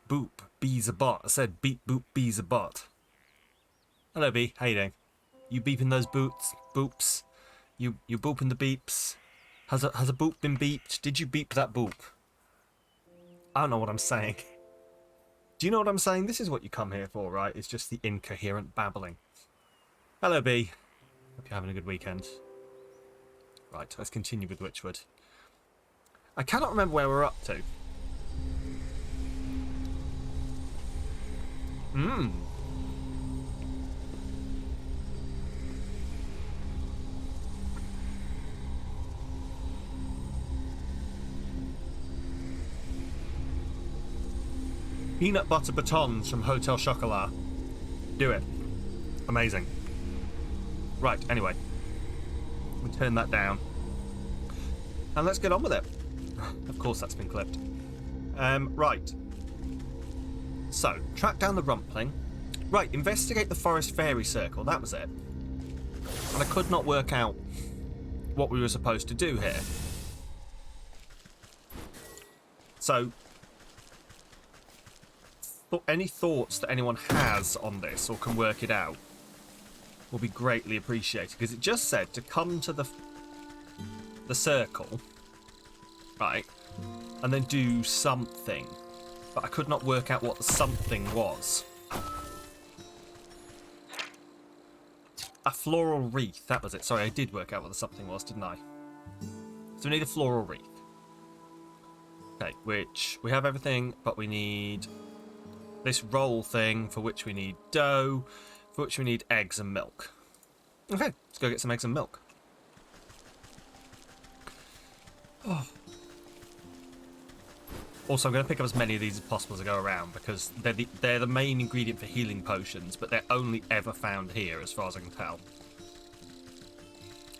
boop, bees a bot. I said beep boop, bees a bot. Hello, bee. How you doing? You beeping those boops? You booping the beeps? Has a boop been beeped? Did you beep that boop? I don't know what I'm saying. Do you know what I'm saying? This is what you come here for, right? It's just the incoherent babbling. Hello, bee. Hope you're having a good weekend. Right, let's continue with Wytchwood. I cannot remember where we're up to. Peanut butter batons from Hotel Chocolat. Do it. Amazing. Right, anyway. We turn that down. And let's get on with it. Of course that's been clipped. Right. So, track down the Rumpling. Right, investigate the Forest Fairy Circle. That was it. And I could not work out what we were supposed to do here. So, any thoughts that anyone has on this or can work it out will be greatly appreciated, because it just said to come to the circle, right, and then do something, but I could not work out what the something was. A floral wreath, that was it. Sorry, I did work out what the something was, didn't I? So we need a floral wreath. Okay, which we have everything, but we need this roll thing, for which we need dough, for which we need eggs and milk. Okay, let's go get some eggs and milk. Oh. Also, I'm going to pick up as many of these as possible as I go around, because they're the main ingredient for healing potions, but they're only ever found here, as far as I can tell.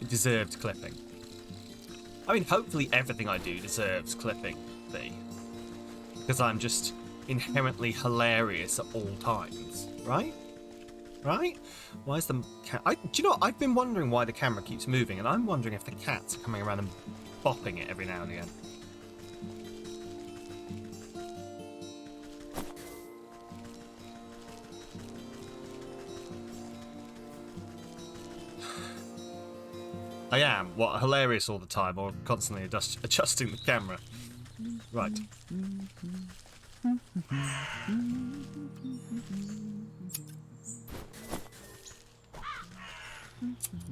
It deserved clipping. I mean, hopefully everything I do deserves clipping, because I'm just inherently hilarious at all times, right? Right? Why is the cat? Do you know what? I've been wondering why the camera keeps moving, and I'm wondering if the cats are coming around and bopping it every now and again. I am. What, hilarious all the time, or constantly adjusting the camera? Right.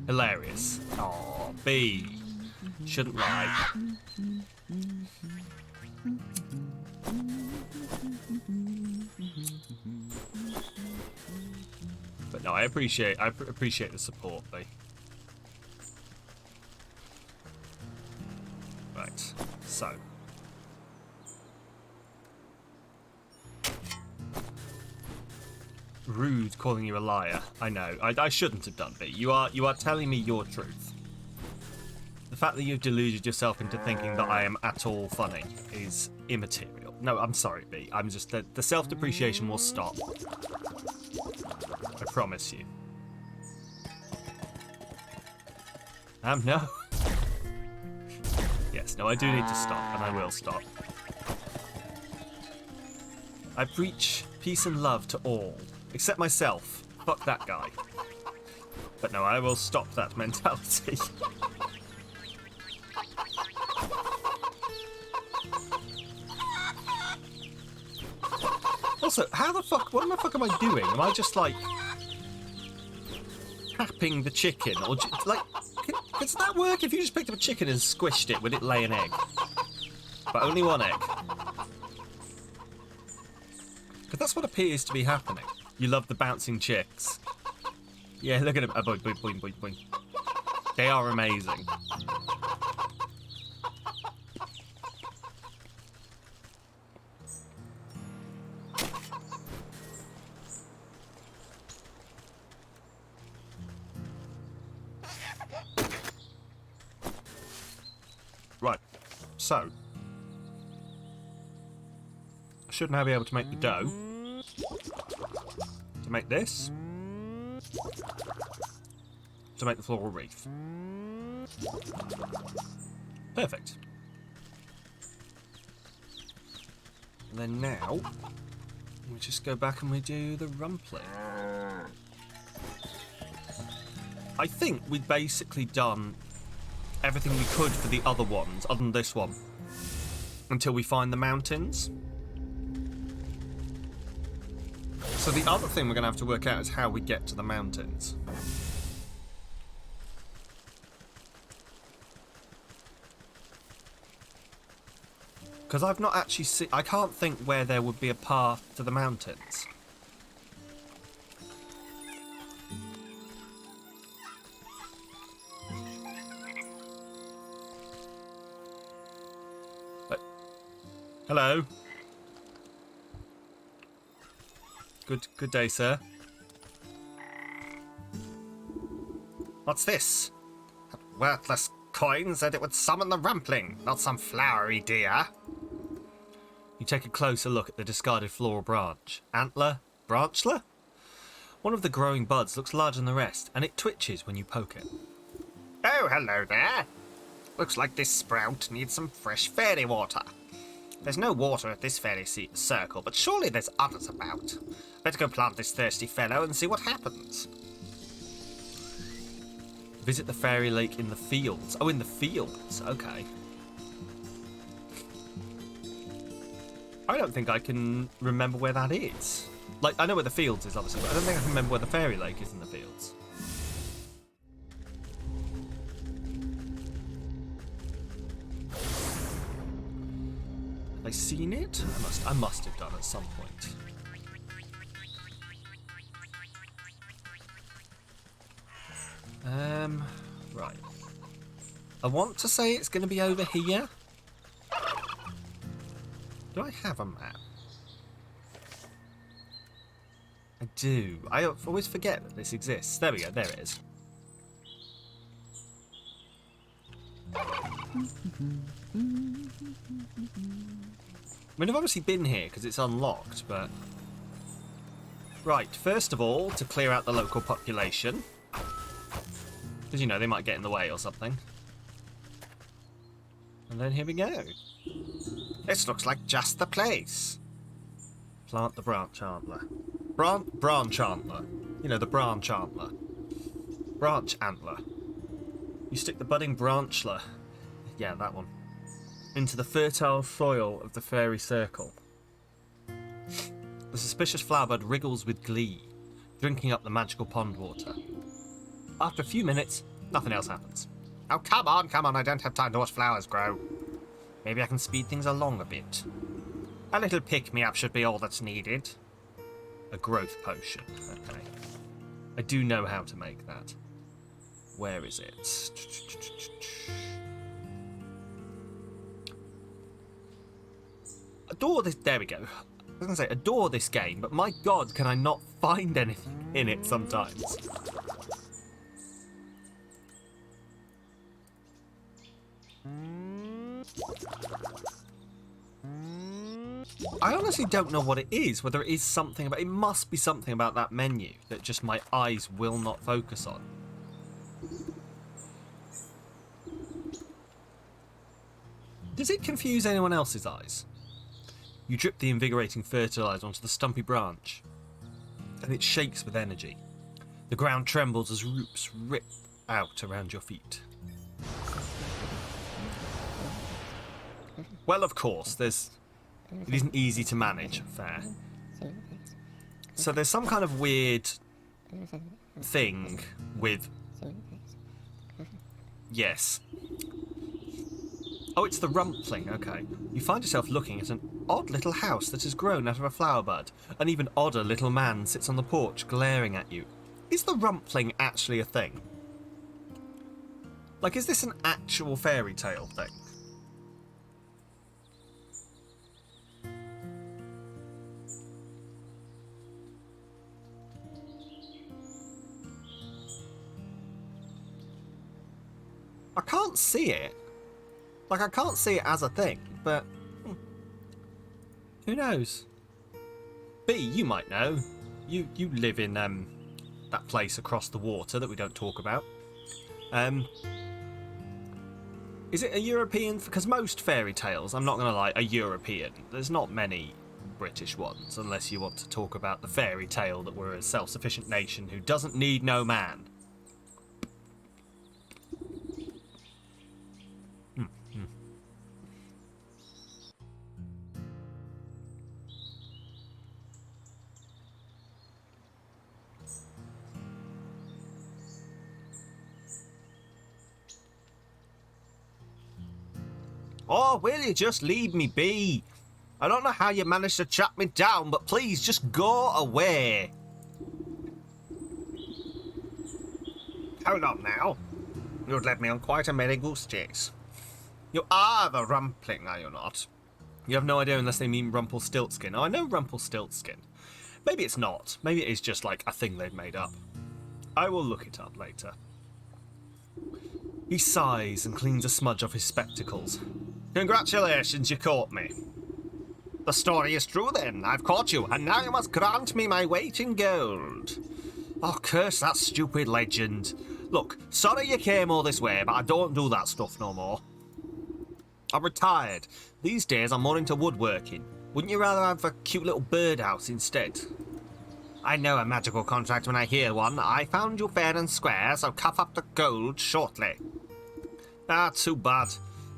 Hilarious. Oh, B. Shouldn't lie. But no, I appreciate the support, B. Right. So. Rude calling you a liar. I know. I shouldn't have done, B. You are telling me your truth. The fact that you've deluded yourself into thinking that I am at all funny is immaterial. No, I'm sorry, B. I'm just... The self-depreciation will stop. I promise you. No. Yes, no, I do need to stop, and I will stop. I preach peace and love to all. Except myself. Fuck that guy. But no, I will stop that mentality. Also, how the fuck... What the fuck am I doing? Am I just, like... tapping the chicken? Or, like... Does that work if you just picked up a chicken and squished it? Would it lay an egg? But only one egg. Because that's what appears to be happening. You love the bouncing chicks. Yeah, look at them. Oh, boing, boing, boing, boing, boing. They are amazing. Right. So. I should now be able to make the dough. To make this. To make the floral wreath. Perfect. And then now, We just go back and we do the rumpling. I think we'd basically done everything we could for the other ones, other than this one, until we find the mountains. So the other thing we're going to have to work out is how we get to the mountains. Because I've not actually seen... I can't think where there would be a path to the mountains. But... Hello? Good day, sir. What's this? That worthless coin said it would summon the Rumpling, not some flowery deer. You take a closer look at the discarded floral branch. Antler? Branchler? One of the growing buds looks larger than the rest, and it twitches when you poke it. Oh, hello there. Looks like this sprout needs some fresh fairy water. There's no water at this fairy circle, but surely there's others about. Better go plant this thirsty fellow and see what happens. Visit the fairy lake in the fields. Oh, in the fields. Okay. I don't think I can remember where that is. Like, I know where the fields is, obviously, but I don't think I can remember where the fairy lake is in the fields. Have I seen it? I must have done at some point. Right. I want to say it's going to be over here. Do I have a map? I do. I always forget that this exists. There we go. There it is. I mean, I've obviously been here because it's unlocked, but... Right, first of all, to clear out the local population. Because, you know, they might get in the way or something. And then here we go. This looks like just the place. Plant the branch antler. Branch antler. You know, the branch antler. Branch antler. You stick the budding branchler. Yeah, that one. Into the fertile soil of the fairy circle. The suspicious flowerbud wriggles with glee, drinking up the magical pond water. After a few minutes, nothing else happens. Oh, come on, I don't have time to watch flowers grow. Maybe I can speed things along a bit. A little pick-me-up should be all that's needed. A growth potion. Okay. I do know how to make that. Where is it? Adore this... There we go. I was going to say, adore this game, but my god, can I not find anything in it sometimes? I honestly don't know what it is, whether it is something about... It must be something about that menu that just my eyes will not focus on. Does it confuse anyone else's eyes? You drip the invigorating fertilizer onto the stumpy branch, and it shakes with energy. The ground trembles as roots rip out around your feet. Well, of course, it isn't easy to manage. Fair. So there's some kind of weird thing with... Yes. Oh, it's the Rumpling, okay. You find yourself looking at an odd little house that has grown out of a flower bud. An even odder little man sits on the porch glaring at you. Is the Rumpling actually a thing? Like, is this an actual fairy tale thing? I can't see it. Like, I can't see it as a thing, but... who knows? B, you might know. You live in that place across the water that we don't talk about. Is it a European... Because most fairy tales, I'm not going to lie, are European. There's not many British ones, unless you want to talk about the fairy tale that we're a self-sufficient nation who doesn't need no man. Oh, will you just leave me be? I don't know how you managed to track me down, but please just go away. Hold on now. You've led me on quite a merry goose chase. You are the Rumpling, are you not? You have no idea unless they mean Rumplestiltskin. Oh, I know Rumplestiltskin. Maybe it's not. Maybe it is just like a thing they've made up. I will look it up later. He sighs and cleans a smudge off his spectacles. Congratulations, you caught me. The story is true then. I've caught you, and now you must grant me my weight in gold. Oh, curse that stupid legend. Look, sorry you came all this way, but I don't do that stuff no more. I'm retired. These days I'm more into woodworking. Wouldn't you rather have a cute little birdhouse instead? I know a magical contract when I hear one. I found you fair and square, so cough up the gold shortly. Ah, too bad.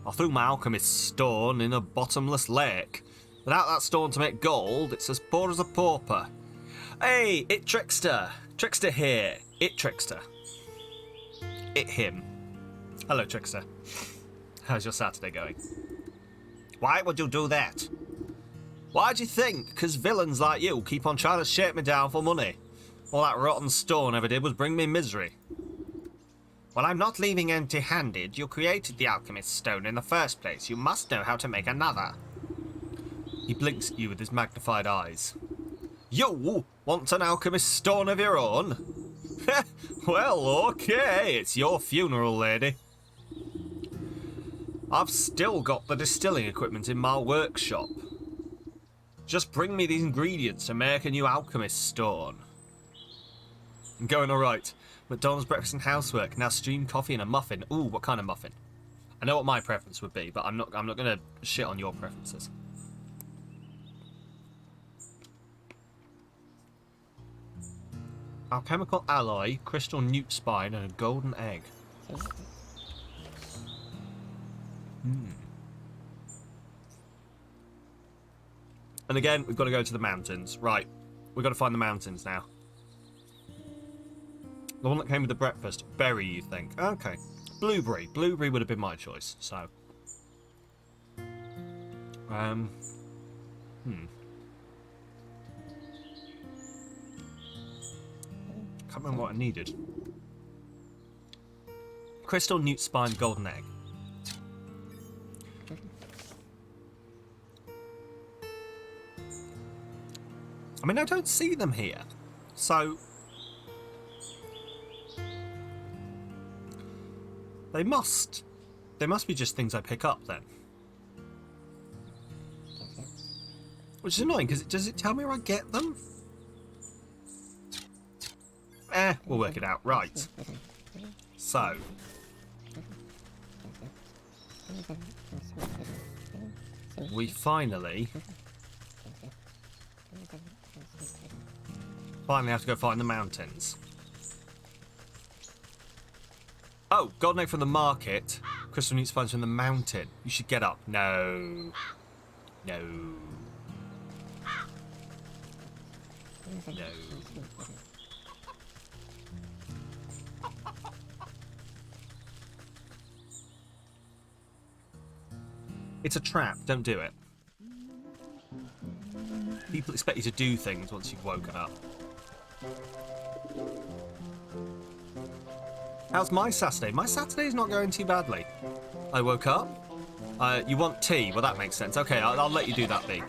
I threw my alchemist's stone in a bottomless lake. Without that stone to make gold, it's as poor as a pauper. Hey, it Trickster. Trickster here. It Trickster. It him. Hello, Trickster. How's your Saturday going? Why would you do that? Why do you think? 'Cause villains like you keep on trying to shake me down for money. All that rotten stone ever did was bring me misery. Well, I'm not leaving empty-handed. You created the alchemist's stone in the first place. You must know how to make another. He blinks at you with his magnified eyes. You want an alchemist's stone of your own? Well, okay. It's your funeral, lady. I've still got the distilling equipment in my workshop. Just bring me the ingredients to make a new alchemist's stone. I'm going alright. McDonald's breakfast and housework. Now stream coffee and a muffin. Ooh, what kind of muffin? I know what my preference would be, but I'm not gonna shit on your preferences. Alchemical alloy, crystal newt spine, and a golden egg. And again, we've got to go to the mountains. Right, we've got to find the mountains now. The one that came with the breakfast. Berry, you think? Okay. Blueberry. Blueberry would have been my choice, so. Can't remember what I needed. Crystal, newt spine, golden egg. I mean, I don't see them here, so they must be just things I pick up then. Which is annoying, because does it tell me where I get them? We'll work it out. Right. So. We finally have to go find the mountains. Oh, golden egg from the market. Crystal newt spines from the mountain. You should get up. No. No. No. It's a trap. Don't do it. People expect you to do things once you've woken up. How's my Saturday? My Saturday's not going too badly. I woke up. You want tea? Well, that makes sense. Okay, I'll let you do that, B.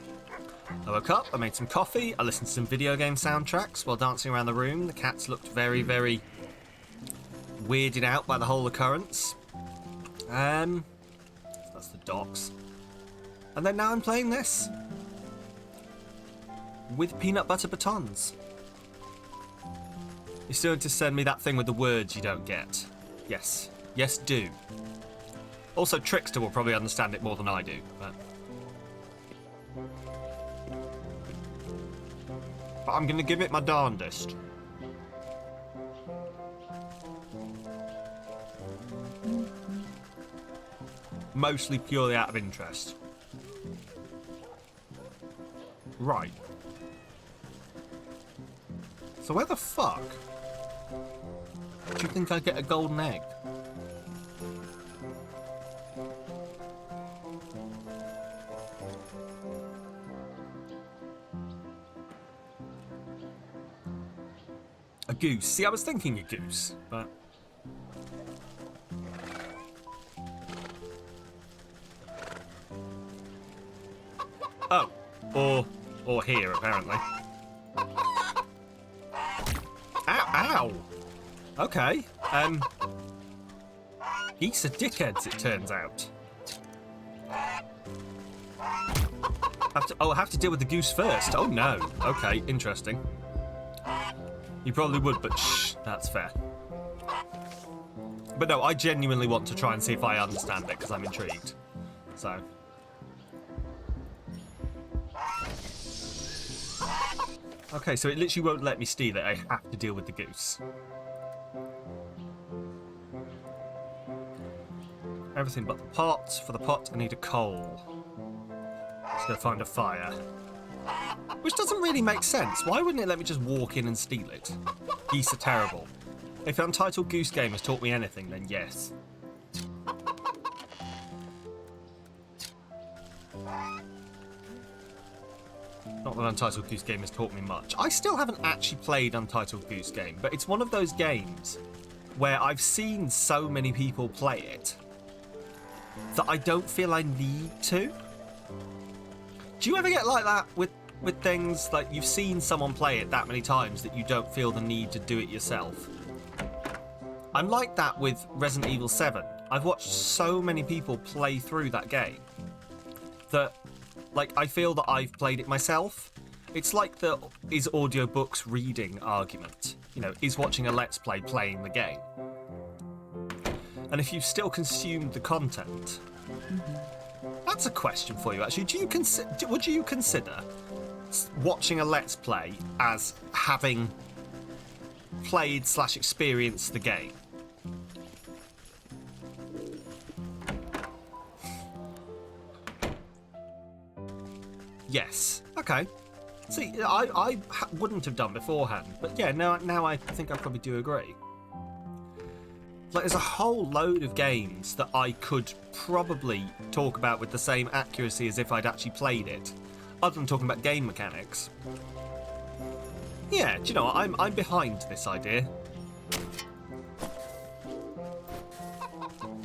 I woke up, I made some coffee, I listened to some video game soundtracks while dancing around the room. The cats looked very, very weirded out by the whole occurrence. That's the docks. And then now I'm playing this. With peanut butter batons. You still need to send me that thing with the words you don't get. Yes. Yes, do. Also, Trickster will probably understand it more than I do, but... but I'm going to give it my darndest. Mostly purely out of interest. Right. So where the fuck do you think I get a golden egg? A goose. See, I was thinking a goose, but... Oh. Or here, apparently. Ow! Okay. Geese are dickheads, it turns out. I have to deal with the goose first. Oh, no. Okay, interesting. You probably would, but shh, that's fair. But no, I genuinely want to try and see if I understand it, because I'm intrigued. So... Okay, so it literally won't let me steal it. I have to deal with the goose. Everything but the pot. For the pot, I need a coal. Just gotta find a fire. Which doesn't really make sense. Why wouldn't it let me just walk in and steal it? Geese are terrible. If Untitled Goose Game has taught me anything, then yes. Not that Untitled Goose Game has taught me much. I still haven't actually played Untitled Goose Game, but it's one of those games where I've seen so many people play it that I don't feel I need to. Do you ever get like that with things? Like, you've seen someone play it that many times that you don't feel the need to do it yourself? I'm like that with Resident Evil 7. I've watched so many people play through that game that... Like, I feel that I've played it myself. It's like the is audiobooks reading argument. You know, is watching a Let's Play playing the game? And if you've still consumed the content, that's a question for you, actually. Would you consider watching a Let's Play as having played/experienced the game? Yes. Okay. See, I wouldn't have done beforehand, but yeah, now I think I probably do agree. Like, there's a whole load of games that I could probably talk about with the same accuracy as if I'd actually played it, other than talking about game mechanics. Yeah, do you know what? I'm behind this idea.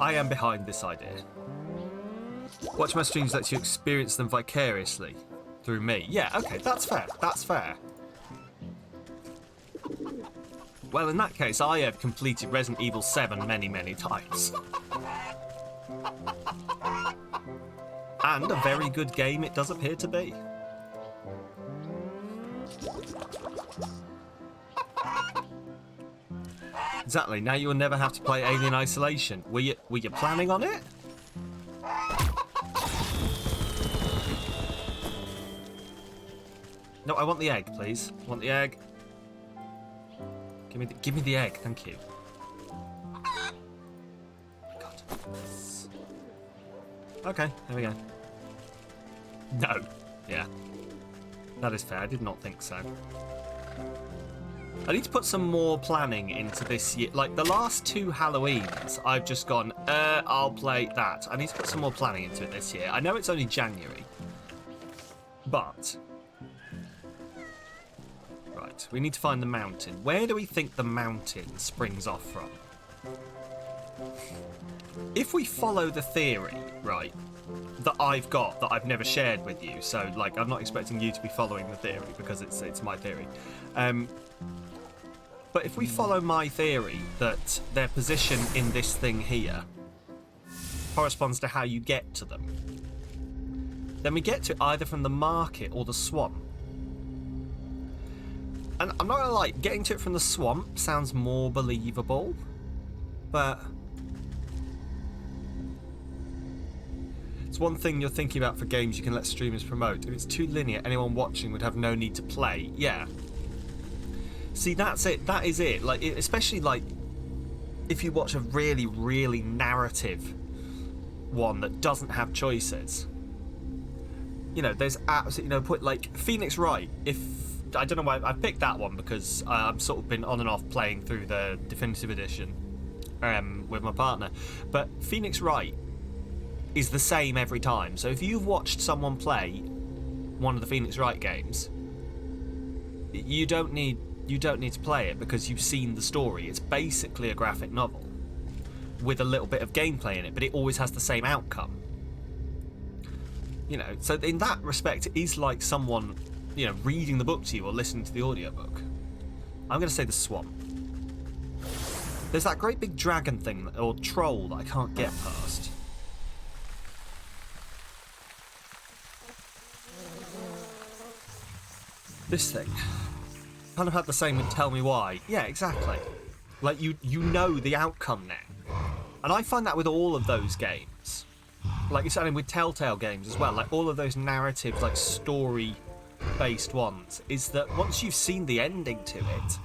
I am behind this idea. Watch my streams lets you experience them vicariously through me. Yeah, okay, that's fair. That's fair. Well, in that case, I have completed Resident Evil 7 many, many times. And a very good game it does appear to be. Exactly, now you will never have to play Alien Isolation. Were you planning on it? No, I want the egg, please. I want the egg. Give me the egg, thank you. Oh my God. Okay, there we go. No. Yeah. That is fair. I did not think so. I need to put some more planning into this year. Like, the last 2 Halloweens, I've just gone, I'll play that. I need to put some more planning into it this year. I know it's only January. But... Right, we need to find the mountain. Where do we think the mountain springs off from? If we follow the theory, right, that I've got, that I've never shared with you, so, like, I'm not expecting you to be following the theory, because it's my theory. But if we follow my theory that their position in this thing here corresponds to how you get to them, then we get to it either from the market or the swamp. And I'm not gonna lie, getting to it from the swamp sounds more believable, but it's one thing you're thinking about for games you can let streamers promote. If it's too linear, anyone watching would have no need to play. Yeah, See, that's it. That is it. Like, especially like if you watch a really, really narrative one that doesn't have choices. You know, there's absolutely no point. Like Phoenix Wright. If I don't know why I picked that one because I've sort of been on and off playing through the definitive edition with my partner. But Phoenix Wright is the same every time. So if you've watched someone play one of the Phoenix Wright games, you don't need to play it because you've seen the story. It's basically a graphic novel with a little bit of gameplay in it, but it always has the same outcome. You know, so in that respect, it is like someone, you know, reading the book to you or listening to the audiobook. I'm going to say the swamp. There's that great big dragon thing, or troll, that I can't get past. This thing kind of had the same with Tell Me Why. Yeah, exactly. Like, you know the outcome now. And I find that with all of those games. Like, it's with Telltale games as well. Like, all of those narrative, like, story-based ones, is that once you've seen the ending to it,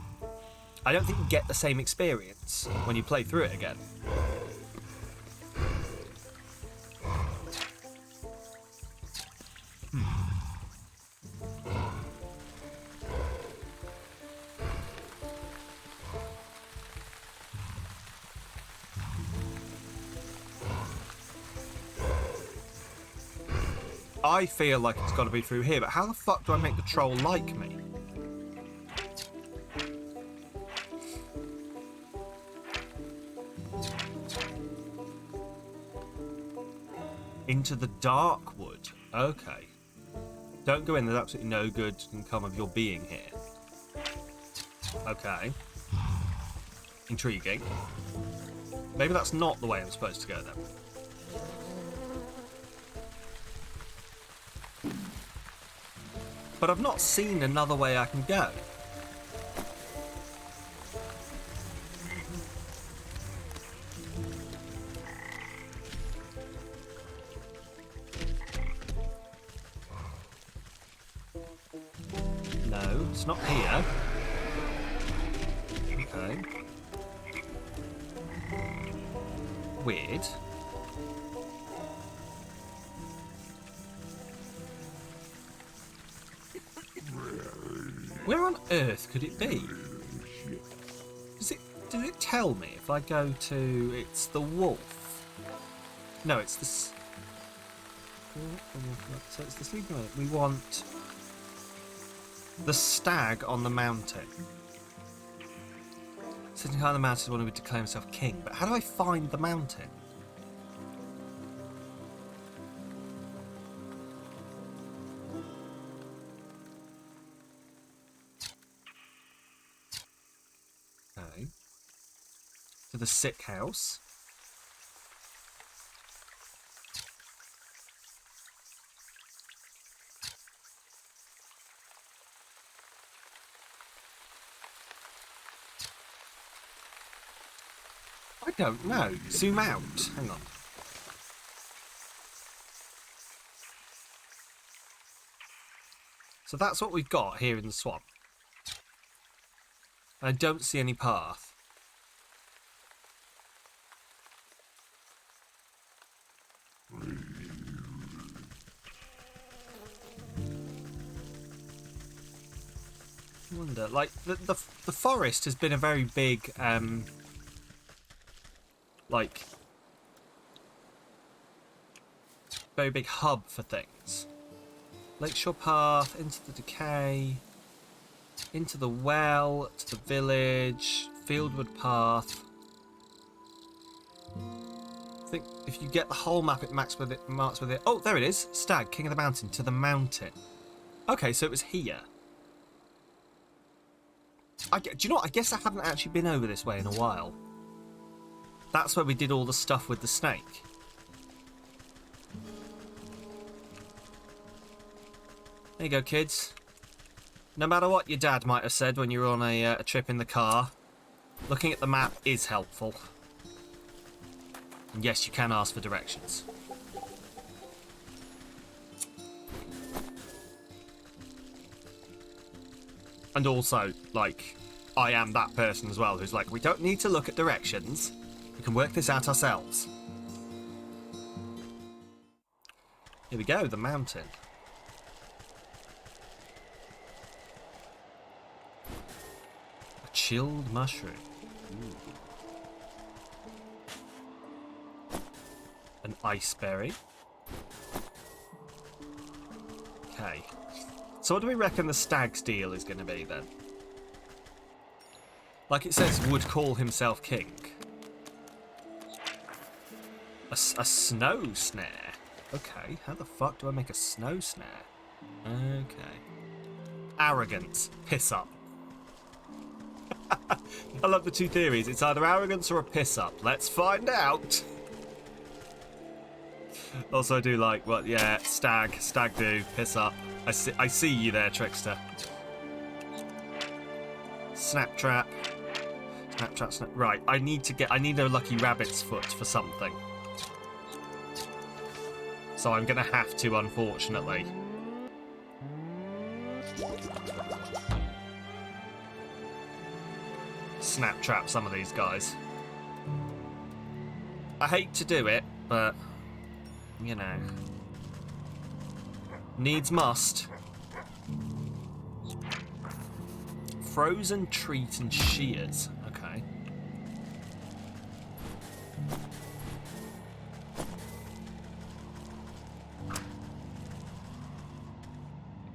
I don't think you get the same experience when you play through it again. I feel like it's got to be through here, but how the fuck do I make the troll like me? Into the dark wood. Okay. Don't go in, there's absolutely no good can come of your being here. Okay. Intriguing. Maybe that's not the way I'm supposed to go then. But I've not seen another way I can go. No, it's not here. Okay. Weird. Where on earth could it be? Does it tell me if I go to... It's the wolf. No, it's the... So it's the sleeping one. We want... the stag on the mountain. Sitting high on the mountain is one who would declare himself king. But how do I find the mountain? Okay. To the sick house. I don't know. Zoom out. Hang on. So that's what we've got here in the swamp. I don't see any path. I wonder, like, the forest has been a very big, like, very big hub for things. Lakeshore Path, into the decay, into the well, to the village, Fieldwood Path. I think if you get the whole map, it marks with it. Oh, there it is. Stag, King of the Mountain, to the mountain. Okay, so it was here. Do you know what? I guess I haven't actually been over this way in a while. That's where we did all the stuff with the snake. There you go, kids. No matter what your dad might have said when you were on a trip in the car, looking at the map is helpful. And yes, you can ask for directions. And also, like, I am that person as well who's like, we don't need to look at directions. We can work this out ourselves. Here we go, the mountain. A chilled mushroom. Ooh. An iceberry. Okay. So what do we reckon the stag's deal is going to be then? Like it says, would call himself king. A snow snare. Okay, how the fuck do I make a snow snare? Okay. Arrogance. Piss up. I love the two theories. It's either arrogance or a piss up. Let's find out. Also, I do like, well, yeah, stag do, piss up. I see you there, trickster. Snap trap. Snap trap, snap. Right, I need a lucky rabbit's foot for something. So I'm gonna have to, unfortunately. Snap trap some of these guys. I hate to do it, but you know, needs must. Frozen treat and shears. Okay.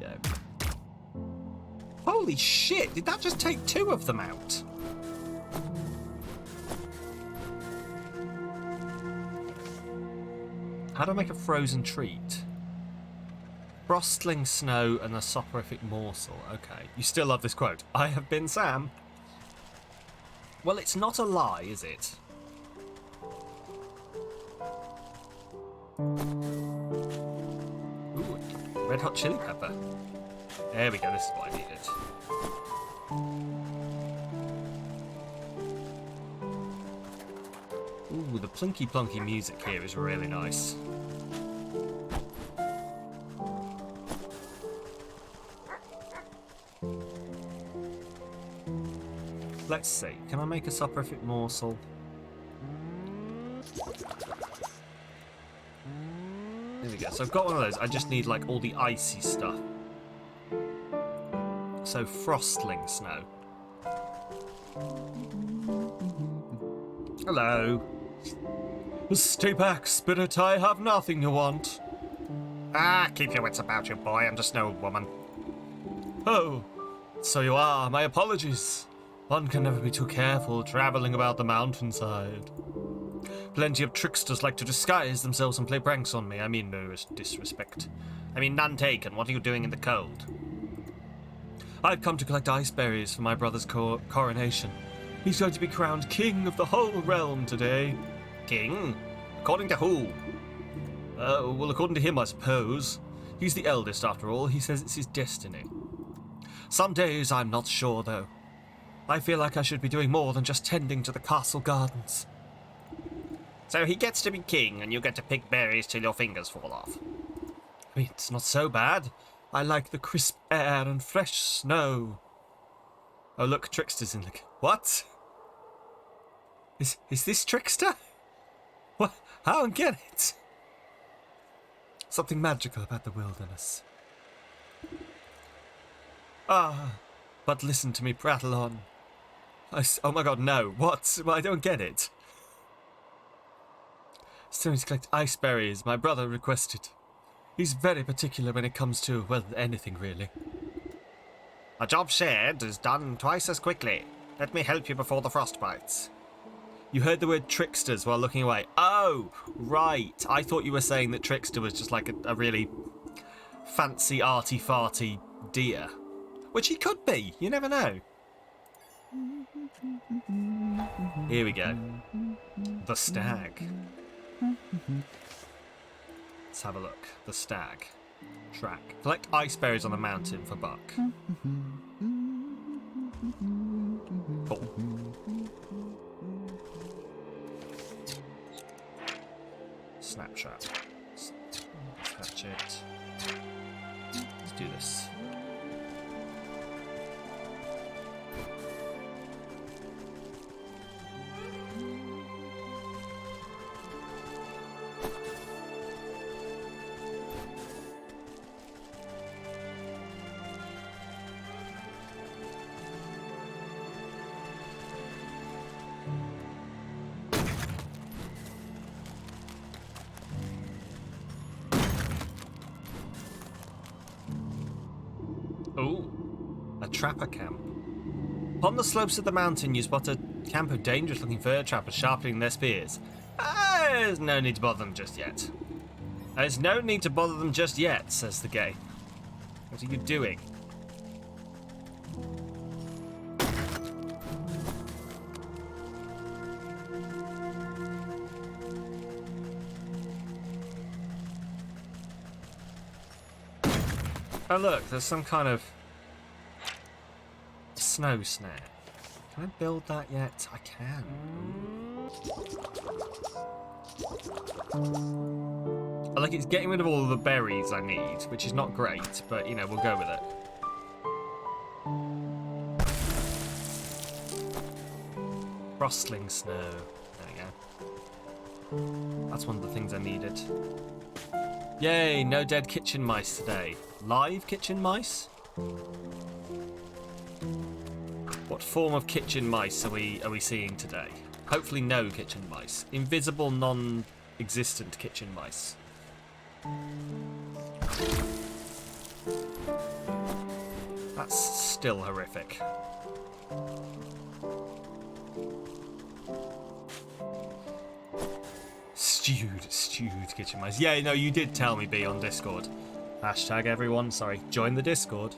Go. Holy shit! Did that just take 2 of them out? How do I make a frozen treat? Frostling snow and a soporific morsel. Okay. You still love this quote. I have been Sam. Well, it's not a lie, is it? Ooh, red hot chili pepper. There we go. This is what I needed. Ooh, the plunky plunky music here is really nice. Let's see. Can I make a soporific morsel? There we go. So I've got one of those. I just need like all the icy stuff. So frostling snow. Hello. Stay back, spirit. I have nothing you want. Ah, keep your wits about you, boy. I'm just no woman. Oh, so you are. My apologies. One can never be too careful travelling about the mountainside. Plenty of tricksters like to disguise themselves and play pranks on me. I mean no disrespect. I mean none taken. What are you doing in the cold? I've come to collect ice berries for my brother's coronation. He's going to be crowned king of the whole realm today. King? According to who? Well, according to him, I suppose. He's the eldest, after all. He says it's his destiny. Some days I'm not sure, though. I feel like I should be doing more than just tending to the castle gardens. So he gets to be king, and you get to pick berries till your fingers fall off. I mean, it's not so bad. I like the crisp air and fresh snow. Oh, look, Trickster's in the... What? Is this Trickster? What? I don't get it. Something magical about the wilderness. Ah, but listen to me prattle on. Oh my god, no. What? Well, I don't get it. Still need to collect ice berries. My brother requested. He's very particular when it comes to, well, anything really. A job shared is done twice as quickly. Let me help you before the frost bites. You heard the word tricksters while looking away. Oh, right. I thought you were saying that trickster was just like a really fancy, arty-farty deer. Which he could be. You never know. Here we go. The stag. Let's have a look. The stag. Track. Collect ice berries on the mountain for buck. Cool. Snapshot. Hatch it. Let's do this. Ooh, a trapper camp. Upon the slopes of the mountain, you spot a camp of dangerous-looking fur trappers sharpening their spears. There's no need to bother them just yet. There's no need to bother them just yet, says the gay. What are you doing? Oh look, there's some kind of snow snare. Can I build that yet? I can. I like it's getting rid of all of the berries I need, which is not great, but you know, we'll go with it. Rustling snow. There we go. That's one of the things I needed. Yay, no dead kitchen mice today. Live kitchen mice? What form of kitchen mice are we seeing today? Hopefully no kitchen mice. Invisible, non-existent kitchen mice. That's still horrific. Stewed kitchen mice. Yeah, no, you did tell me, B, on Discord. Hashtag everyone, sorry, join the Discord.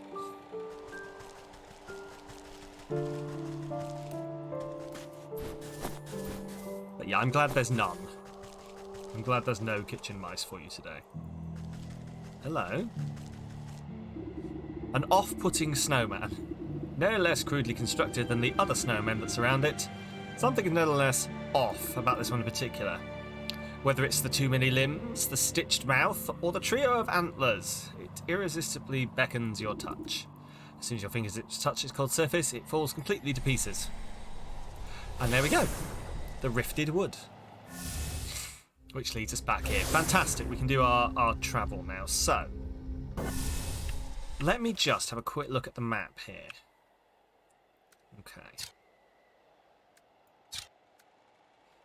But yeah, I'm glad there's none. I'm glad there's no kitchen mice for you today. Hello. An off-putting snowman. No less crudely constructed than the other snowmen that surround it. Something is nevertheless off about this one in particular. Whether it's the too many limbs, the stitched mouth, or the trio of antlers, it irresistibly beckons your touch. As soon as your fingers touch its cold surface, it falls completely to pieces. And there we go. The rifted wood. Which leads us back here. Fantastic, we can do our travel now. So, let me just have a quick look at the map here. Okay.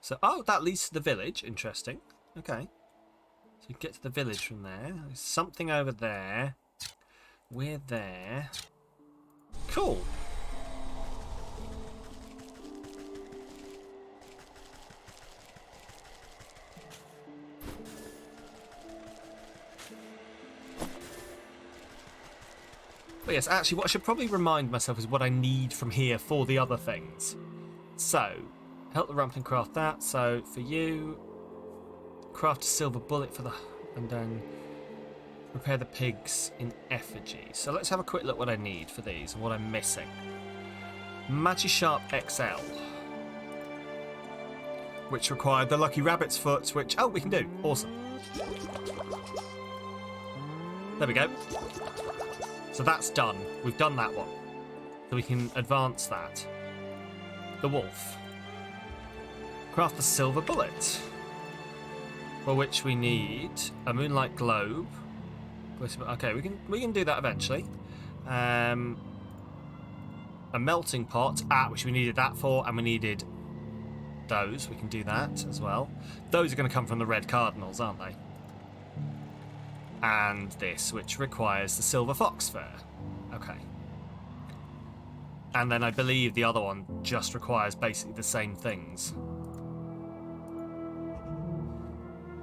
So, oh, that leads to the village. Interesting. Okay. So you get to the village from there. There's something over there. We're there. Cool. But yes, actually, what I should probably remind myself is what I need from here for the other things. So, help the Rumpling craft that. So, for you, craft a silver bullet for the... and then prepare the pigs in effigy. So let's have a quick look what I need for these and what I'm missing. Matchy Sharp XL. Which required the Lucky Rabbit's Foot, which... oh, we can do. Awesome. There we go. So that's done. We've done that one. So we can advance that. The wolf. Craft the silver bullet. For which we need a moonlight globe. Okay, we can do that eventually. A melting pot, which we needed that for, and we needed those. We can do that as well. Those are going to come from the red cardinals, aren't they? And this, which requires the silver fox fur. Okay. And then I believe the other one just requires basically the same things.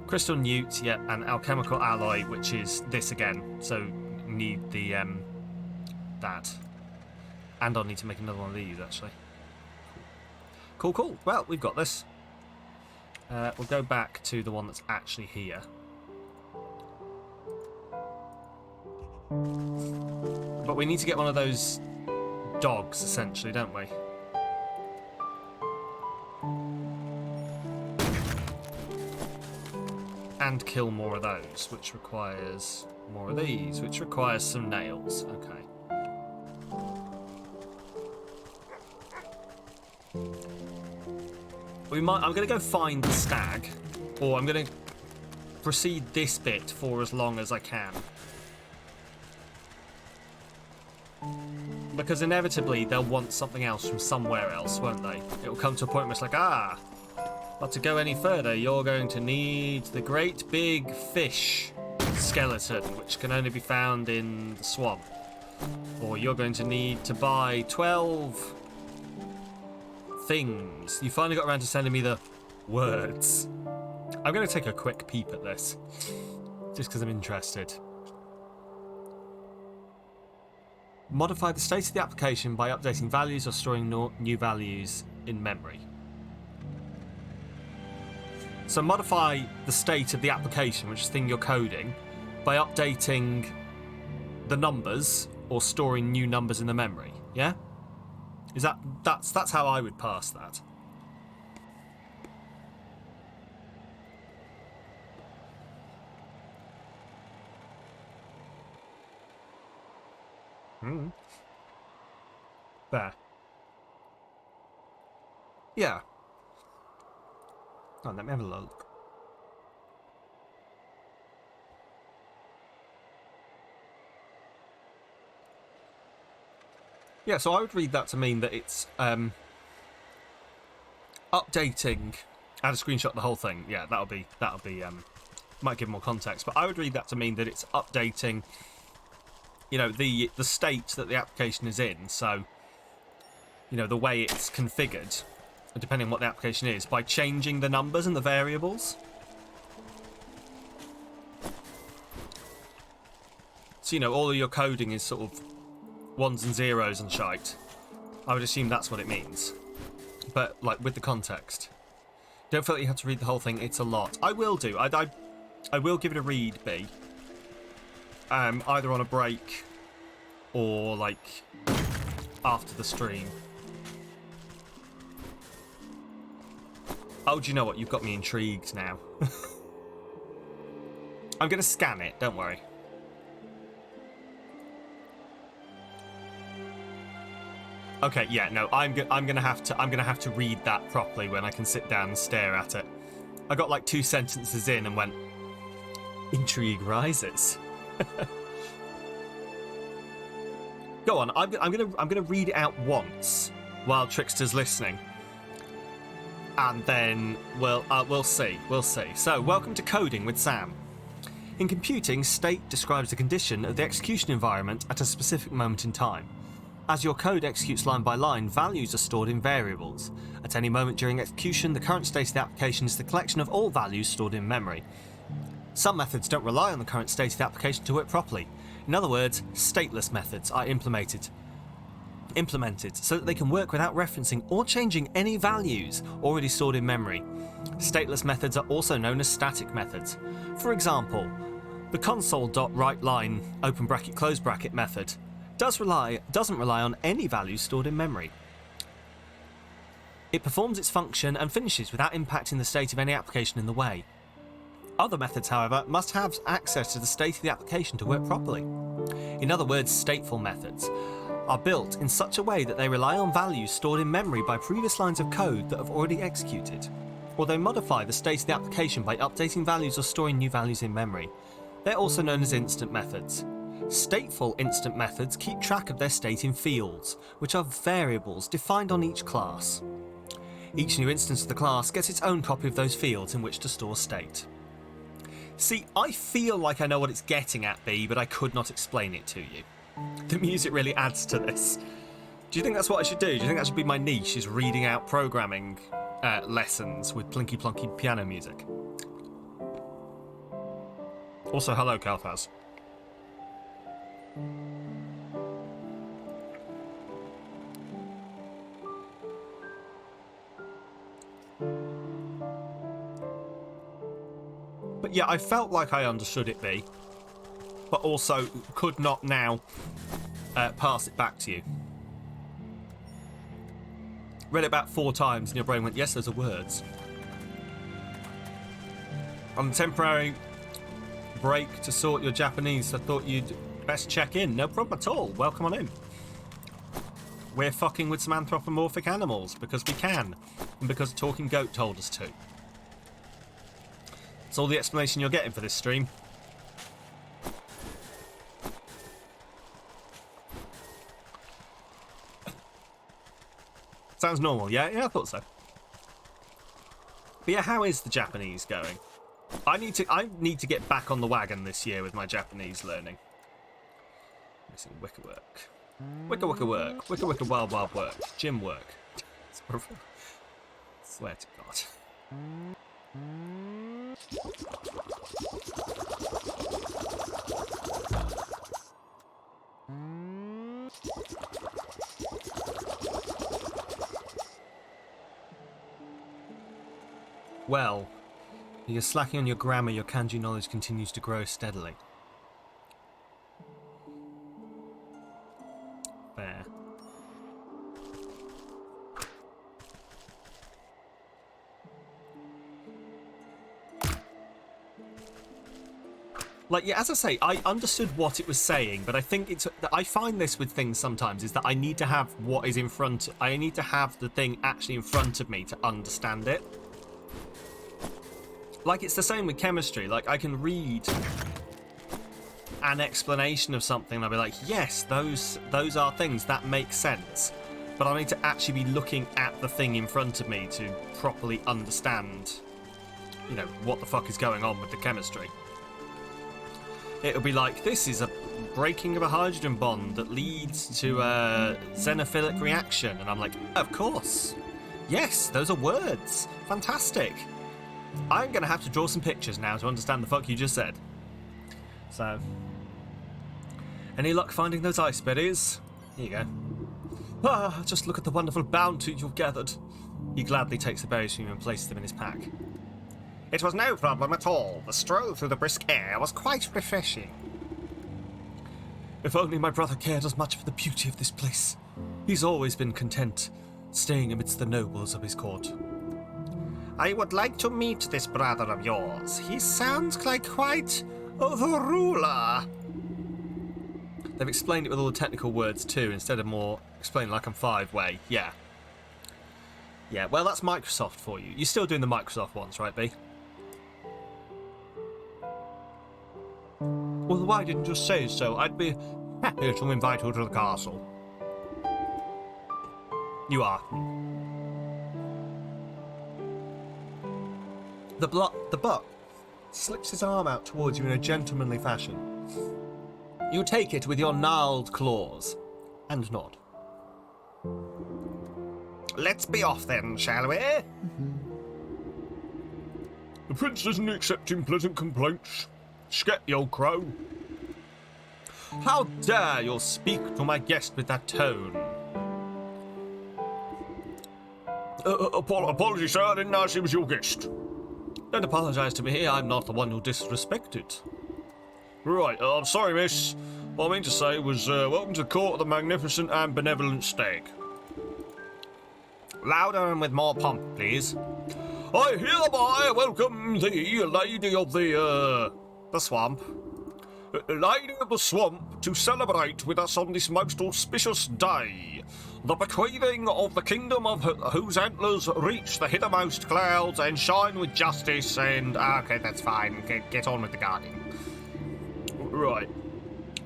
Crystal Newt, yeah, and alchemical alloy, which is this again. So need the that. And I'll need to make another one of these actually. Cool, cool. Well, we've got this. We'll go back to the one that's actually here. But we need to get one of those dogs, essentially, don't we? And kill more of those, which requires more of these, which requires some nails. Okay. I'm going to go find the stag, or I'm going to proceed this bit for as long as I can. Because inevitably they'll want something else from somewhere else, won't they? It will come to a point where it's like, but to go any further, you're going to need the great big fish skeleton, which can only be found in the swamp. Or you're going to need to buy 12 things. You finally got around to sending me the words. I'm going to take a quick peep at this, just because I'm interested. Modify the state of the application by updating values or storing new values in memory. So modify the state of the application, which is the thing you're coding, by updating the numbers or storing new numbers in the memory. Yeah? Is that's how I would pass that. There. Yeah. Oh, let me have a look. Yeah, so I would read that to mean that it's updating. Add a screenshot of the whole thing. Yeah, that'll be might give more context, but I would read that to mean that it's updating, you know, the state that the application is in. So, you know, the way it's configured, depending on what the application is, by changing the numbers and the variables. So, you know, all of your coding is sort of ones and zeros and shite. I would assume that's what it means. But, like, with the context. Don't feel like you have to read the whole thing. It's a lot. I will do. I will give it a read, B. Either on a break or, like, after the stream. Oh, do you know what? You've got me intrigued now. I'm going to scan it. Don't worry. Okay, yeah, no, I'm gonna have to read that properly when I can sit down and stare at it. I got like 2 sentences in and went, intrigue rises. Go on, I'm gonna read it out once while Trickster's listening, and then we'll see. So, welcome to Coding with Sam. In computing, state describes the condition of the execution environment at a specific moment in time. As your code executes line by line, values are stored in variables. At any moment during execution, the current state of the application is the collection of all values stored in memory. Some methods don't rely on the current state of the application to work properly. In other words, stateless methods are implemented so that they can work without referencing or changing any values already stored in memory. Stateless methods are also known as static methods. For example, the console.writeLine open bracket close bracket method doesn't rely on any values stored in memory. It performs its function and finishes without impacting the state of any application in the way. Other methods, however, must have access to the state of the application to work properly. In other words, stateful methods are built in such a way that they rely on values stored in memory by previous lines of code that have already executed, or they modify the state of the application by updating values or storing new values in memory. They're also known as instant methods. Stateful instant methods keep track of their state in fields, which are variables defined on each class. Each new instance of the class gets its own copy of those fields in which to store state. See, I feel like I know what it's getting at, B, but I could not explain it to you. The music really adds to this. Do you think that's what I should do? Do you think that should be my niche, is reading out programming lessons with plinky plonky piano music? Also, hello, Kalfaz. But yeah, I felt like I understood it, B, but also could not now pass it back to you. Read it about 4 times and your brain went, yes, those are words. On a temporary break to sort your Japanese, I thought you'd best check in. No problem at all. Welcome on in. We're fucking with some anthropomorphic animals because we can, and because a talking goat told us to. That's all the explanation you're getting for this stream. Sounds normal, yeah? Yeah, I thought so. But yeah, how is the Japanese going? I need to get back on the wagon this year with my Japanese learning. Missing wicker work. Wicker work. Wicker wild work. Gym work. Swear to God. Well, you're slacking on your grammar, your kanji knowledge continues to grow steadily. Fair. Like, yeah, as I say, I understood what it was saying, but I think I find this with things sometimes, is that I need to have what is in front, I need to have the thing actually in front of me to understand it. Like, it's the same with chemistry. Like, I can read an explanation of something and I'll be like, yes, those are things, that makes sense. But I need to actually be looking at the thing in front of me to properly understand, you know, what the fuck is going on with the chemistry. It'll be like, this is a breaking of a hydrogen bond that leads to a xenophilic reaction. And I'm like, of course. Yes, those are words. Fantastic. I'm going to have to draw some pictures now to understand the fuck you just said. So, any luck finding those ice berries? Here you go. Ah, just look at the wonderful bounty you've gathered. He gladly takes the berries from you and places them in his pack. It was no problem at all. The stroll through the brisk air was quite refreshing. If only my brother cared as much for the beauty of this place. He's always been content, staying amidst the nobles of his court. I would like to meet this brother of yours. He sounds like quite the ruler. They've explained it with all the technical words too, instead of more explain like I'm 5 way. Yeah. Yeah, well, that's Microsoft for you. You're still doing the Microsoft ones, right, B? Well, why didn't you say so? I'd be happy to invite you to the castle. You are. The buck slips his arm out towards you in a gentlemanly fashion. You take it with your gnarled claws and nod. Let's be off then, shall we? The prince isn't accepting pleasant complaints. Scat the old crow. How dare you speak to my guest with that tone? Apologies, sir. I didn't know she was your guest. Don't apologise to me. I'm not the one who disrespected. Right, I'm sorry, miss. What I mean to say was, welcome to the court of the magnificent and benevolent Stag. Louder and with more pomp, please. I hereby welcome the lady of the swamp. Lady of the swamp to celebrate with us on this most auspicious day. The bequeathing of the kingdom of whose antlers reach the hithermost clouds and shine with justice and... Okay, that's fine. Get on with the guarding. Right.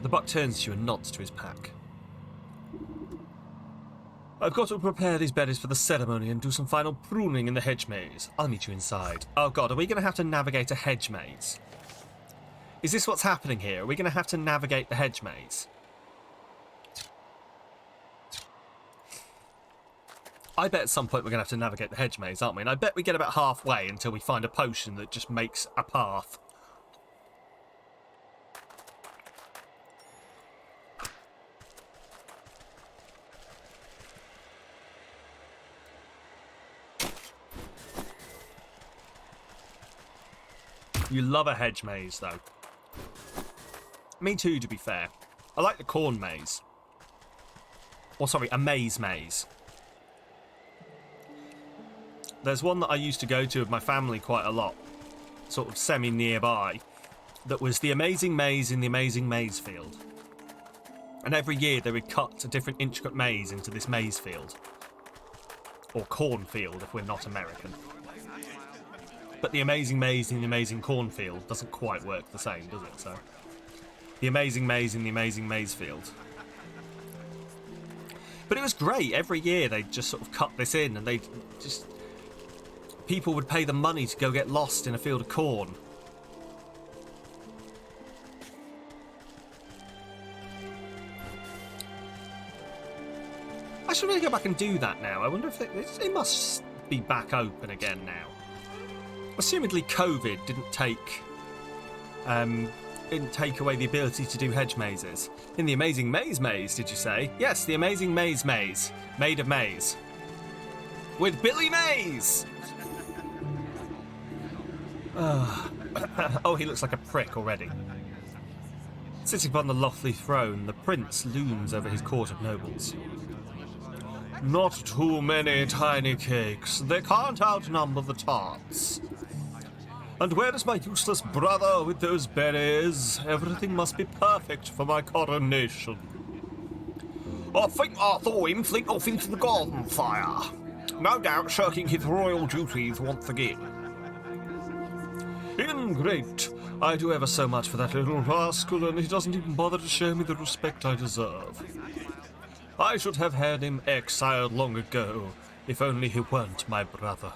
The buck turns to you and nods to his pack. I've got to prepare these berries for the ceremony and do some final pruning in the hedge maze. I'll meet you inside. Oh god, are we going to have to navigate a hedge maze? Is this what's happening here? Are we going to have to navigate the hedge maze? I bet at some point we're going to have to navigate the hedge maze, aren't we? And I bet we get about halfway until we find a potion that just makes a path. You love a hedge maze, though. Me too, to be fair. I like the corn maze. Or, sorry, a maze. There's one that I used to go to with my family quite a lot, sort of semi-nearby, that was the Amazing Maze in the Amazing Maze Field. And every year they would cut a different intricate maze into this maze field. Or cornfield, if we're not American. But the Amazing Maze in the Amazing Cornfield doesn't quite work the same, does it? So, the Amazing Maze in the Amazing Maze Field. But it was great. Every year they'd just sort of cut this in and they'd just... People would pay the money to go get lost in a field of corn. I should really go back and do that now. I wonder if it must be back open again now. Assumedly COVID didn't take away the ability to do hedge mazes. In the Amazing Maze, did you say? Yes, the Amazing Maze, made of maze. With Billy Mays! Oh, he looks like a prick already. Sitting upon the lofty throne, the prince looms over his court of nobles. Not too many tiny cakes. They can't outnumber the tarts. And where is my useless brother with those berries? Everything must be perfect for my coronation. I think I threw him fleet off into the garden fire. No doubt shirking his royal duties once again. Ingrate. I do ever so much for that little rascal, and he doesn't even bother to show me the respect I deserve. I should have had him exiled long ago, if only he weren't my brother.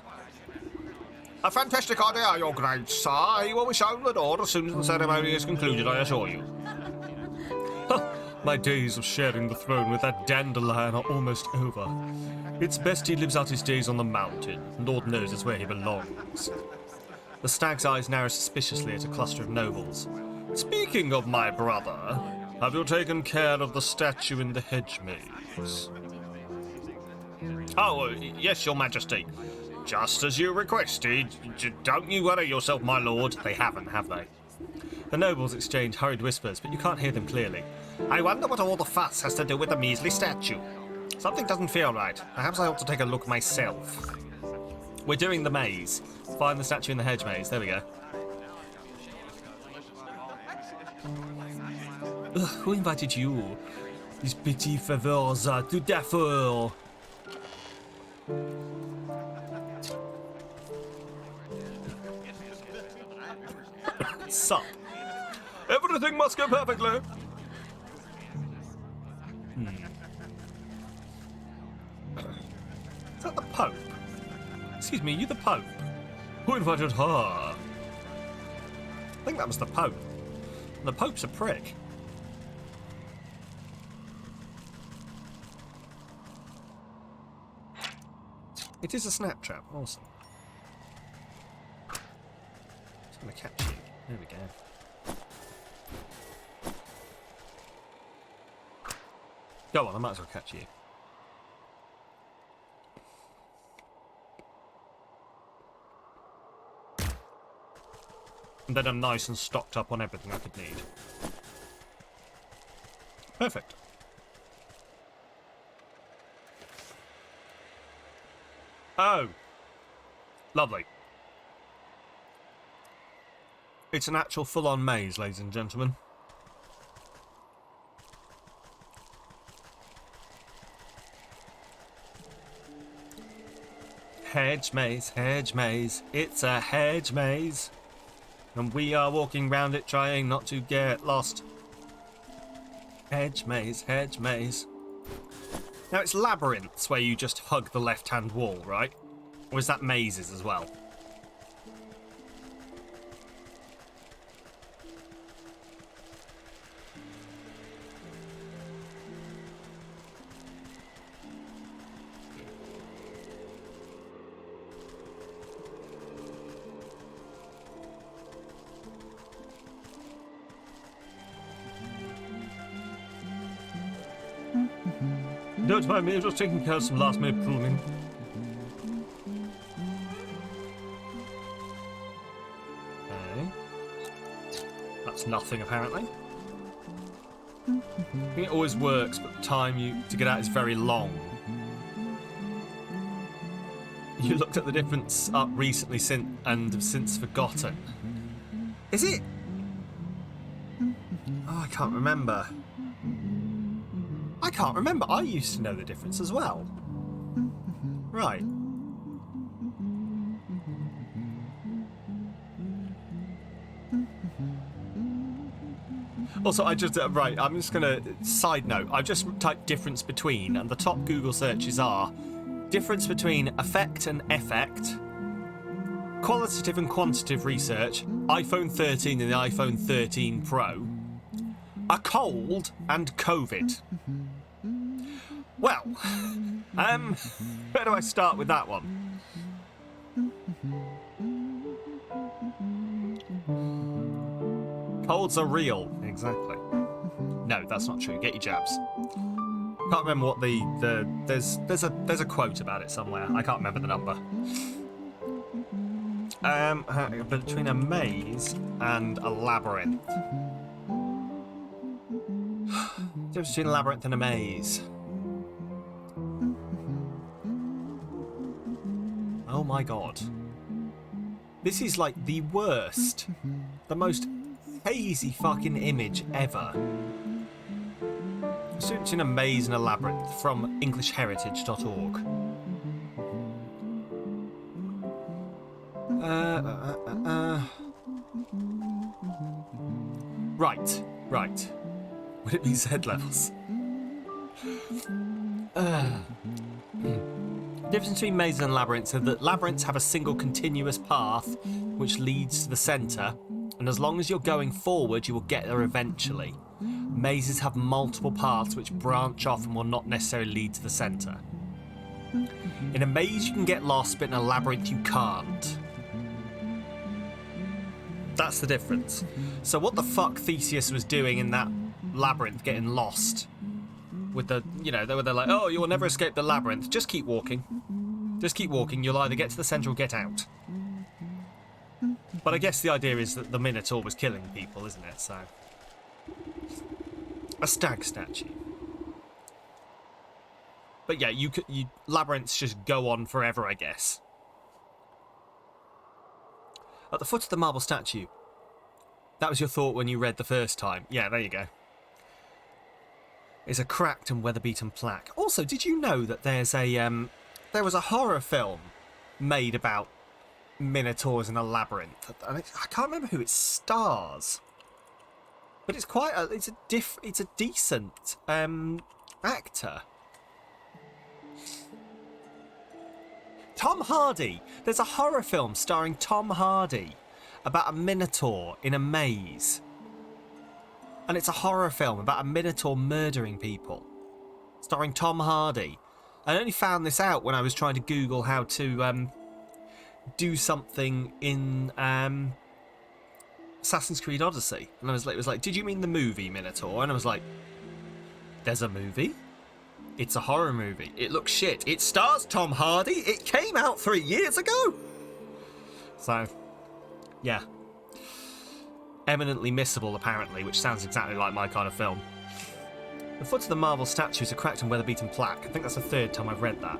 A fantastic idea, your great sir. He will be shown the door as soon as the ceremony is concluded, I assure you. My days of sharing the throne with that dandelion are almost over. It's best he lives out his days on the mountain. Lord knows it's where he belongs. The stag's eyes narrow suspiciously at a cluster of nobles. Speaking of my brother, have you taken care of the statue in the Hedge Maze? Oh, yes, your majesty. Just as you requested. Don't you worry yourself, my lord. They haven't, have they? The nobles exchange hurried whispers, but you can't hear them clearly. I wonder what all the fuss has to do with the measly statue. Something doesn't feel right. Perhaps I ought to take a look myself. We're doing the maze. Find the statue in the Hedge Maze. There we go. Ugh, who invited you? These petits favors are tout à fait. Sup? Everything must go perfectly. Is that the Pope? Excuse me, are you the Pope? Who invited her? I think that was the Pope. The Pope's a prick. It is a snap trap. Awesome. It's going to catch you. There we go. Go on, I might as well catch you. And then I'm nice and stocked up on everything I could need. Perfect. Oh. Lovely. It's an actual full-on maze, ladies and gentlemen. Hedge maze, hedge maze. It's a hedge maze. And we are walking round it trying not to get lost. Hedge maze, hedge maze. Now it's labyrinths where you just hug the left-hand wall, right? Or is that mazes as well? Don't mind me, I'm just taking care of some last-minute pruning. Okay. That's nothing, apparently. I think it always works, but the time to get out is very long. You looked at the difference up recently and have since forgotten. Is it? Oh, I can't remember. I can't remember. I used to know the difference as well. Right. Also, I'm just going to... Side note, I've just typed difference between, and the top Google searches are difference between effect and effect, qualitative and quantitative research, iPhone 13 and the iPhone 13 Pro, a cold, and COVID. Well, where do I start with that one? Colds are real. Exactly. No, that's not true. Get your jabs. Can't remember what there's a quote about it somewhere. I can't remember the number. Between a maze and a labyrinth. Difference between a labyrinth and a maze. Oh my god. This is like the worst, the most hazy fucking image ever. Difference between a maze and a labyrinth from EnglishHeritage.org. Right. Would it be Z levels? The difference between mazes and labyrinths is that labyrinths have a single continuous path which leads to the centre, and as long as you're going forward, you will get there eventually. Mazes have multiple paths which branch off and will not necessarily lead to the centre. In a maze, you can get lost, but in a labyrinth, you can't. That's the difference. So what the fuck Theseus was doing in that labyrinth, getting lost with the, you know, they were like, oh, you will never escape the labyrinth. Just keep walking. Just keep walking. You'll either get to the centre or get out. But I guess the idea is that the Minotaur was killing people, isn't it? So a stag statue. But yeah, you labyrinths just go on forever, I guess. At the foot of the marble statue. That was your thought when you read the first time. Yeah, there you go. Is a cracked and weather-beaten plaque. Also, did you know that there's a there was a horror film made about minotaurs in a labyrinth? I can't remember who it stars, but it's quite a it's a decent actor. Tom Hardy. There's a horror film starring Tom Hardy about a minotaur in a maze. And it's a horror film about a minotaur murdering people. Starring Tom Hardy. I only found this out when I was trying to Google how to do something in Assassin's Creed Odyssey. And it was like, did you mean the movie Minotaur? And I was like, there's a movie? It's a horror movie. It looks shit. It stars Tom Hardy. It came out 3 years ago. So, yeah. Eminently missable, apparently, which sounds exactly like my kind of film. The foot of the marble statue is a cracked and weather-beaten plaque. I think that's the third time I've read that.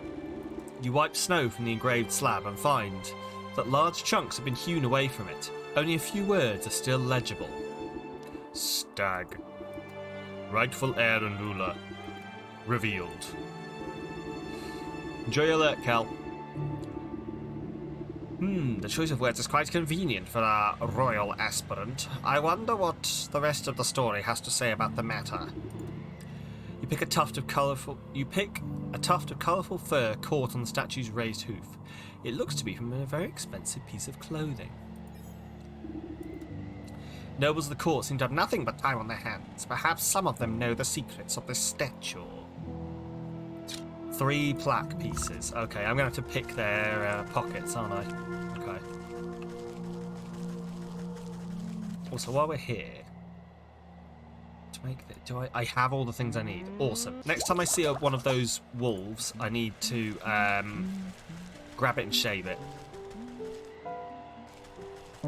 You wipe snow from the engraved slab and find that large chunks have been hewn away from it. Only a few words are still legible. Stag. Rightful heir and ruler. Revealed. Enjoy your lurk, Cal. The choice of words is quite convenient for our royal aspirant. I wonder what the rest of the story has to say about the matter. You pick a tuft of colourful fur caught on the statue's raised hoof. It looks to be from a very expensive piece of clothing. Nobles of the court seem to have nothing but time on their hands. Perhaps some of them know the secrets of this statue. 3 plaque pieces. Okay, I'm going to have to pick their pockets, aren't I? Okay. Also, while we're here, to make I have all the things I need. Awesome. Next time I see one of those wolves, I need to grab it and shave it. I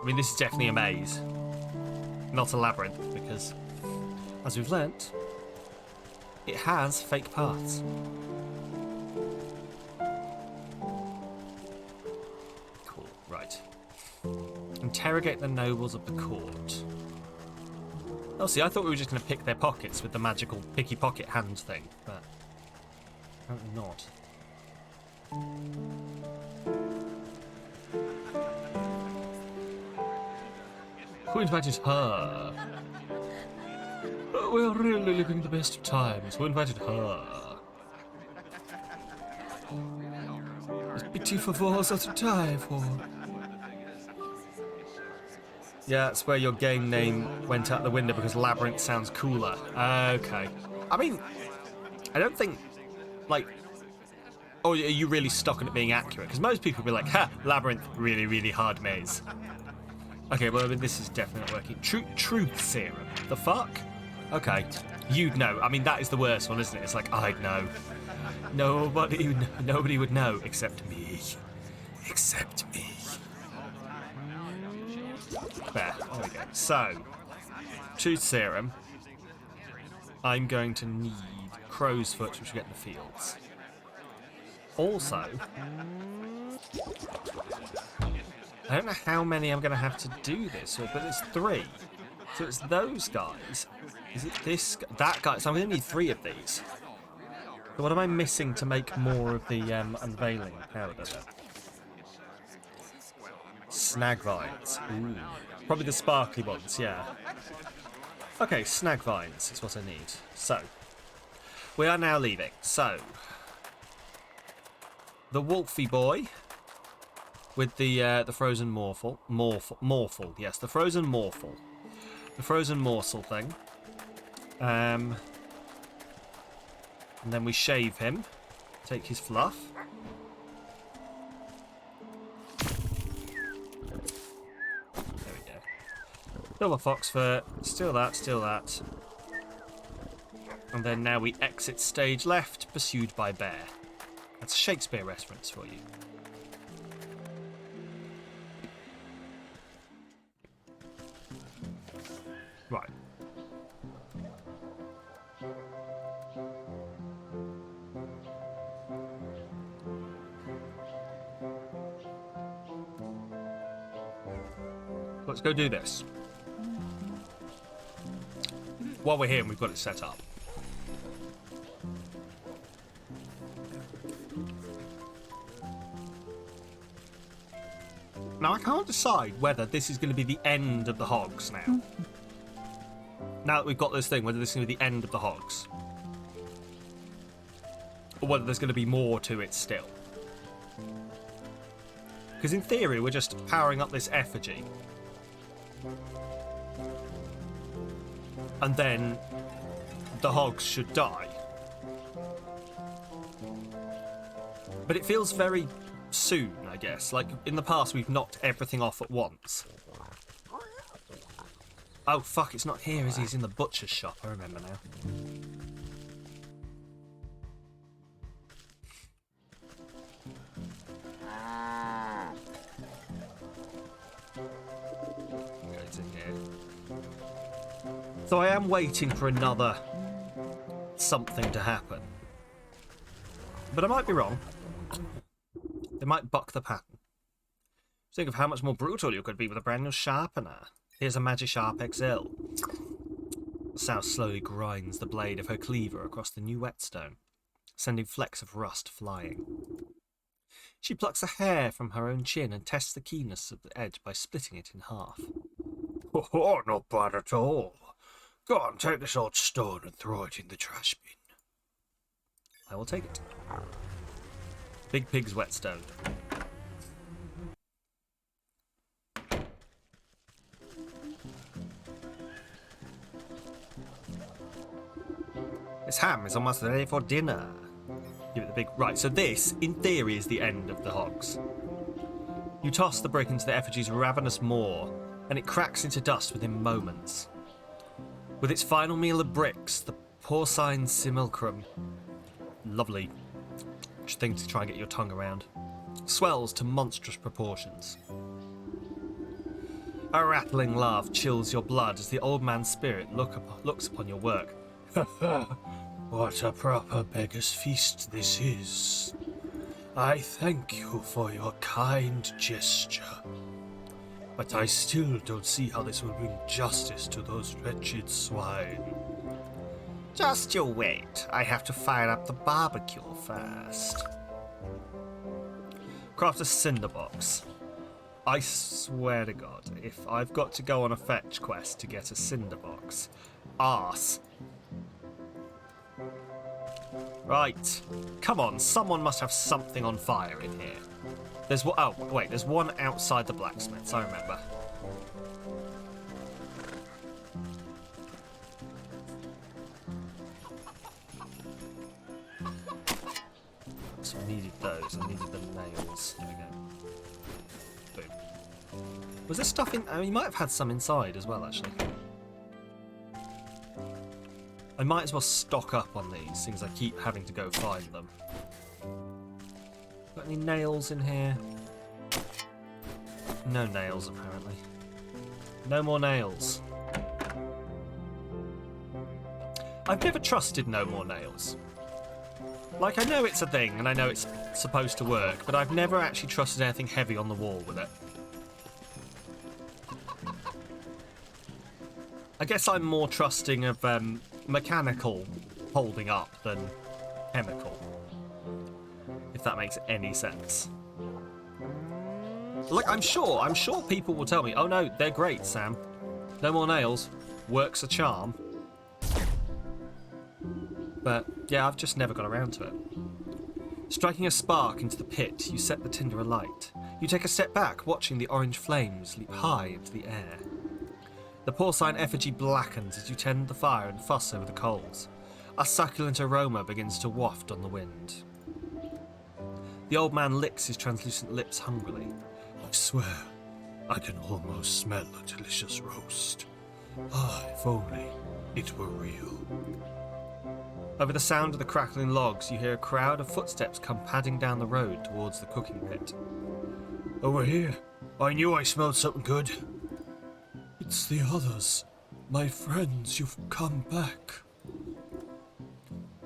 mean, this is definitely a maze. Not a labyrinth, because, as we've learnt, it has fake paths. Cool, right. Interrogate the nobles of the court. Oh, see, I thought we were just going to pick their pockets with the magical picky pocket hand thing, but apparently not. Who invited her? We're really living the best of times. Who invited her? It's petit favors at a time for. Yeah, that's where your game name went out the window because Labyrinth sounds cooler. Okay. I mean, I don't think, like... Oh, are you really stuck on it being accurate? Because most people will be like, ha, Labyrinth, really, really hard maze. Okay, well, I mean, this is definitely not working. Truth serum. The fuck? Okay. You'd know. I mean, that is the worst one, isn't it? It's like, I'd know. Nobody would know except me. Except me. There we go. So, truth serum. I'm going to need crow's foot, which we get in the fields. Also, I don't know how many I'm going to have to do this with, but it's 3. So it's those guys. Is it this guy? That guy? So I'm going to need 3 of these. So what am I missing to make more of the unveiling powder then? Snag vines. Ooh. Probably the sparkly ones, yeah. Okay, snag vines is what I need. So, we are now leaving. So, the Wolfie boy with the frozen morphle. Yes, the frozen morphle. The frozen morsel thing. And then we shave him. Take his fluff. There we go. Silver fox fur. Still that, still that. And then now we exit stage left, pursued by bear. That's a Shakespeare reference for you. Right. Let's go do this. While we're here and we've got it set up. Now, I can't decide whether this is going to be the end of the hogs now. Now that we've got this thing, whether this is going to be the end of the hogs. Or whether there's going to be more to it still. Because in theory, we're just powering up this effigy. And then the hogs should die. But it feels very soon, I guess. Like, in the past, we've knocked everything off at once. Oh, fuck, it's not here, is he? He's in the butcher's shop. I remember now. Okay, it's in here. So I am waiting for another something to happen. But I might be wrong. They might buck the pattern. Think of how much more brutal you could be with a brand new sharpener. Here's a Magisharp XL. Sow slowly grinds the blade of her cleaver across the new whetstone, sending flecks of rust flying. She plucks a hair from her own chin and tests the keenness of the edge by splitting it in half. Oh, not bad at all. Go on, take this old stone and throw it in the trash bin. I will take it. Big Pig's whetstone. This ham is almost ready for dinner. Give it the big... Right, so this, in theory, is the end of the hogs. You toss the brick into the effigy's ravenous maw, and it cracks into dust within moments. With its final meal of bricks, the porcine simulacrum... Lovely thing to try and get your tongue around. Swells to monstrous proportions. A rattling laugh chills your blood as the old man's spirit looks upon your work. What a proper beggar's feast this is. I thank you for your kind gesture. But I still don't see how this will bring justice to those wretched swine. Just you wait. I have to fire up the barbecue first. Craft a cinderbox. I swear to God, if I've got to go on a fetch quest to get a cinderbox, arse. Right. Come on, someone must have something on fire in here. There's one... Oh, wait, there's one outside the blacksmith's, I remember. those? I needed the nails. There we go. Boom. Was there stuff in... I mean, you might have had some inside as well, actually. I might as well stock up on these, since I keep having to go find them. Got any nails in here? No nails, apparently. No more nails. I've never trusted no more nails. Like, I know it's a thing, and I know it's supposed to work, but I've never actually trusted anything heavy on the wall with it. I guess I'm more trusting of mechanical holding up than chemical, if that makes any sense. Like, I'm sure people will tell me, oh no, they're great, Sam. No more nails. Works a charm. But, yeah, I've just never got around to it. Striking a spark into the pit, you set the tinder alight. You take a step back, watching the orange flames leap high into the air. The porcine effigy blackens as you tend the fire and fuss over the coals. A succulent aroma begins to waft on the wind. The old man licks his translucent lips hungrily. I swear, I can almost smell a delicious roast. Ah, if only it were real. Over the sound of the crackling logs, you hear a crowd of footsteps come padding down the road towards the cooking pit. Over here. I knew I smelled something good. It's the others. My friends, you've come back.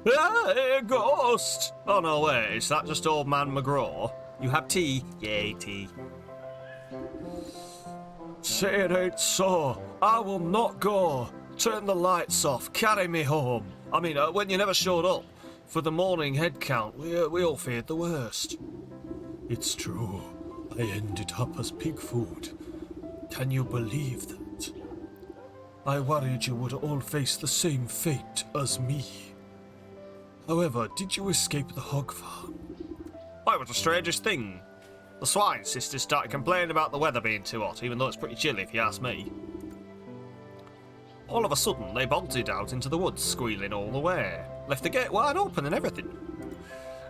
Hey, ghost! Oh no way, is that just old man McGraw? You have tea? Yay, tea. Say it ain't so. I will not go. Turn the lights off. Carry me home. I mean, when you never showed up for the morning head count, we all feared the worst. It's true. I ended up as pig food. Can you believe that? I worried you would all face the same fate as me. However, did you escape the hog farm? That was the strangest thing. The swine sisters started complaining about the weather being too hot, even though it's pretty chilly if you ask me. All of a sudden, they bolted out into the woods, squealing all the way. Left the gate wide open and everything.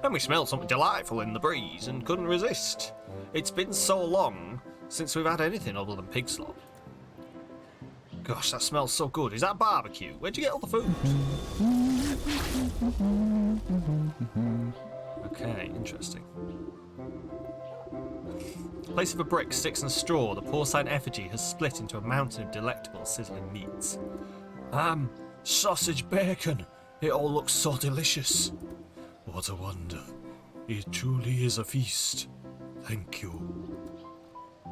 And we smelled something delightful in the breeze and couldn't resist. It's been so long since we've had anything other than pig slop. Gosh, that smells so good. Is that barbecue? Where'd you get all the food? Okay, interesting. In place of a brick, sticks and straw, the porcine effigy has split into a mountain of delectable, sizzling meats. Sausage bacon. It all looks so delicious. What a wonder. It truly is a feast. Thank you.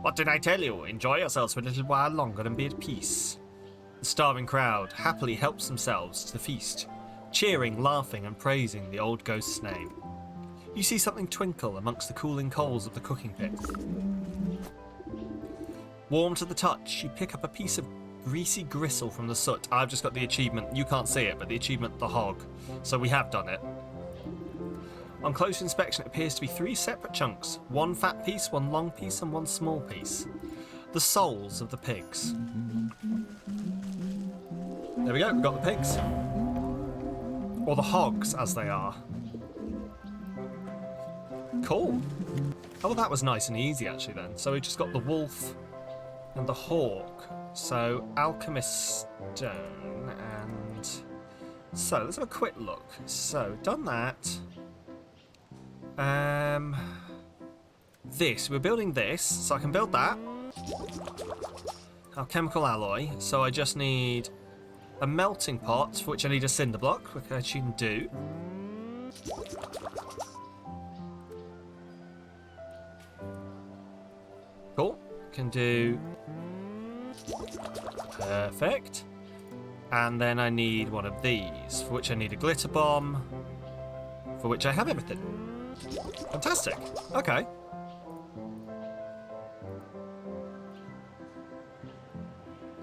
What did I tell you? Enjoy yourselves for a little while longer and be at peace. The starving crowd happily helps themselves to the feast, cheering, laughing and praising the old ghost's name. You see something twinkle amongst the cooling coals of the cooking pit. Warm to the touch, you pick up a piece of greasy gristle from the soot. I've just got the achievement, you can't see it, but the achievement, the hog. So we have done it. On close inspection, it appears to be 3 separate chunks. 1 fat piece, 1 long piece, and 1 small piece. The souls of the pigs. There we go, we've got the pigs. Or the hogs, as they are. Cool. Oh, well, that was nice and easy, actually, then. So we just got the wolf and the hawk. So, alchemist stone and... So, let's have a quick look. So, done that. This. We're building this, so I can build that. Alchemical alloy. So I just need a melting pot, for which I need a cinder block, which I can do. Cool. Can do... Perfect. And then I need one of these, for which I need a glitter bomb, for which I have everything. Fantastic. Okay.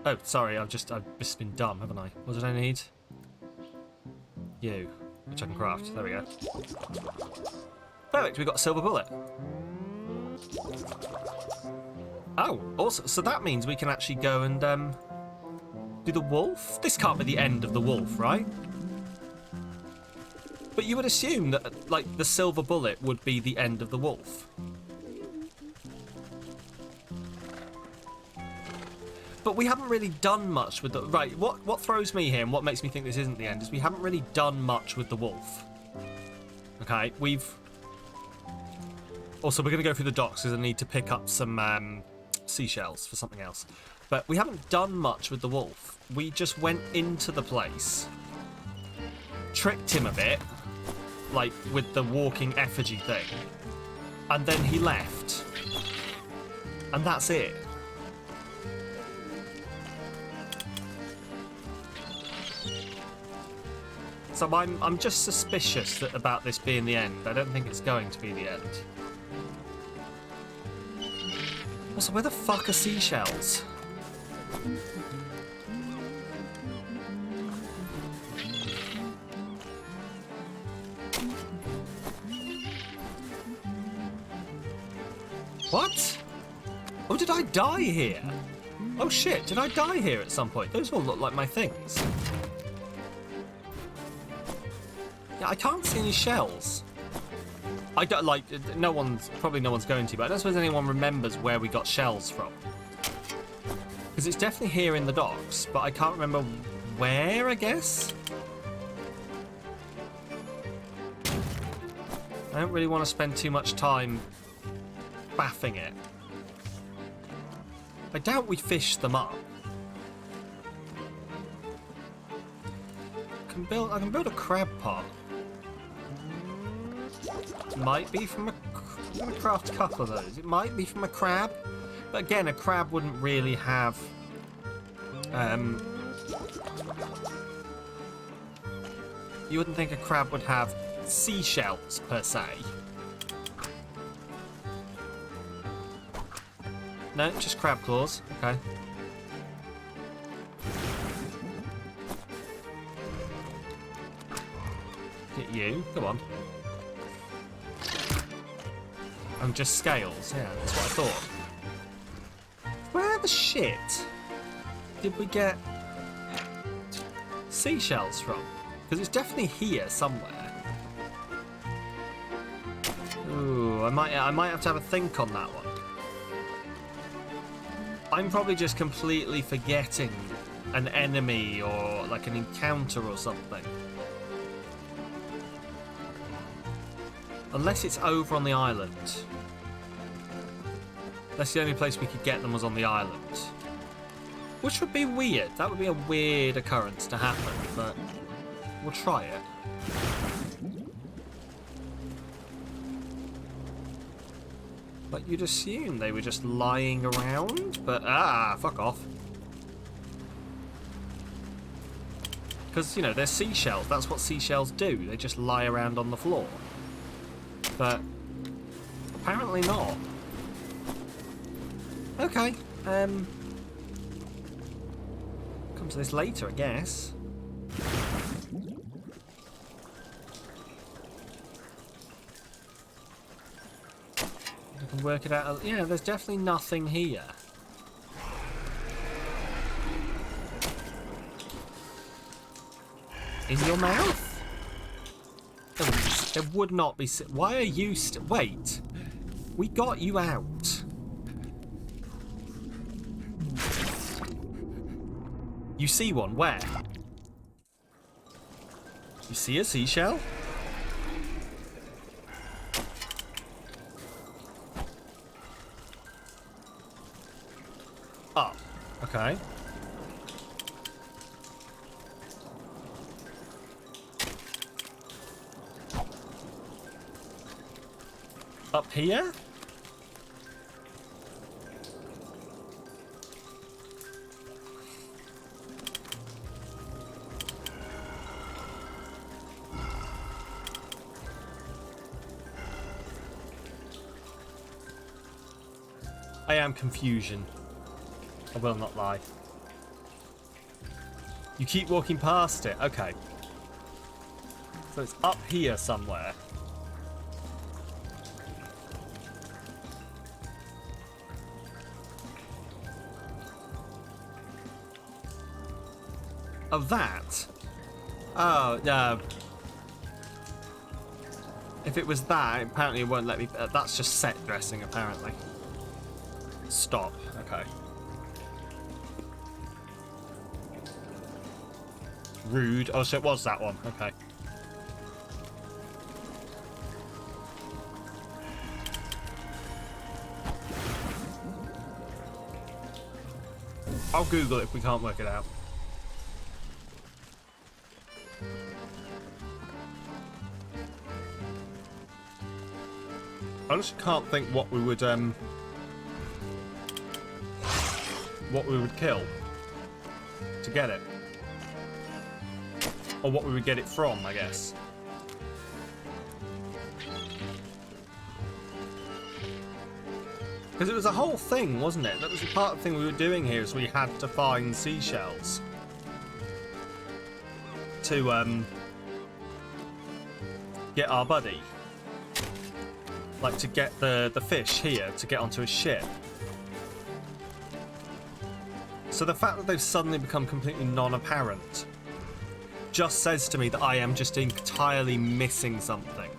Oh, sorry, I've just been dumb, haven't I? What did I need? You, which I can craft. There we go. Perfect, we got a silver bullet. Oh, also, so that means we can actually go and do the wolf? This can't be the end of the wolf, right? But you would assume that, like, the silver bullet would be the end of the wolf. But we haven't really done much with the... Right, what throws me here and what makes me think this isn't the end is we haven't really done much with the wolf. Okay, we've... Also, we're going to go through the docks because I need to pick up some seashells for something else. But we haven't done much with the wolf. We just went into the place, tricked him a bit, like with the walking effigy thing, and then he left. And that's it. So I'm just suspicious about this being the end. I don't think it's going to be the end. Also, where the fuck are seashells? What? Oh, did I die here? Oh shit, did I die here at some point? Those all look like my things. Yeah, I can't see any shells. I don't like. Probably no one's going to, but I don't suppose anyone remembers where we got shells from. Because it's definitely here in the docks, but I can't remember where, I guess? I don't really want to spend too much time baffing it. I doubt we fished them up. I can build a crab pot. Might be from a... I'm going to craft a couple of those. It might be from a crab. But again, a crab wouldn't really have... You wouldn't think a crab would have seashells, per se. No, just crab claws. Okay. Hit you. Come on. And just scales. Yeah, that's what I thought. Where the shit did we get seashells from? Because it's definitely here somewhere. Ooh, I might have to have a think on that one. I'm probably just completely forgetting an enemy or like an encounter or something. Unless it's over on the island. That's the only place we could get them was on the island. Which would be weird. That would be a weird occurrence to happen, but we'll try it. But you'd assume they were just lying around, but fuck off. Because, you know, they're seashells. That's what seashells do. They just lie around on the floor. But apparently not. Okay. Come to this later, I guess. I can work it out. Yeah, there's definitely nothing here. In your mouth? There would not be... Why are you... Wait. We got you out. You see one? Where? You see a seashell? Oh. Okay. Up here? I am confusion. I will not lie. You keep walking past it. Okay. So it's up here somewhere. Of that? Oh, If it was that, apparently it won't let me... that's just set dressing, apparently. Stop. Okay. Rude. Oh, so it was that one. Okay. I'll Google it if we can't work it out. I just can't think what we would kill to get it. Or what we would get it from, I guess. Because it was a whole thing, wasn't it? That was part of the thing we were doing here, is we had to find seashells to get our buddy. Like, to get the fish here to get onto a ship. So the fact that they've suddenly become completely non-apparent just says to me that I am just entirely missing something.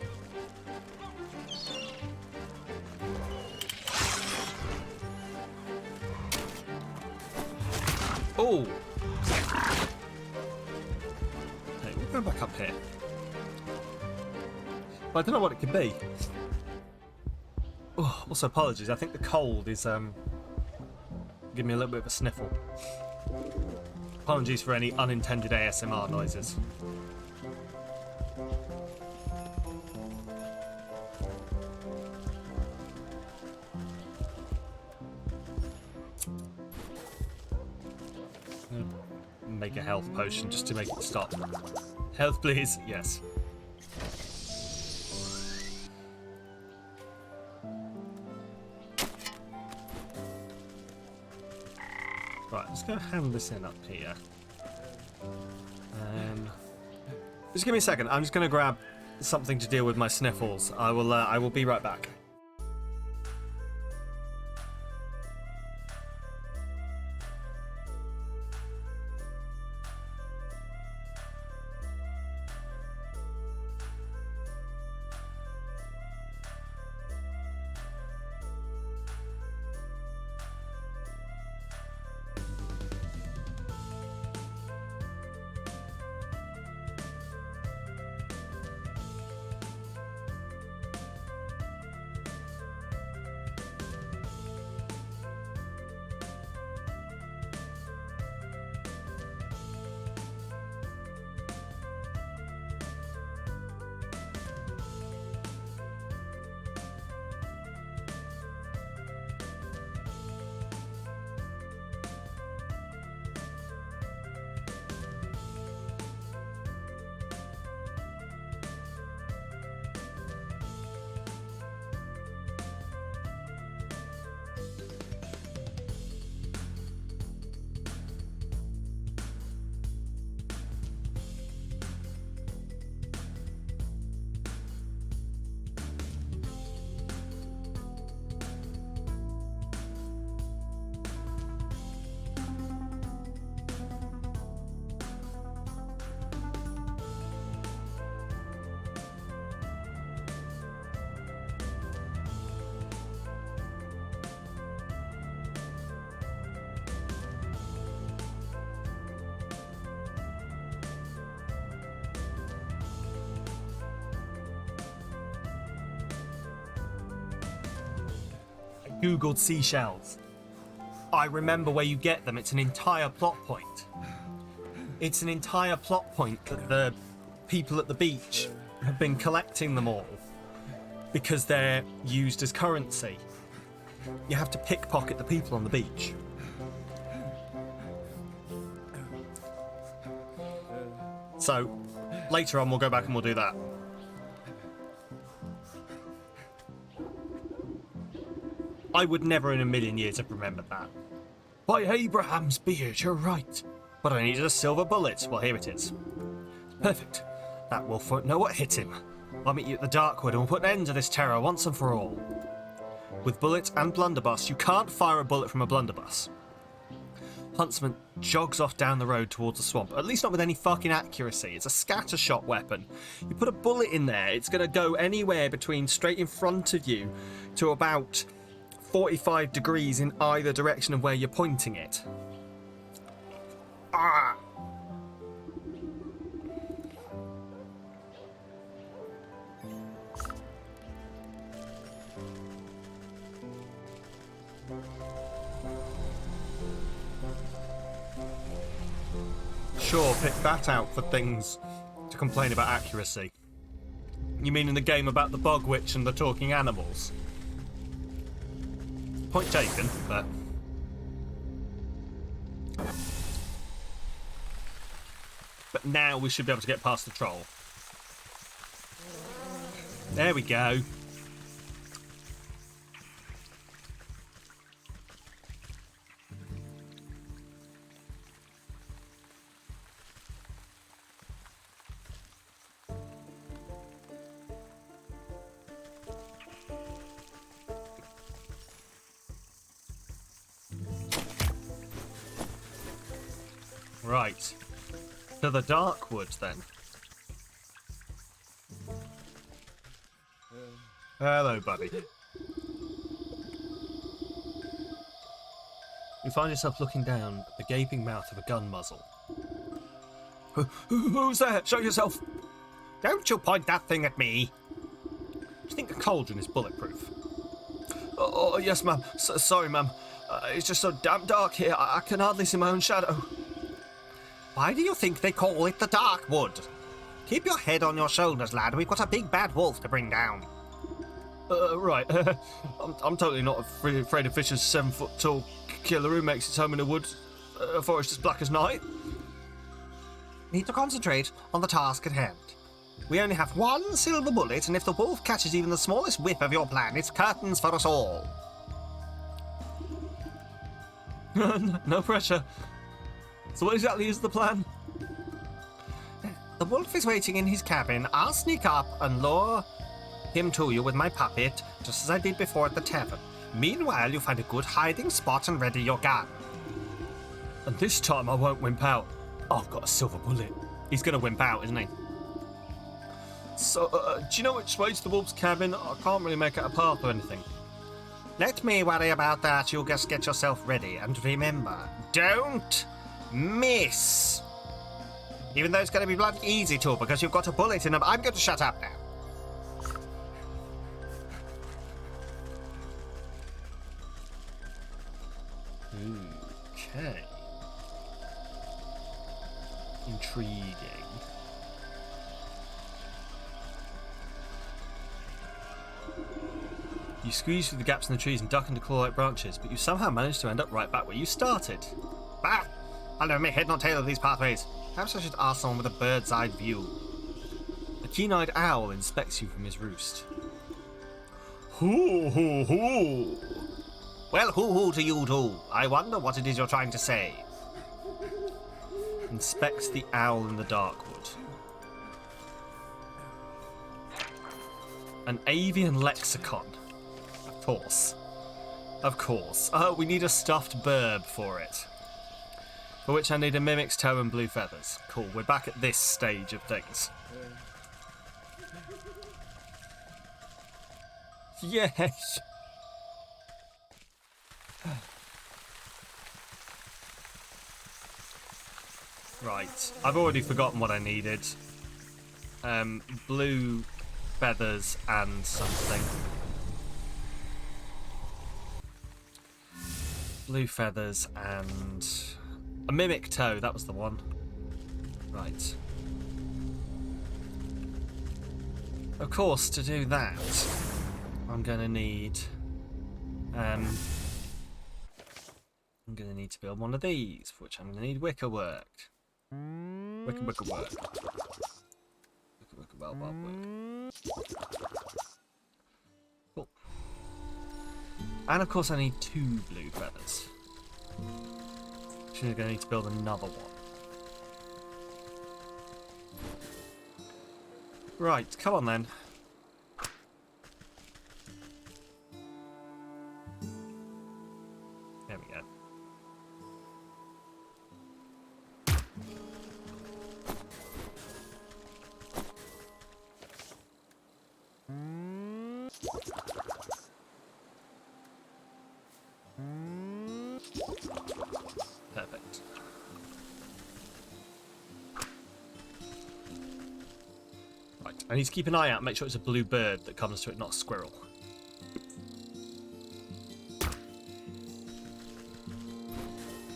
Oh! Hey, we're going back up here. But I don't know what it could be. Oh, also, apologies. I think the cold is giving me a little bit of a sniffle. Apologies for any unintended ASMR noises. Make a health potion just to make it stop. Health, please. Yes. Right, let's go hand this in up here. Just give me a second. I'm just going to grab something to deal with my sniffles. I will be right back. Googled seashells. I remember where you get them. It's an entire plot point. It's an entire plot point that the people at the beach have been collecting them all because they're used as currency. You have to pickpocket the people on the beach. So, later on we'll go back and we'll do that. I would never in a million years have remembered that. By Abraham's beard, you're right. But I needed a silver bullet. Well, here it is. Perfect. That wolf won't know what hit him. I'll meet you at the Darkwood and we'll put an end to this terror once and for all. With bullet and blunderbuss, you can't fire a bullet from a blunderbuss. Huntsman jogs off down the road towards the swamp. At least not with any fucking accuracy. It's a scatter shot weapon. You put a bullet in there, it's going to go anywhere between straight in front of you to about 45 degrees in either direction of where you're pointing it. Ah! Sure, pick that out for things to complain about accuracy. You mean in the game about the bog witch and the talking animals? Point taken, but... But now we should be able to get past the troll. There we go. Right. To the Darkwood, then. Hello, buddy. You find yourself looking down at the gaping mouth of a gun muzzle. Who's there? Show yourself! Don't you point that thing at me! Do you think the cauldron is bulletproof? Oh yes, ma'am. Sorry, ma'am. It's just so damn dark here, I can hardly see my own shadow. Why do you think they call it the Darkwood? Keep your head on your shoulders, lad. We've got a big bad wolf to bring down. Right. I'm totally not afraid of Fisher's 7-foot-tall killer who makes his home in a wood, forest as black as night. Need to concentrate on the task at hand. We only have one silver bullet, and if the wolf catches even the smallest whiff of your plan, it's curtains for us all. No pressure. So what exactly is the plan? The wolf is waiting in his cabin. I'll sneak up and lure him to you with my puppet, just as I did before at the tavern. Meanwhile, you find a good hiding spot and ready your gun. And this time I won't wimp out. Oh, I've got a silver bullet. He's going to wimp out, isn't he? So, do you know which way to the wolf's cabin? I can't really make out a path or anything. Let me worry about that. You just get yourself ready. And remember, don't miss. Even though it's going to be bloody easy to, because you've got a bullet in them. I'm going to shut up now. Okay. Intriguing. You squeeze through the gaps in the trees and duck into claw-like branches, but you somehow manage to end up right back where you started. Bah! I'll never make head nor tail of these pathways. Perhaps I should ask someone with a bird's-eye view. A keen-eyed owl inspects you from his roost. Hoo hoo hoo! Well, hoo-hoo to you too. I wonder what it is you're trying to say. Inspects the owl in the Darkwood. An avian lexicon. Of course. Of course. Oh, we need a stuffed burb for it. For which I need a mimic's toe and blue feathers. Cool, we're back at this stage of things. Yes! Right, I've already forgotten what I needed. Blue feathers and something. Blue feathers and a mimic toe, that was the one. Right. Of course, to do that, I'm gonna need to build one of these, for which I'm gonna need wicker work. Wicker work. Wicker work. Cool. And of course I need 2 blue feathers. Actually, I'm gonna need to build another one. Right, come on then. There we go. Perfect. Right, I need to keep an eye out, make sure it's a blue bird that comes to it, not a squirrel.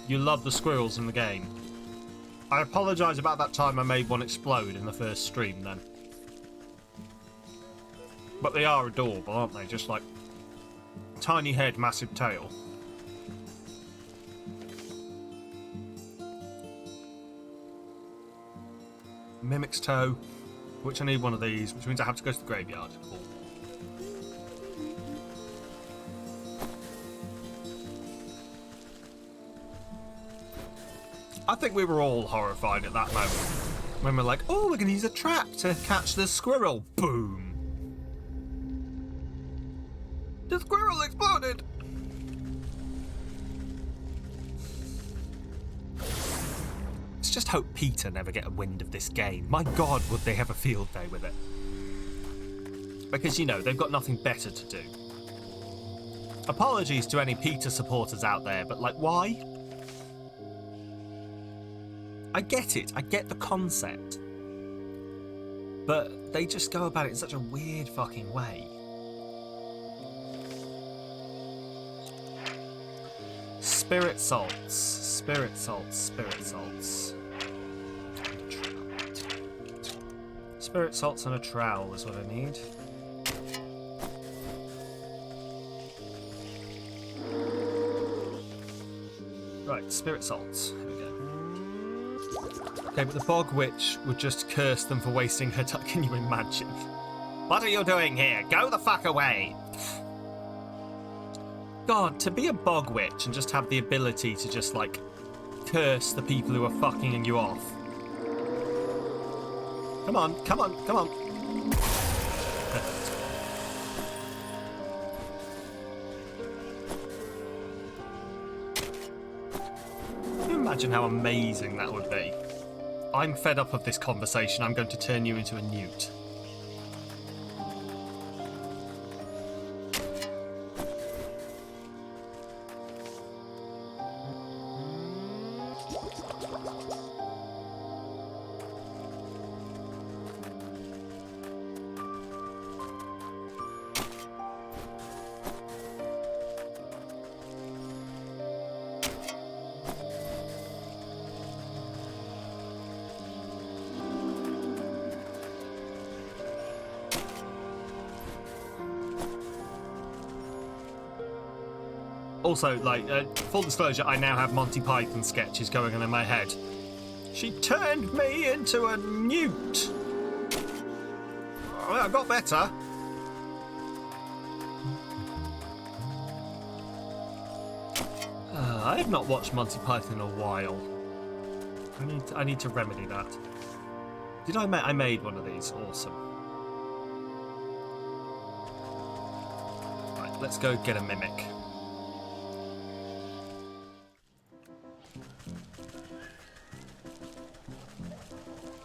You love the squirrels in the game. I apologise about that time I made one explode in the first stream then. But they are adorable, aren't they? Just like tiny head, massive tail. Mimic's toe, which I need one of these, which means I have to go to the graveyard. Cool. I think we were all horrified at that moment when we're like, oh, we're going to use a trap to catch the squirrel. Boom. The squirrel exploded. Let's just hope Peter never get a wind of this game. My God, would they have a field day with it? Because, you know, they've got nothing better to do. Apologies to any Peter supporters out there, but, like, why? I get it. I get the concept. But they just go about it in such a weird fucking way. Spirit salts. Spirit salts. Spirit salts. Spirit salts and a trowel is what I need. Right, spirit salts. Here we go. Okay, but the bog witch would just curse them for wasting her time. Can you imagine? What are you doing here? Go the fuck away! God, to be a bog witch and just have the ability to just, like, curse the people who are fucking you off. Come on, come on, come on. Perfect. Can you imagine how amazing that would be? I'm fed up of this conversation. I'm going to turn you into a newt. Also, like, full disclosure, I now have Monty Python sketches going on in my head. She turned me into a newt. Well, I got better. I have not watched Monty Python in a while. I need to remedy that. Did I made one of these? Awesome. Right, let's go get a mimic.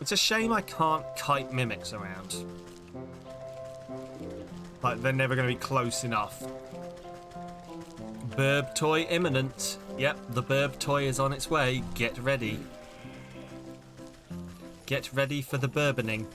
It's a shame I can't kite mimics around. Like, they're never going to be close enough. Burb toy imminent. Yep, the burb toy is on its way. Get ready. Get ready for the burbening.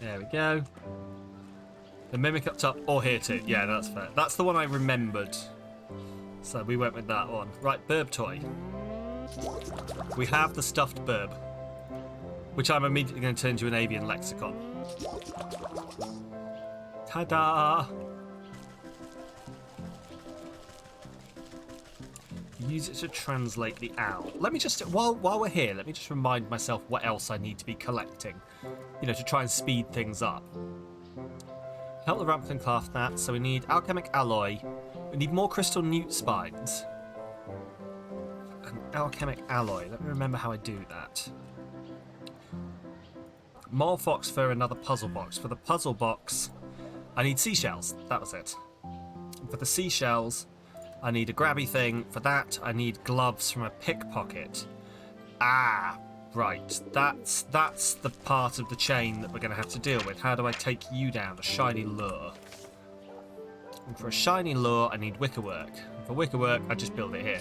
There we go. The mimic up top, or here too. Yeah, that's fair. That's the one I remembered. So we went with that one. Right, burb toy. We have the stuffed burb, which I'm immediately going to turn to an avian lexicon. Ta-da! Use it to translate the owl. Let me just, while we're here, let me just remind myself what else I need to be collecting. You know, to try and speed things up. Help the Rumplestiltskin craft that, so we need alchemic alloy. We need more crystal newt spines. An alchemic alloy. Let me remember how I do that. More fox fur, another puzzle box. For the puzzle box, I need seashells. That was it. For the seashells, I need a grabby thing. For that, I need gloves from a pickpocket. Ah, right. That's the part of the chain that we're going to have to deal with. How do I take you down? A shiny lure. And for a shiny lure, I need wickerwork. And for wickerwork, I just build it here.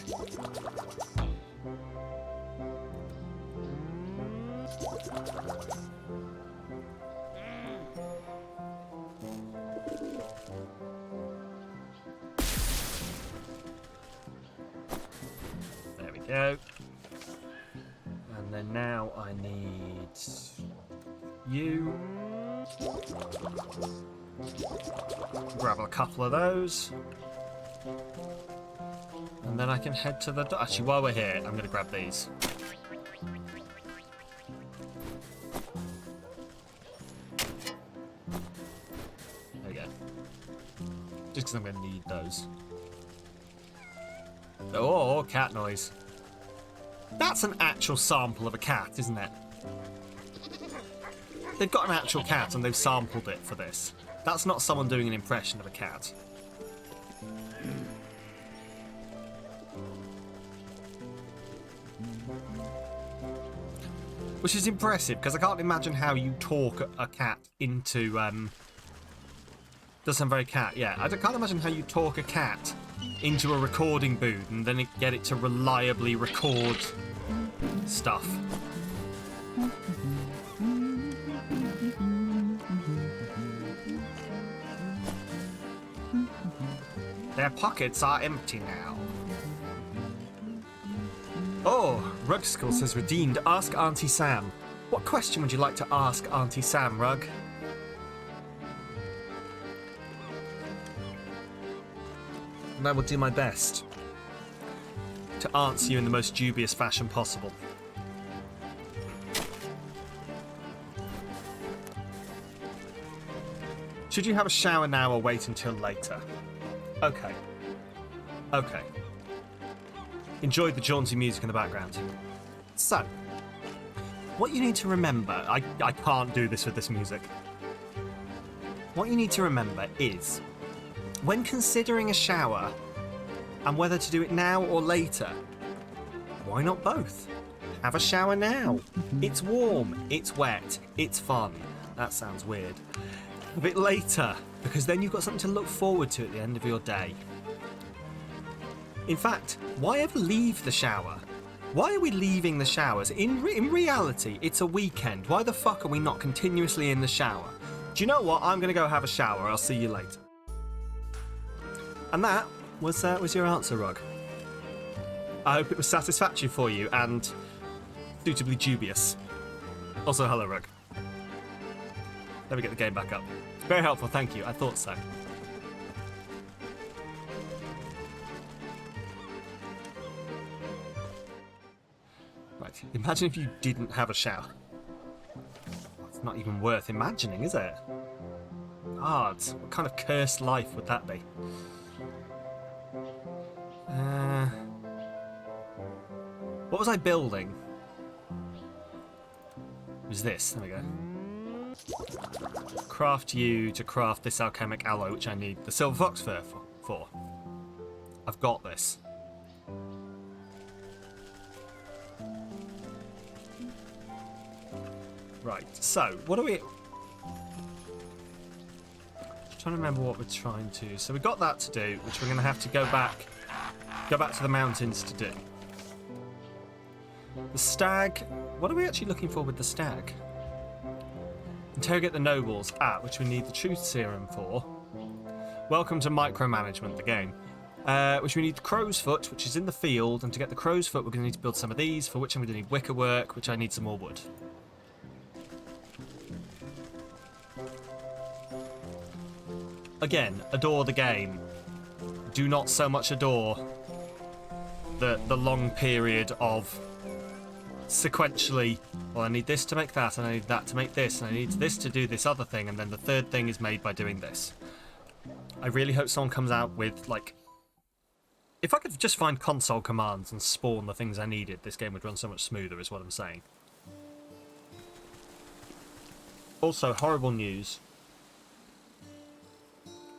There we go. And then now I need you. Grab a couple of those. And then I can head to the... Actually, while we're here, I'm going to grab these. There we go. Just because I'm going to need those. Oh, cat noise. That's an actual sample of a cat, isn't it? They've got an actual cat and they've sampled it for this. That's not someone doing an impression of a cat. Which is impressive, because I can't imagine how you talk a cat into... Does sound very cat, yeah. I can't imagine how you talk a cat into a recording booth and then get it to reliably record stuff. Their pockets are empty now. Oh, Rugskill says redeemed. Ask Auntie Sam. What question would you like to ask Auntie Sam, Rug? And I will do my best to answer you in the most dubious fashion possible. Should you have a shower now or wait until later? Okay. Okay. Enjoy the jaunty music in the background. So, what you need to remember... I can't do this with this music. What you need to remember is, when considering a shower, and whether to do it now or later, why not both? Have a shower now. It's warm, it's wet, it's fun. That sounds weird. A bit later, because then you've got something to look forward to at the end of your day. In fact, why ever leave the shower? Why are we leaving the showers? In reality, it's a weekend. Why the fuck are we not continuously in the shower? Do you know what? I'm going to go have a shower. I'll see you later. And that was your answer, Rug. I hope it was satisfactory for you and suitably dubious. Also, hello, Rug. Let me get the game back up. Very helpful, thank you. I thought so. Right, imagine if you didn't have a shower. It's not even worth imagining, is it? God, what kind of cursed life would that be? What was I building? It was this. There we go. Craft you to craft this alchemic alloy, which I need the silver fox fur for. I've got this. Right, so what are we... Just trying to remember what we're trying to... So we've got that to do, which we're going to have to go back to the mountains to do. The stag... What are we actually looking for with the stag? Interrogate the nobles, which we need the truth serum for. Welcome to micromanagement, the game. Which we need the crow's foot, which is in the field, and to get the crow's foot we're going to need to build some of these, for which I'm going to need wicker work, which I need some more wood. Again, adore the game. Do not so much adore the long period of sequentially, well, I need this to make that, and I need that to make this, and I need this to do this other thing, and then the third thing is made by doing this. I really hope someone comes out with, like... If I could just find console commands and spawn the things I needed, this game would run so much smoother, is what I'm saying. Also, horrible news.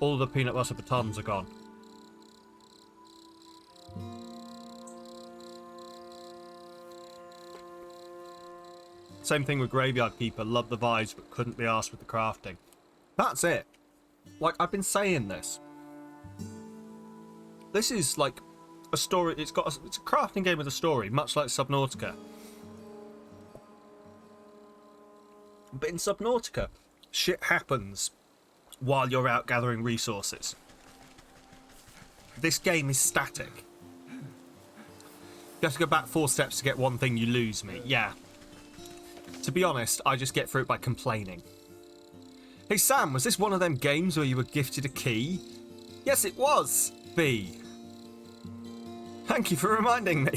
All the peanut butter batons are gone. Same thing with Graveyard Keeper. Loved the vibes, but couldn't be arsed with the crafting. That's it. Like, I've been saying this. This is like a story. It's a crafting game with a story, much like Subnautica. But in Subnautica, shit happens while you're out gathering resources. This game is static. You have to go back 4 steps to get one thing, you lose me. Yeah. To be honest, I just get through it by complaining. Hey Sam, was this one of them games where you were gifted a key? Yes, it was, B. Thank you for reminding me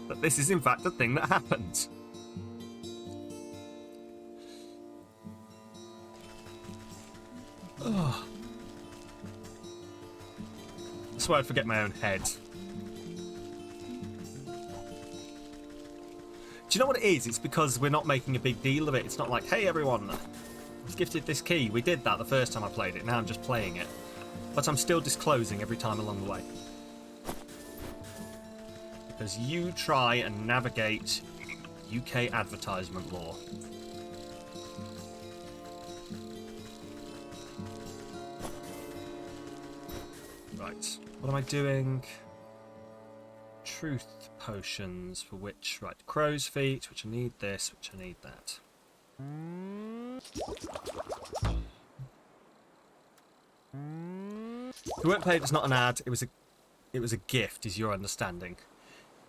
that this is in fact a thing that happened. Oh. I swear I'd forget my own head. Do you know what it is? It's because we're not making a big deal of it. It's not like, hey everyone, I was gifted this key. We did that the first time I played it. Now I'm just playing it. But I'm still disclosing every time along the way. Because you try and navigate UK advertisement law. Right. What am I doing? Truth potions for which? Right. Crow's feet, which I need this, which I need that. You weren't paid, it's not an ad, it was a gift, is your understanding.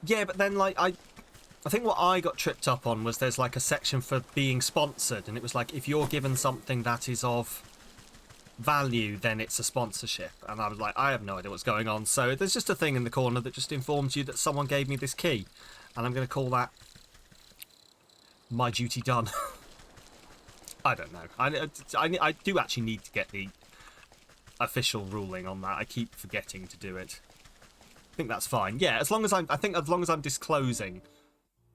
Yeah, but then like I think what I got tripped up on was there's like a section for being sponsored, and it was like if you're given something that is of value, then it's a sponsorship. And I was like, I have no idea what's going on. So there's just a thing in the corner that just informs you that someone gave me this key, and I'm going to call that my duty done. I don't know. I do actually need to get the official ruling on that. I keep forgetting to do it. I think that's fine. Yeah, as long as I'm disclosing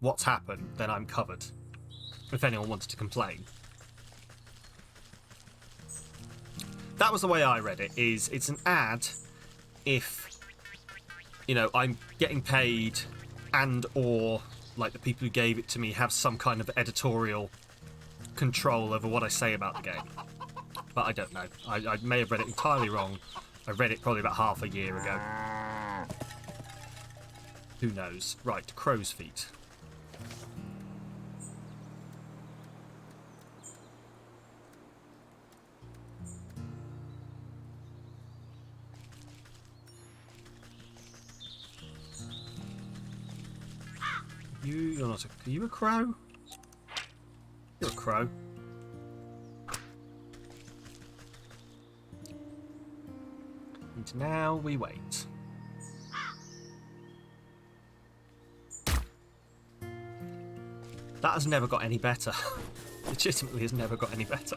what's happened, then I'm covered. If anyone wanted to complain. That was the way I read it, is it's an ad if, you know, I'm getting paid and or like the people who gave it to me have some kind of editorial control over what I say about the game. But I don't know. I may have read it entirely wrong. I read it probably about half a year ago. Who knows? Right, crow's feet. You're not a... Are you a crow? You're a crow. And now we wait. That has never got any better. Legitimately has never got any better.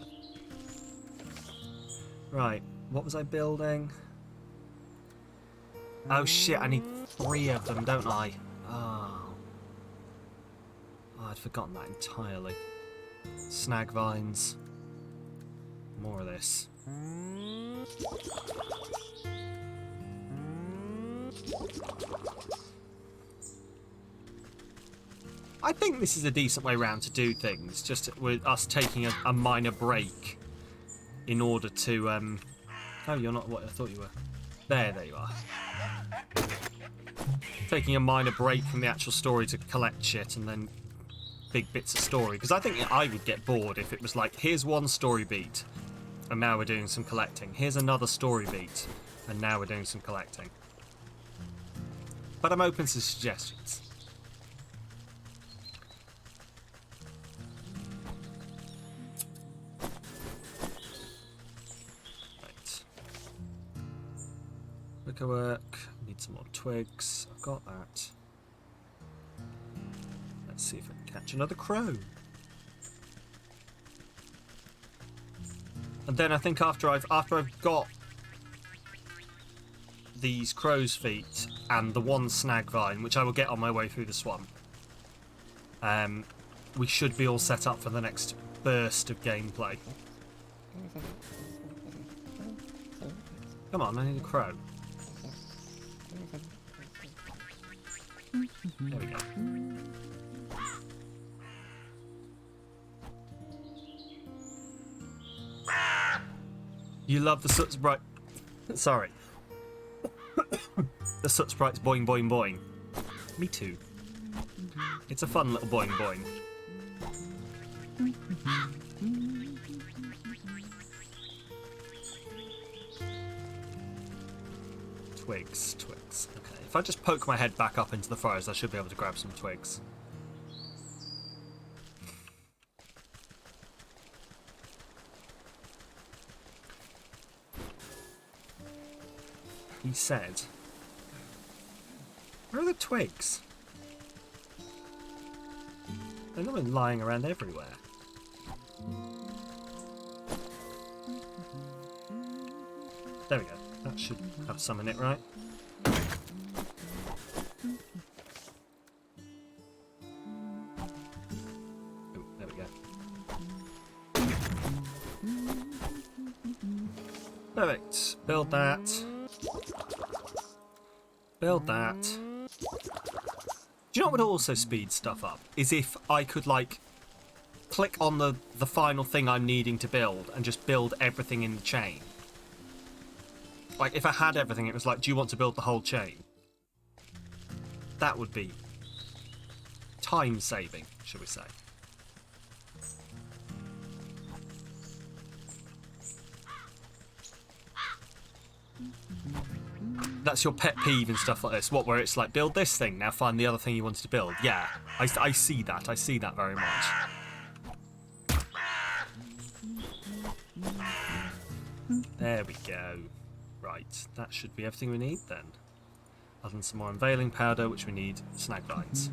Right, what was I building? Oh shit, I need 3 of them, don't I? Oh. I'd forgotten that entirely. Snag vines. More of this. I think this is a decent way round to do things, just with us taking a minor break in order to... Oh, you're not what I thought you were. There you are. Taking a minor break from the actual story to collect shit and then big bits of story. Because I think I would get bored if it was like, here's one story beat, and now we're doing some collecting. Here's another story beat, and now we're doing some collecting. But I'm open to suggestions. Right. Wicker work. Need some more twigs. I've got that. Let's see if I can catch another crow. And then I think after I've got these crow's feet and the one snag vine, which I will get on my way through the swamp, we should be all set up for the next burst of gameplay. Come on, I need a crow. There we go. You love the soot sprite. Sorry. The soot sprites boing boing boing. Me too. It's a fun little boing boing. Twigs. Okay, if I just poke my head back up into the forest, I should be able to grab some twigs. He said... Where are the twigs? They're not lying around everywhere. There we go. That should have some in it, right? Oh, there we go. Perfect. Build that. Build that. Do you know what would also speed stuff up? Is if I could, like, click on the final thing I'm needing to build and just build everything in the chain. Like, if I had everything, it was like, do you want to build the whole chain? That would be time-saving, shall we say. That's your pet peeve and stuff like this. What, where it's like, build this thing, now find the other thing you wanted to build. Yeah, I see that. I see that very much. There we go. Right, that should be everything we need then. Other than some more unveiling powder, which we need snag vines.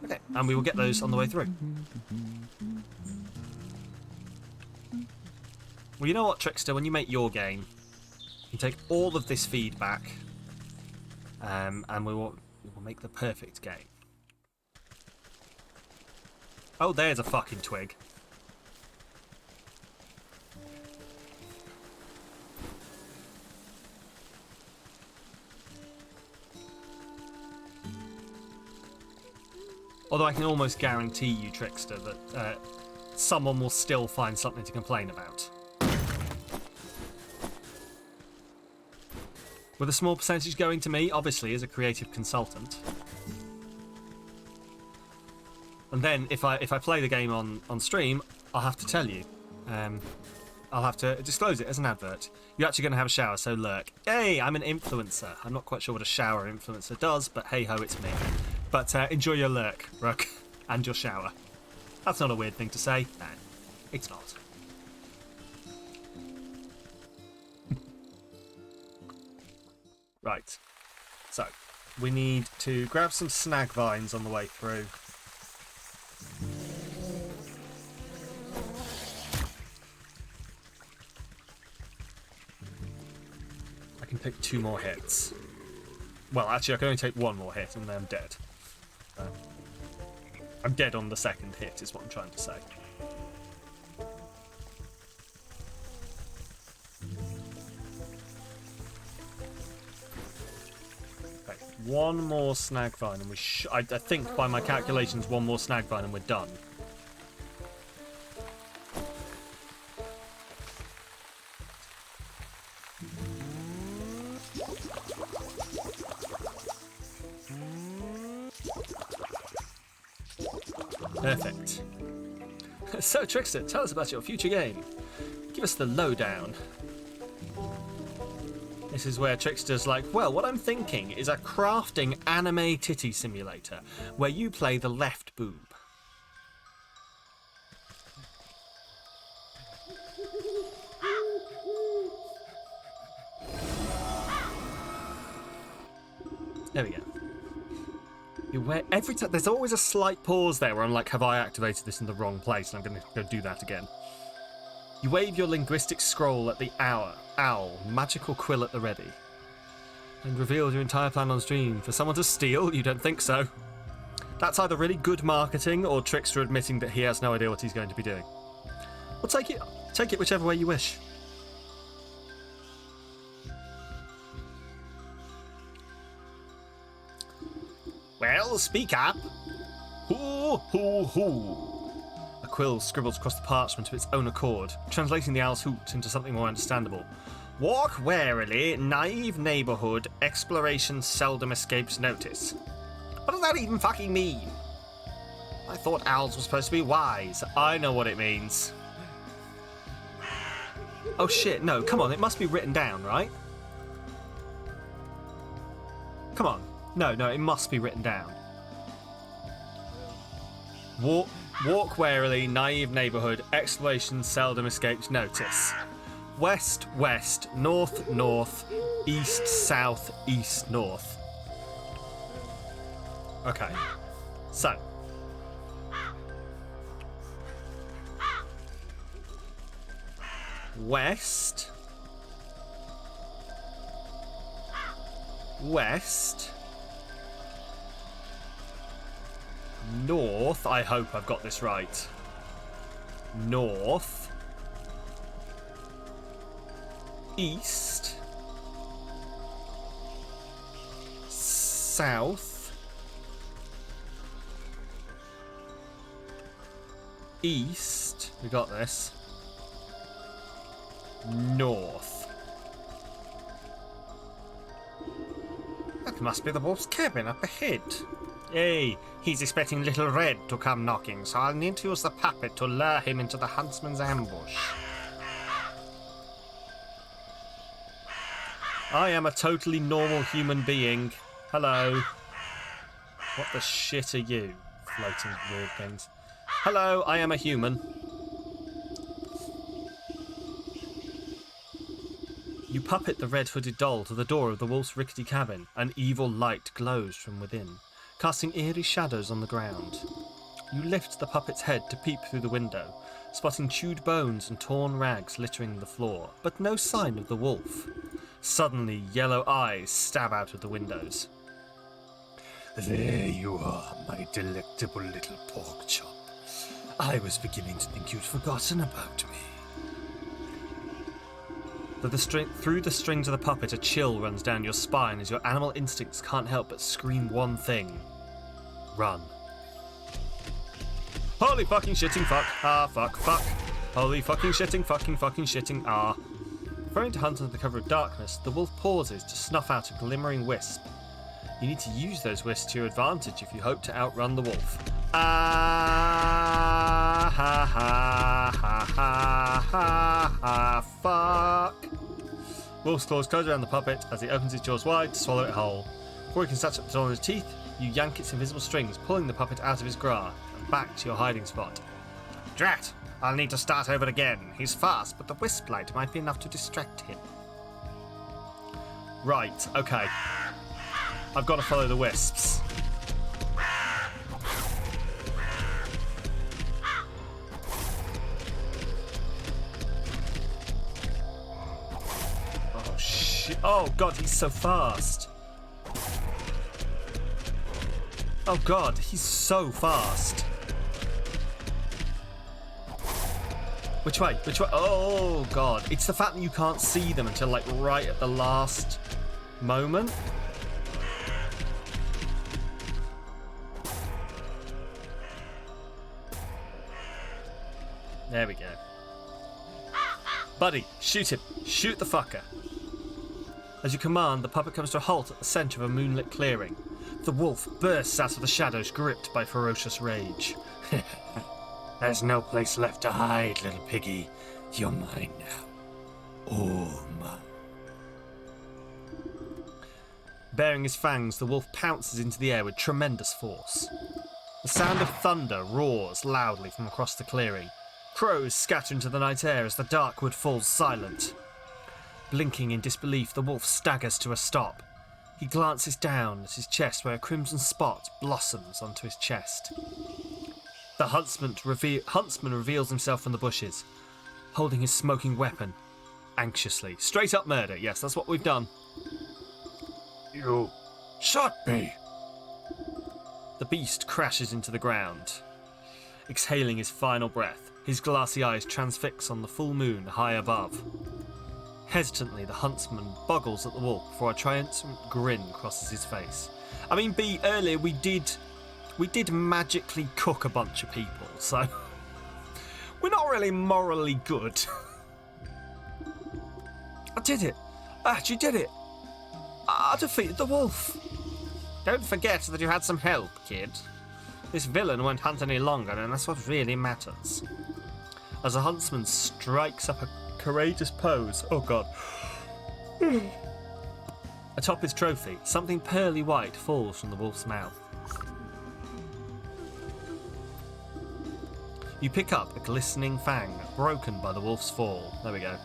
Okay, and we will get those on the way through. Well, you know what, Trickster? When you make your game, you take all of this feedback, and we will make the perfect game. Oh, there's a fucking twig. Although I can almost guarantee you, Trickster, that someone will still find something to complain about. With a small percentage going to me, obviously, as a creative consultant. And then, if I play the game on stream, I'll have to tell you. I'll have to disclose it as an advert. You're actually going to have a shower, so lurk. Hey, I'm an influencer. I'm not quite sure what a shower influencer does, but hey-ho, it's me. But enjoy your lurk, Rook, and your shower. That's not a weird thing to say. No, it's not. Right. So, we need to grab some snag vines on the way through. I can take 2 more hits. Well, actually, I can only take 1 more hit and then I'm dead. I'm dead on the second hit, is what I'm trying to say. Okay, 1 more snag vine, and we I think by my calculations, 1 more snag vine, and we're done. Perfect. So, Trickster, tell us about your future game. Give us the lowdown. This is where Trickster's like, well, what I'm thinking is a crafting anime titty simulator where you play the left boob. There we go. Every time there's always a slight pause there where I'm like, have I activated this in the wrong place? And I'm going to go do that again. You wave your linguistic scroll at the owl, magical quill at the ready, and reveals your entire plan on stream. For someone to steal? You don't think so? That's either really good marketing or Trickster admitting that he has no idea what he's going to be doing. Well, take it whichever way you wish. Well, speak up. Hoo, hoo, hoo. A quill scribbles across the parchment of its own accord, translating the owl's hoot into something more understandable. Walk warily, naive neighbourhood, exploration seldom escapes notice. What does that even fucking mean? I thought owls were supposed to be wise. I know what it means. Oh shit, no, come on, it must be written down, right? Come on. No, it must be written down. Walk warily, naive neighbourhood, exploration seldom escapes notice. West, west, north, north, east, south, east, north. Okay. So. West. West. North. I hope I've got this right. North. East. South. East. We got this. North. That must be the wolf's cabin up ahead. Hey, he's expecting Little Red to come knocking, so I'll need to use the puppet to lure him into the huntsman's ambush. I am a totally normal human being. Hello. What the shit are you? Floating weird things. Hello, I am a human. You puppet the red-hooded doll to the door of the wolf's rickety cabin. An evil light glows from within, casting eerie shadows on the ground. You lift the puppet's head to peep through the window, spotting chewed bones and torn rags littering the floor, but no sign of the wolf. Suddenly, yellow eyes stab out of the windows. There you are, my delectable little pork chop. I was beginning to think you'd forgotten about me. Through the strings of the puppet, a chill runs down your spine as your animal instincts can't help but scream one thing. Run. Holy fucking shitting fuck. Ah, fuck, fuck. Holy fucking shitting, fucking shitting, ah. Preferring to hunt under the cover of darkness, the wolf pauses to snuff out a glimmering wisp. You need to use those wisps to your advantage if you hope to outrun the wolf. Ah, ha, ha, ha, ha, ha, ha, fuck. Wolf's claws close around the puppet as he opens his jaws wide to swallow it whole. Before he can snatch up the doll in his teeth, you yank its invisible strings, pulling the puppet out of his grasp and back to your hiding spot. Drat! I'll need to start over again. He's fast, but the wisp light might be enough to distract him. Right, okay. I've got to follow the wisps. Oh, shit. Oh, God, he's so fast. Oh, God, he's so fast. Which way? Which way? Oh, God. It's the fact that you can't see them until, like, right at the last moment. There we go. Buddy, shoot him. Shoot the fucker. As you command, the puppet comes to a halt at the centre of a moonlit clearing. The wolf bursts out of the shadows, gripped by ferocious rage. There's no place left to hide, little piggy. You're mine now. All mine. Baring his fangs, the wolf pounces into the air with tremendous force. The sound of thunder roars loudly from across the clearing. Crows scatter into the night air as the dark wood falls silent. Blinking in disbelief, the wolf staggers to a stop. He glances down at his chest where a crimson spot blossoms onto his chest. The huntsman reveals himself from the bushes, holding his smoking weapon, anxiously. Straight up murder, yes, that's what we've done. You shot me! The beast crashes into the ground, exhaling his final breath. His glassy eyes transfix on the full moon high above. Hesitantly, the huntsman boggles at the wolf before a triumphant grin crosses his face. I mean, earlier we did magically cook a bunch of people, so we're not really morally good. I did it. I actually did it. I defeated the wolf. Don't forget that you had some help, kid. This villain won't hunt any longer, and that's what really matters. As the huntsman strikes up a courageous pose, oh god. Atop his trophy, something pearly white falls from the wolf's mouth. You pick up a glistening fang, broken by the wolf's fall. There we go.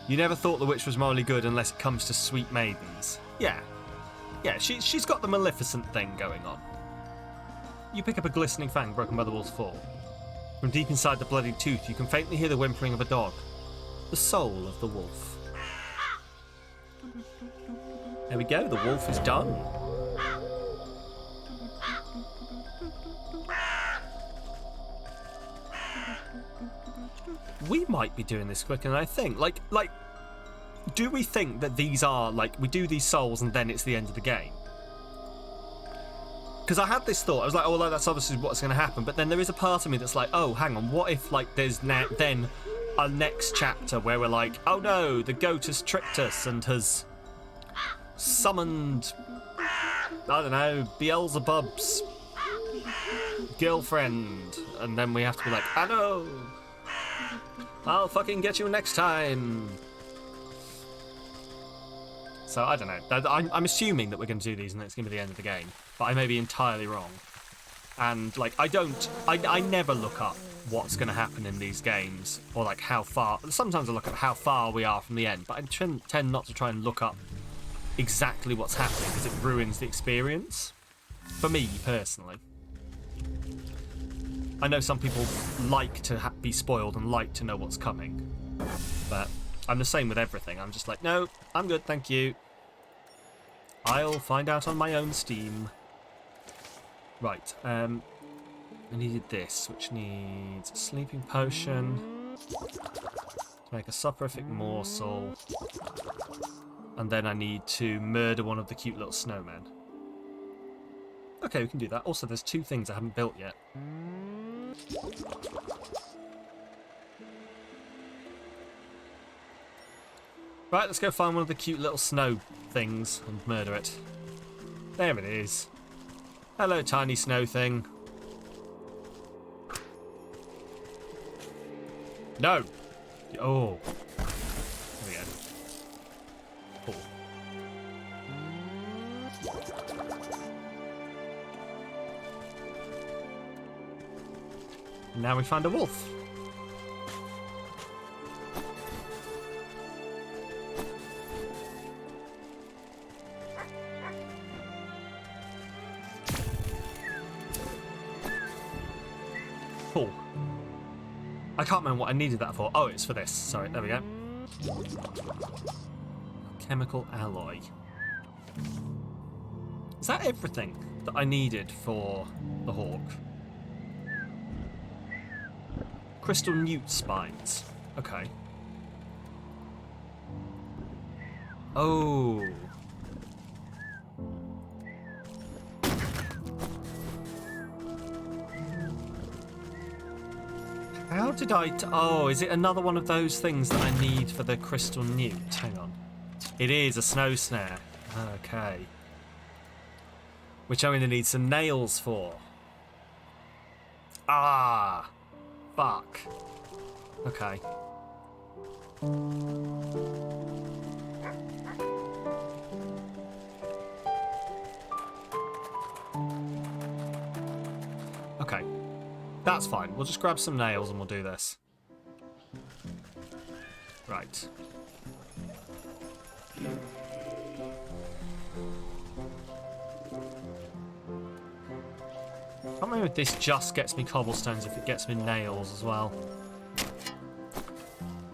You never thought the witch was morally good unless it comes to sweet maidens. Yeah, she's got the Maleficent thing going on. You pick up a glistening fang broken by the wolf's fall. From deep inside the bloodied tooth, you can faintly hear the whimpering of a dog. The soul of the wolf. There we go, the wolf is done. We might be doing this quicker than I think. Like, do we think that these are, like, we do these souls and then it's the end of the game? Because I had this thought, I was like, oh, well, that's obviously what's going to happen, but then there is a part of me that's like, oh, hang on, what if, like, there's then a next chapter where we're like, oh no, the goat has tricked us and has summoned, I don't know, Beelzebub's girlfriend, and then we have to be like, I know, I'll fucking get you next time. So I don't know. I'm assuming that we're going to do these and it's going to be the end of the game, but I may be entirely wrong. And like, I never look up what's going to happen in these games or like how far. Sometimes I look at how far we are from the end, but I tend not to try and look up exactly what's happening because it ruins the experience. For me personally, I know some people like to be spoiled and like to know what's coming, but I'm the same with everything. I'm just like, no, I'm good, thank you. I'll find out on my own steam. Right, I needed this, which needs a sleeping potion to make a soporific morsel, and then I need to murder one of the cute little snowmen. Okay, we can do that. Also, there's 2 things I haven't built yet. Right, let's go find one of the cute little snow things and murder it. There it is. Hello, tiny snow thing. No! Oh. There we go. Cool. Now we find a wolf. Cool. I can't remember what I needed that for. Oh, it's for this. Sorry, there we go. Chemical alloy. Is that everything that I needed for the hawk? Crystal newt spines. Okay. Oh. How did oh, is it another one of those things that I need for the crystal newt? Hang on. It is a snow snare. Okay. Which I'm going to need some nails for. Ah. Fuck. Okay. Okay. That's fine. We'll just grab some nails and we'll do this. Right. I can't remember if this just gets me cobblestones, if it gets me nails as well.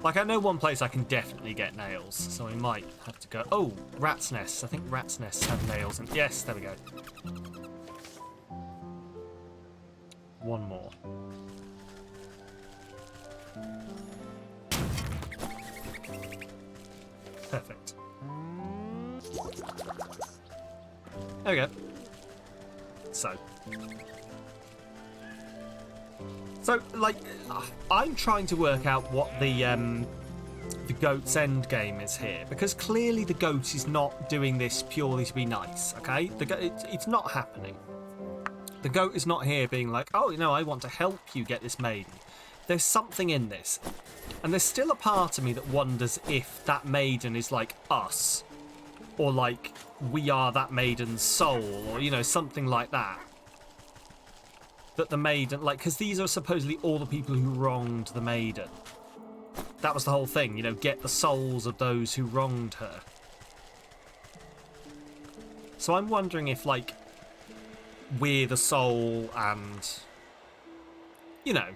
Like, I know one place I can definitely get nails, so we might have to go... Oh, rat's nests. I think rat's nests have nails. And yes, there we go. One more. Perfect. There we go. So, like, I'm trying to work out what the goat's end game is here, because clearly the goat is not doing this purely to be nice. Okay, it's not happening. The goat is not here being like, oh, you know, I want to help you get this maiden. There's something in this, and there's still a part of me that wonders if that maiden is like us, or like we are that maiden's soul, or, you know, something like that. That the maiden, like, because these are supposedly all the people who wronged the maiden. That was the whole thing, you know, get the souls of those who wronged her. So I'm wondering if, like, we're the soul and, you know.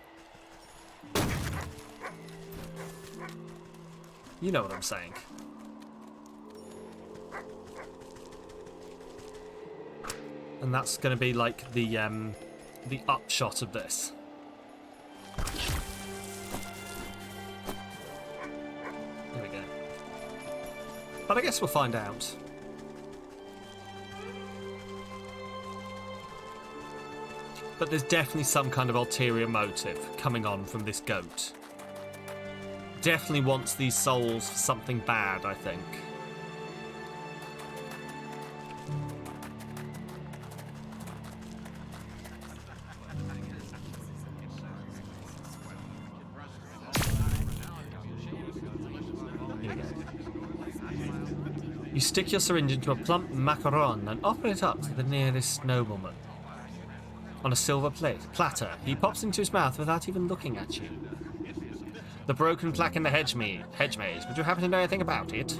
You know what I'm saying. And that's going to be, like, the upshot of this. There we go. But I guess we'll find out. But there's definitely some kind of ulterior motive coming on from this goat. Definitely wants these souls for something bad, I think. You stick your syringe into a plump macaron and offer it up to the nearest nobleman. On a silver platter, he pops into his mouth without even looking at you. The broken plaque in the hedge maze. Would you happen to know anything about it?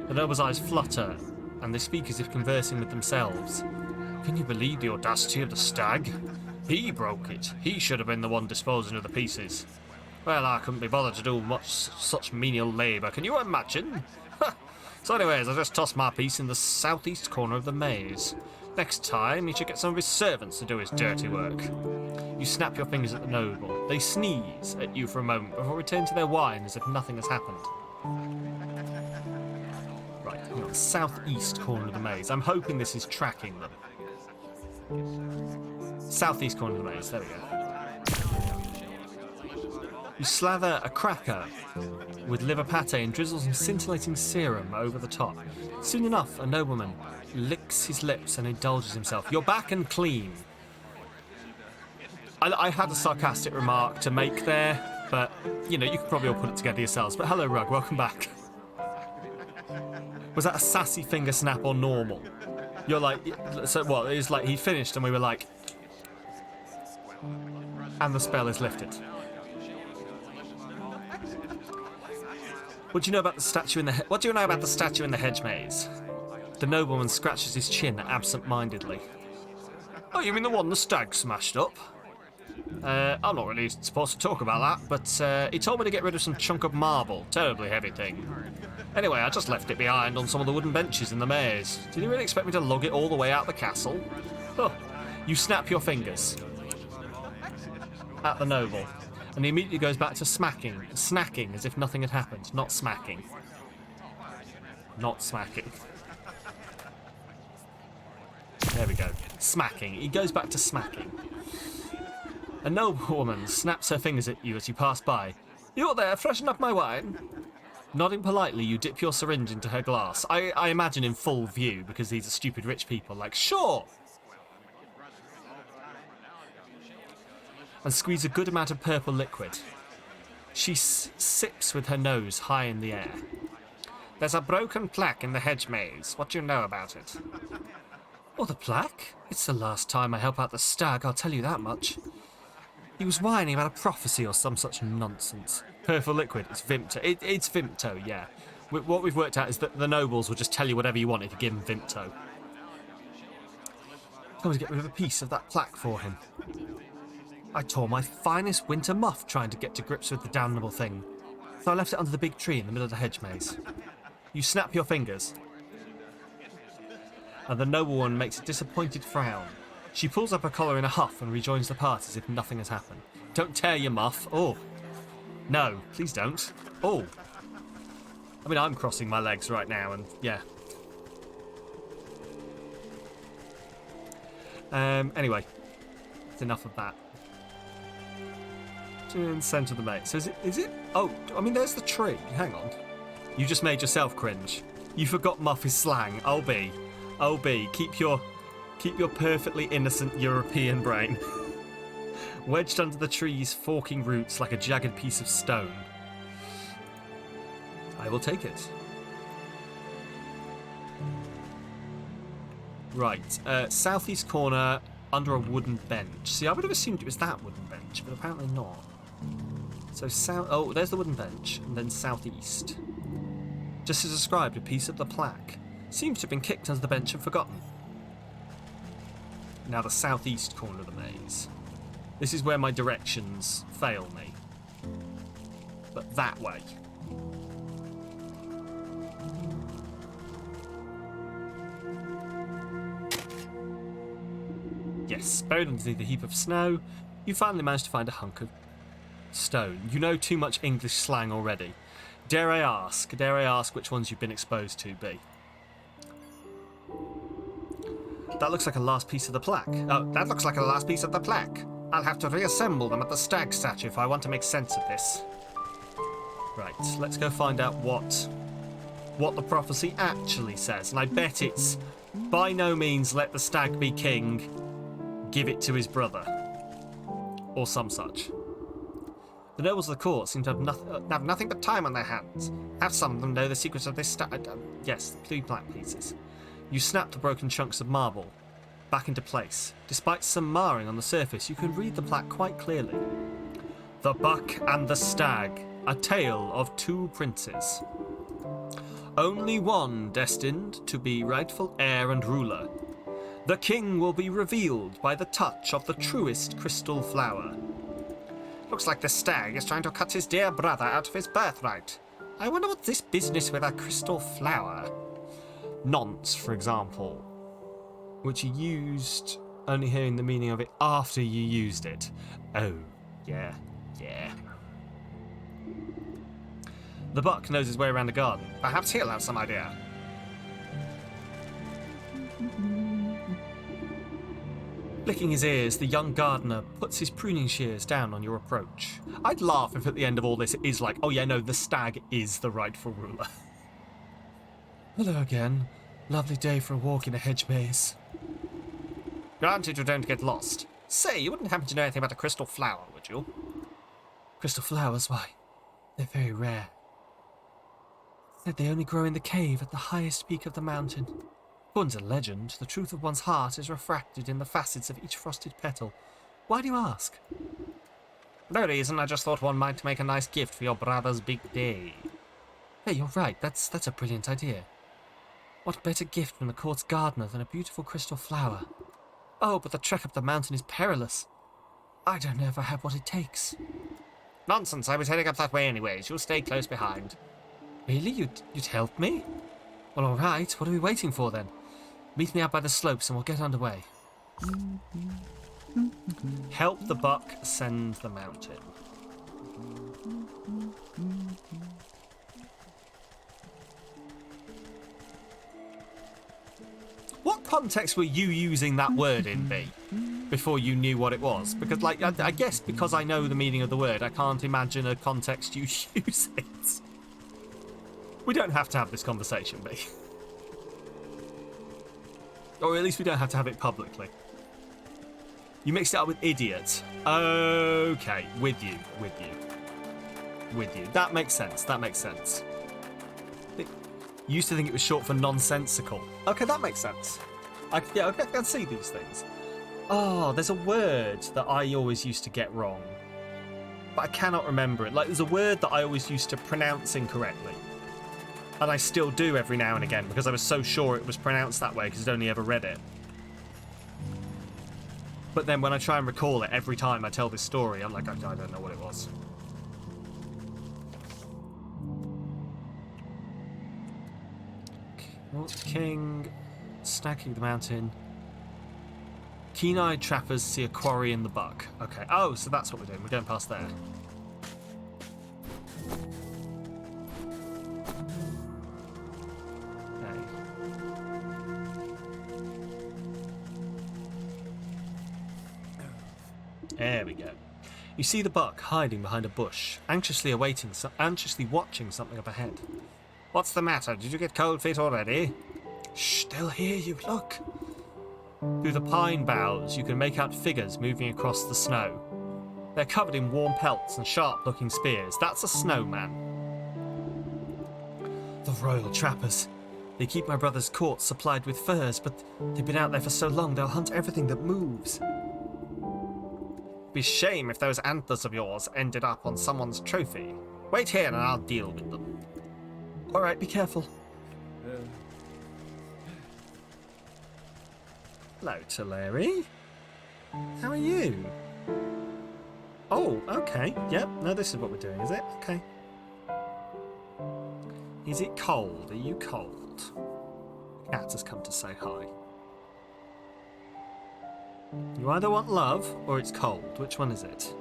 The noble's eyes flutter, and they speak as if conversing with themselves. Can you believe the audacity of the stag? He broke it. He should have been the one disposing of the pieces. Well, I couldn't be bothered to do much such menial labour. Can you imagine? So anyways, I just tossed my piece in the southeast corner of the maze. Next time, he should get some of his servants to do his dirty work. You snap your fingers at the noble. They sneeze at you for a moment before return to their wine as if nothing has happened. Right, hang on, southeast corner of the maze. I'm hoping this is tracking them. Southeast corner of the maze, there we go. You slather a cracker with liver pate and drizzle some scintillating serum over the top. Soon enough, a nobleman licks his lips and indulges himself. You're back and clean. I had a sarcastic remark to make there, but, you know, you could probably all put it together yourselves. But hello, Rug, welcome back. Was that a sassy finger snap or normal? You're like, so what, it was like he finished and we were like, and the spell is lifted. What do you know about the statue in the hedge maze? The nobleman scratches his chin absent-mindedly. Oh, you mean the one the stag smashed up? I'm not really supposed to talk about that, but he told me to get rid of some chunk of marble. Terribly heavy thing. Anyway, I just left it behind on some of the wooden benches in the maze. Did you really expect me to lug it all the way out the castle? Oh, you snap your fingers at the noble, and he immediately goes back to snacking as if nothing had happened. Not smacking. Not smacking. There we go. Smacking. He goes back to smacking. A noblewoman snaps her fingers at you as you pass by. You're there, freshen up my wine. Nodding politely, you dip your syringe into her glass. I imagine in full view, because these are stupid rich people. Like, sure! And squeeze a good amount of purple liquid. She sips with her nose high in the air. There's a broken plaque in the hedge maze. What do you know about it? Oh, the plaque? It's the last time I help out the stag, I'll tell you that much. He was whining about a prophecy or some such nonsense. Purple liquid, it's Vimto. It's Vimto, yeah. What we've worked out is that the nobles will just tell you whatever you want if you give him Vimto. I'm going to get rid of a piece of that plaque for him. I tore my finest winter muff trying to get to grips with the damnable thing. So I left it under the big tree in the middle of the hedge maze. You snap your fingers. And the noblewoman makes a disappointed frown. She pulls up her collar in a huff and rejoins the party as if nothing has happened. Don't tear your muff. Oh. No, please don't. Oh. I mean, I'm crossing my legs right now, and yeah. Anyway, it's enough of that. In the centre of the maze. So is it? Oh, I mean, there's the tree. Hang on. You just made yourself cringe. You forgot Muffy's slang. Oh, B. Keep your perfectly innocent European brain. Wedged under the tree's forking roots like a jagged piece of stone. I will take it. Right. Southeast corner under a wooden bench. See, I would have assumed it was that wooden bench, but apparently not. So south. Oh, there's the wooden bench, and then southeast. Just as described, a piece of the plaque seems to have been kicked under the bench and forgotten. Now the southeast corner of the maze. This is where my directions fail me. But that way. Yes, buried underneath a heap of snow, you finally managed to find a hunk of stone. You know too much English slang already. Dare I ask which ones you've been exposed to, B? That looks like a last piece of the plaque. Oh, that looks like a last piece of the plaque. I'll have to reassemble them at the stag statue if I want to make sense of this. Right, let's go find out what the prophecy actually says. And I bet it's by no means let the stag be king, give it to his brother. Or some such. The nobles of the court seem to have nothing but time on their hands. Have some of them know the secrets of this yes, 3 black pieces. You snap the broken chunks of marble back into place. Despite some marring on the surface, you can read the plaque quite clearly. The Buck and the Stag, a tale of 2 princes. Only one destined to be rightful heir and ruler. The king will be revealed by the touch of the truest crystal flower. Looks like the stag is trying to cut his dear brother out of his birthright. I wonder what's this business with a crystal flower? Nonce, for example, which you used only hearing the meaning of it after you used it. Oh, yeah. The buck knows his way around the garden. Perhaps he'll have some idea. Licking his ears, the young gardener puts his pruning shears down on your approach. I'd laugh if at the end of all this it is like, oh yeah, no, the stag is the rightful ruler. Hello again. Lovely day for a walk in a hedge maze. Granted you don't get lost. Say, you wouldn't happen to know anything about a crystal flower, would you? Crystal flowers, why? They're very rare. Said they only grow in the cave at the highest peak of the mountain. According to legend, the truth of one's heart is refracted in the facets of each frosted petal. Why do you ask? No reason, I just thought one might make a nice gift for your brother's big day. Hey, you're right, that's a brilliant idea. What better gift from the court's gardener than a beautiful crystal flower? Oh, but the trek up the mountain is perilous. I don't know if I have what it takes. Nonsense, I was heading up that way anyways. You'll stay close behind. Really? You'd help me? Well, all right. What are we waiting for, then? Meet me out by the slopes and we'll get underway. Help the buck ascend the mountain. What context were you using that word in, B? Before you knew what it was? Because, like, I guess because I know the meaning of the word, I can't imagine a context you use it. We don't have to have this conversation, B. Or at least we don't have to have it publicly. You mixed it up with idiot. Okay, with you. That makes sense. You used to think it was short for nonsensical. Okay, that makes sense. I can see these things. Oh, there's a word that I always used to get wrong. But I cannot remember it. Like, there's a word that I always used to pronounce incorrectly. And I still do every now and again because I was so sure it was pronounced that way because I'd only ever read it. But then when I try and recall it every time I tell this story, I'm like, I don't know what it was. King, Stag King the mountain. Keen-eyed trappers see a quarry in the buck. Okay. Oh, so that's what we're doing. We're going past there. There we go. You see the buck hiding behind a bush, anxiously watching something up ahead. What's the matter? Did you get cold feet already? Shh, they'll hear you, look. Through the pine boughs, you can make out figures moving across the snow. They're covered in warm pelts and sharp-looking spears. That's a snowman. The royal trappers. They keep my brother's court supplied with furs, but they've been out there for so long they'll hunt everything that moves. Be shame if those antlers of yours ended up on someone's trophy. Wait here and I'll deal with them. Alright, be careful. Hello, Tulare. How are you? Oh, okay. Yep, no, this is what we're doing, is it? Okay. Is it cold? Are you cold? Cat has come to say hi. You either want love or it's cold. Which one is it?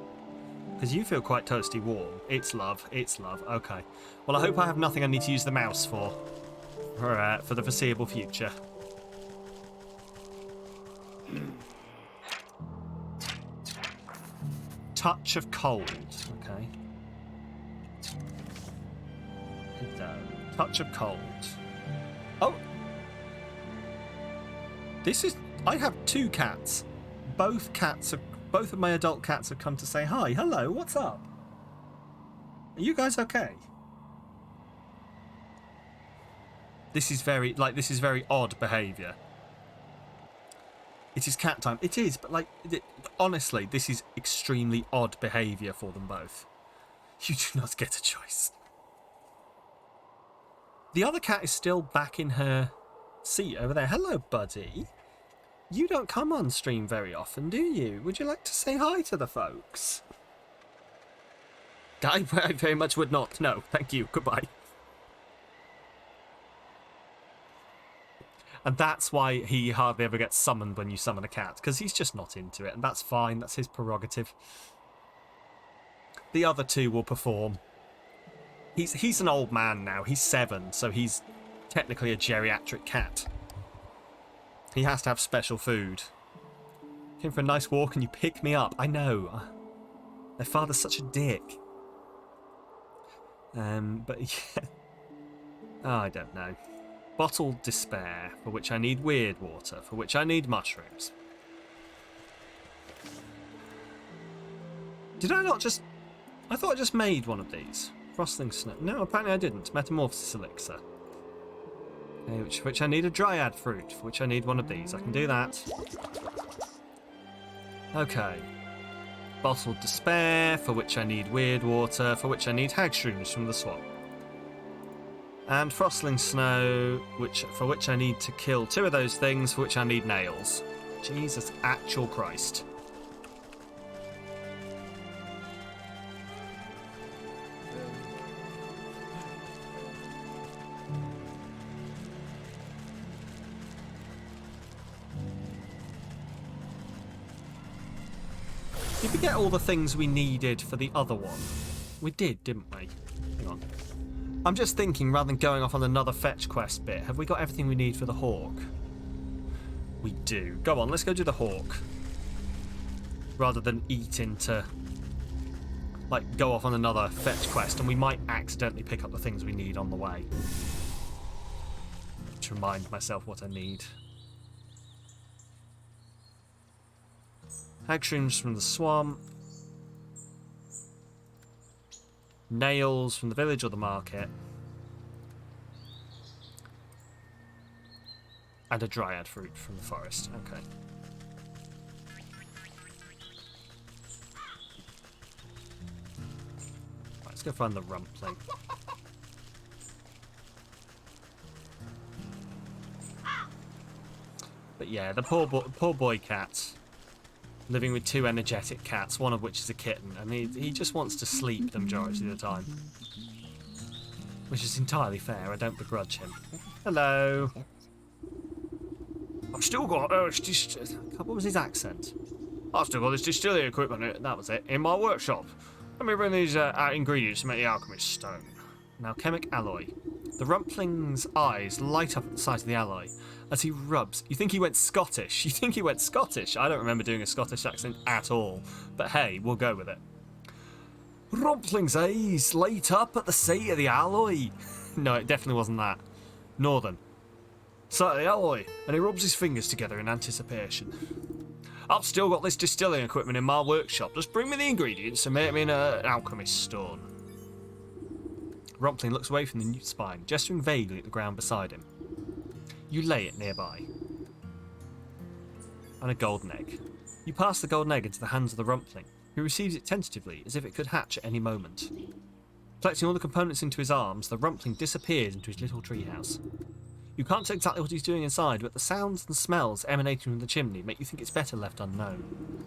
Because you feel quite toasty warm. It's love. It's love. Okay. Well, I hope I have nothing I need to use the mouse for. For the foreseeable future. Touch of cold. Okay. Hello. Touch of cold. Oh! This is... I have two cats. Both of my adult cats have come to say hi. Hello, what's up? Are you guys okay? This is very odd behaviour. It is cat time. It is, but honestly, this is extremely odd behaviour for them both. You do not get a choice. The other cat is still back in her seat over there. Hello, buddy. You don't come on stream very often, do you? Would you like to say hi to the folks? I very much would not. No, thank you. Goodbye. And that's why he hardly ever gets summoned when you summon a cat, because he's just not into it, and that's fine. That's his prerogative. The other two will perform. He's an old man now. He's 7, so he's technically a geriatric cat. He has to have special food. Came for a nice walk and you pick me up. I know. Their father's such a dick. But yeah. Oh, I don't know. Bottled despair, for which I need weird water, for which I need mushrooms. Did I not just... I thought I just made one of these. Frostling snow. No, apparently I didn't. Metamorphosis elixir. Okay, which I need a dryad fruit, for which I need one of these. I can do that. Okay. Bottled despair, for which I need weird water, for which I need hag shrooms from the swamp. And frostling snow, for which I need to kill 2 of those things, for which I need nails. Jesus actual Christ. Did we get all the things we needed for the other one? We did, didn't we? Hang on. I'm just thinking, rather than going off on another fetch quest bit, have we got everything we need for the hawk? We do. Go on, let's go do the hawk. Rather than eat into... go off on another fetch quest, and we might accidentally pick up the things we need on the way. To remind myself what I need. Hag shrooms from the swamp. Nails from the village or the market. And a dryad fruit from the forest. Okay. Right, let's go find the rumpling. But yeah, the poor boy cat. Living with 2 energetic cats, one of which is a kitten, and he just wants to sleep the majority of the time. Which is entirely fair, I don't begrudge him. Hello. I've still got... what was his accent? I've still got this distillery equipment, that was it, in my workshop. Let me bring these ingredients to make the alchemist stone. An alchemic alloy. The Rumpling's eyes light up at the sight of the alloy as he rubs. You think he went Scottish? You think he went Scottish? I don't remember doing a Scottish accent at all. But hey, we'll go with it. Rumpling's eyes light up at the sight of the alloy. No, it definitely wasn't that. Northern. Sight of the alloy, and he rubs his fingers together in anticipation. I've still got this distilling equipment in my workshop. Just bring me the ingredients and make me an alchemist stone. Rumpling looks away from the Newt spine, gesturing vaguely at the ground beside him. You lay it nearby. And a golden egg. You pass the golden egg into the hands of the Rumpling, who receives it tentatively as if it could hatch at any moment. Collecting all the components into his arms, the Rumpling disappears into his little treehouse. You can't tell exactly what he's doing inside, but the sounds and smells emanating from the chimney make you think it's better left unknown.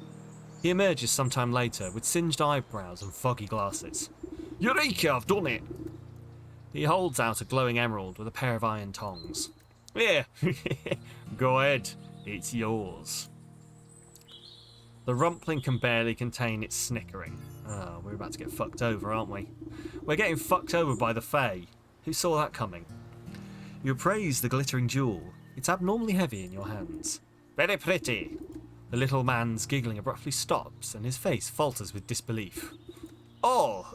He emerges sometime later, with singed eyebrows and foggy glasses. Eureka, I've done it! He holds out a glowing emerald with a pair of iron tongs. Here, go ahead, it's yours. The Rumpling can barely contain its snickering. Oh, we're about to get fucked over, aren't we? We're getting fucked over by the Fae. Who saw that coming? You appraise the glittering jewel. It's abnormally heavy in your hands. Very pretty. The little man's giggling abruptly stops, and his face falters with disbelief. Oh,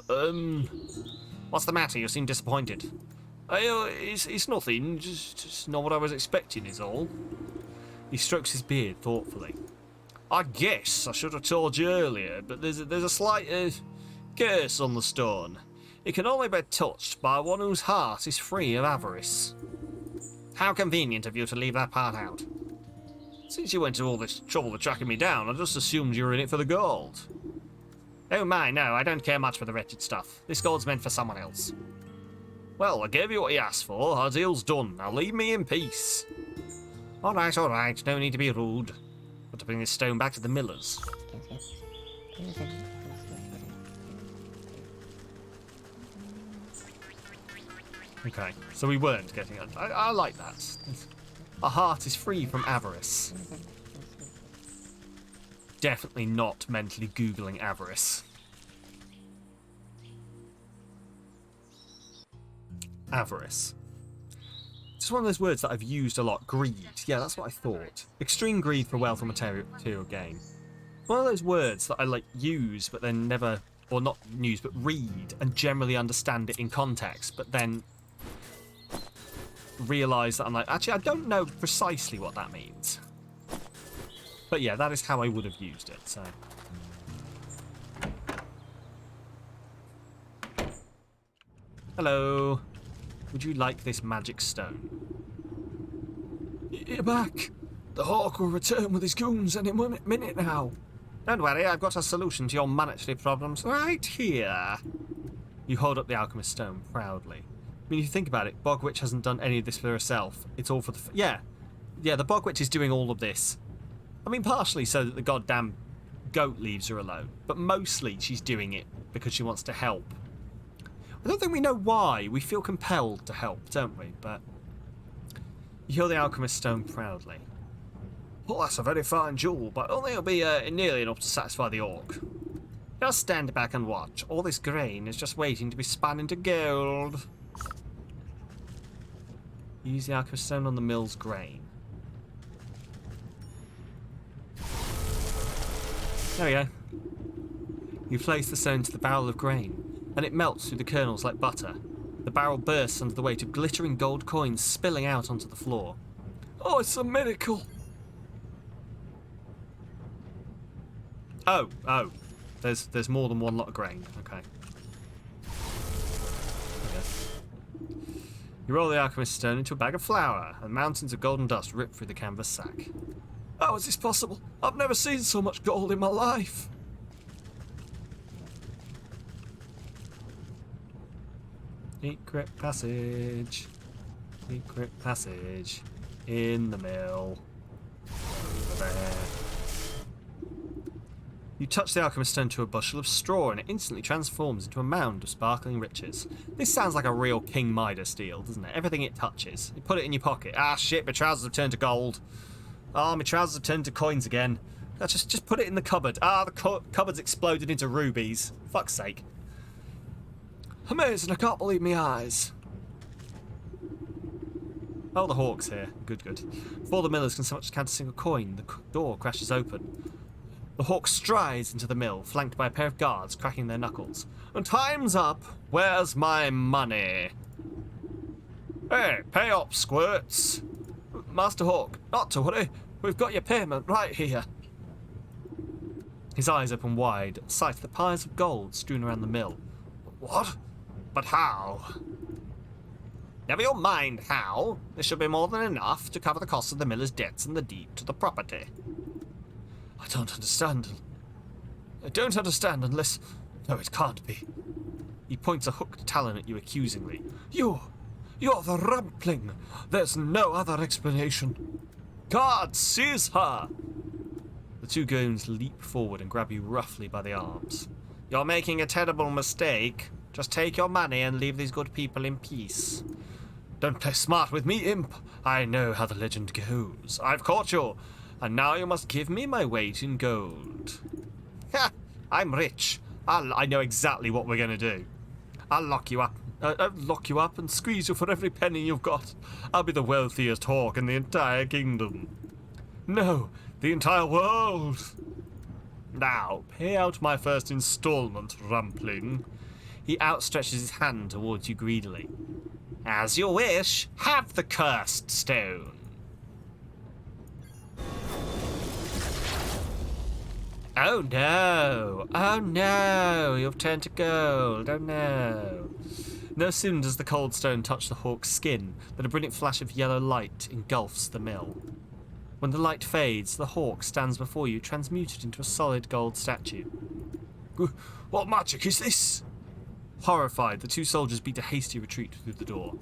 what's the matter? You seem disappointed. It's nothing. Just not what I was expecting is all. He strokes his beard thoughtfully. I guess I should have told you earlier, but there's a slight curse on the stone. It can only be touched by one whose heart is free of avarice. How convenient of you to leave that part out. Since you went to all this trouble of tracking me down, I just assumed you were in it for the gold. Oh my, no, I don't care much for the wretched stuff. This gold's meant for someone else. Well, I gave you what you asked for. Our deal's done. Now leave me in peace. All right. No need to be rude. Got to bring this stone back to the millers. Okay, so we weren't getting it. I like that. Our heart is free from avarice. Definitely not mentally Googling avarice. Avarice. Just one of those words that I've used a lot. Greed. Yeah, that's what I thought. Extreme greed for wealth or material gain. One of those words that I use but then never, or not use but read and generally understand it in context, but then realise that I'm actually I don't know precisely what that means. But yeah, that is how I would have used it, so. Hello. Would you like this magic stone? You're back. The hawk will return with his goons any minute now. Don't worry, I've got a solution to your monetary problems right here. You hold up the alchemist stone proudly. I mean, if you think about it, Bog Witch hasn't done any of this for herself. It's all for the... Yeah, the Bog Witch is doing all of this. I mean, partially so that the goddamn goat leaves her alone, but mostly she's doing it because she wants to help. I don't think we know why. We feel compelled to help, don't we? But you hold the alchemist stone proudly. Well, that's a very fine jewel, but only it'll be nearly enough to satisfy the orc. Just stand back and watch. All this grain is just waiting to be spun into gold. Use the alchemist stone on the mill's grain. There we go. You place the stone into the barrel of grain, and it melts through the kernels like butter. The barrel bursts under the weight of glittering gold coins spilling out onto the floor. Oh, it's a miracle! Oh. There's more than one lot of grain. Okay. You roll the alchemist stone into a bag of flour, and mountains of golden dust rip through the canvas sack. How is this possible? I've never seen so much gold in my life. Secret passage. Secret passage. In the mill. Over there. You touch the alchemist stone to a bushel of straw and it instantly transforms into a mound of sparkling riches. This sounds like a real King Midas deal, doesn't it? Everything it touches. You put it in your pocket. Ah, shit, my trousers have turned to gold. Ah, my trousers have turned to coins again. Just put it in the cupboard. Ah, the cupboard's exploded into rubies. Fuck's sake. Amazing, I can't believe my eyes. Oh, the hawk's here. Good, good. Before the millers can so much as count a single coin, the door crashes open. The hawk strides into the mill, flanked by a pair of guards cracking their knuckles. And time's up. Where's my money? Hey, pay up, squirts. Master Hawk, not to worry. We've got your payment right here. His eyes open wide at sight of the piles of gold strewn around the mill. What? But how? Never your mind how. This should be more than enough to cover the cost of the miller's debts and the deed to the property. I don't understand. I don't understand unless... No, it can't be. He points a hooked talon at you accusingly. You're the Rumpling. There's no other explanation. God, seize her! The two goons leap forward and grab you roughly by the arms. You're making a terrible mistake. Just take your money and leave these good people in peace. Don't play smart with me, imp. I know how the legend goes. I've caught you, and now you must give me my weight in gold. Ha! I'm rich. I know exactly what we're going to do. I'll lock you up. Lock you up and squeeze you for every penny you've got. I'll be the wealthiest hawk in the entire kingdom. No, the entire world. Now, pay out my first installment, Rumpling. He outstretches his hand towards you greedily. As you wish, have the cursed stone. Oh no! Oh no! You've turned to gold. Oh no! No sooner does the cold stone touch the hawk's skin than a brilliant flash of yellow light engulfs the mill. When the light fades, the hawk stands before you, transmuted into a solid gold statue. What magic is this? Horrified, the two soldiers beat a hasty retreat through the door.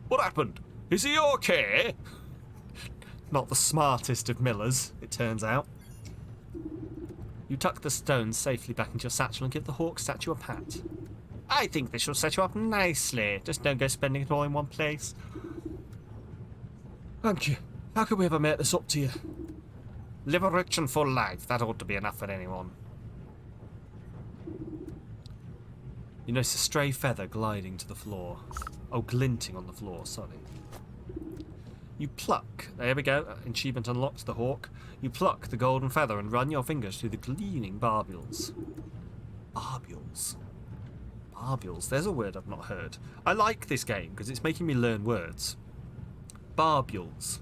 What happened? Is he okay? Not the smartest of millers, it turns out. You tuck the stone safely back into your satchel and give the hawk statue a pat. I think this will set you up nicely. Just don't go spending it all in one place. Thank you. How could we ever make this up to you? Live a rich and full life. That ought to be enough for anyone. You notice a stray feather gliding to the floor. Oh, glinting on the floor, sorry. You pluck. There we go. Achievement unlocked, the hawk. You pluck the golden feather and run your fingers through the gleaming barbules. Barbules. Barbules. There's a word I've not heard. I like this game because it's making me learn words. Barbules.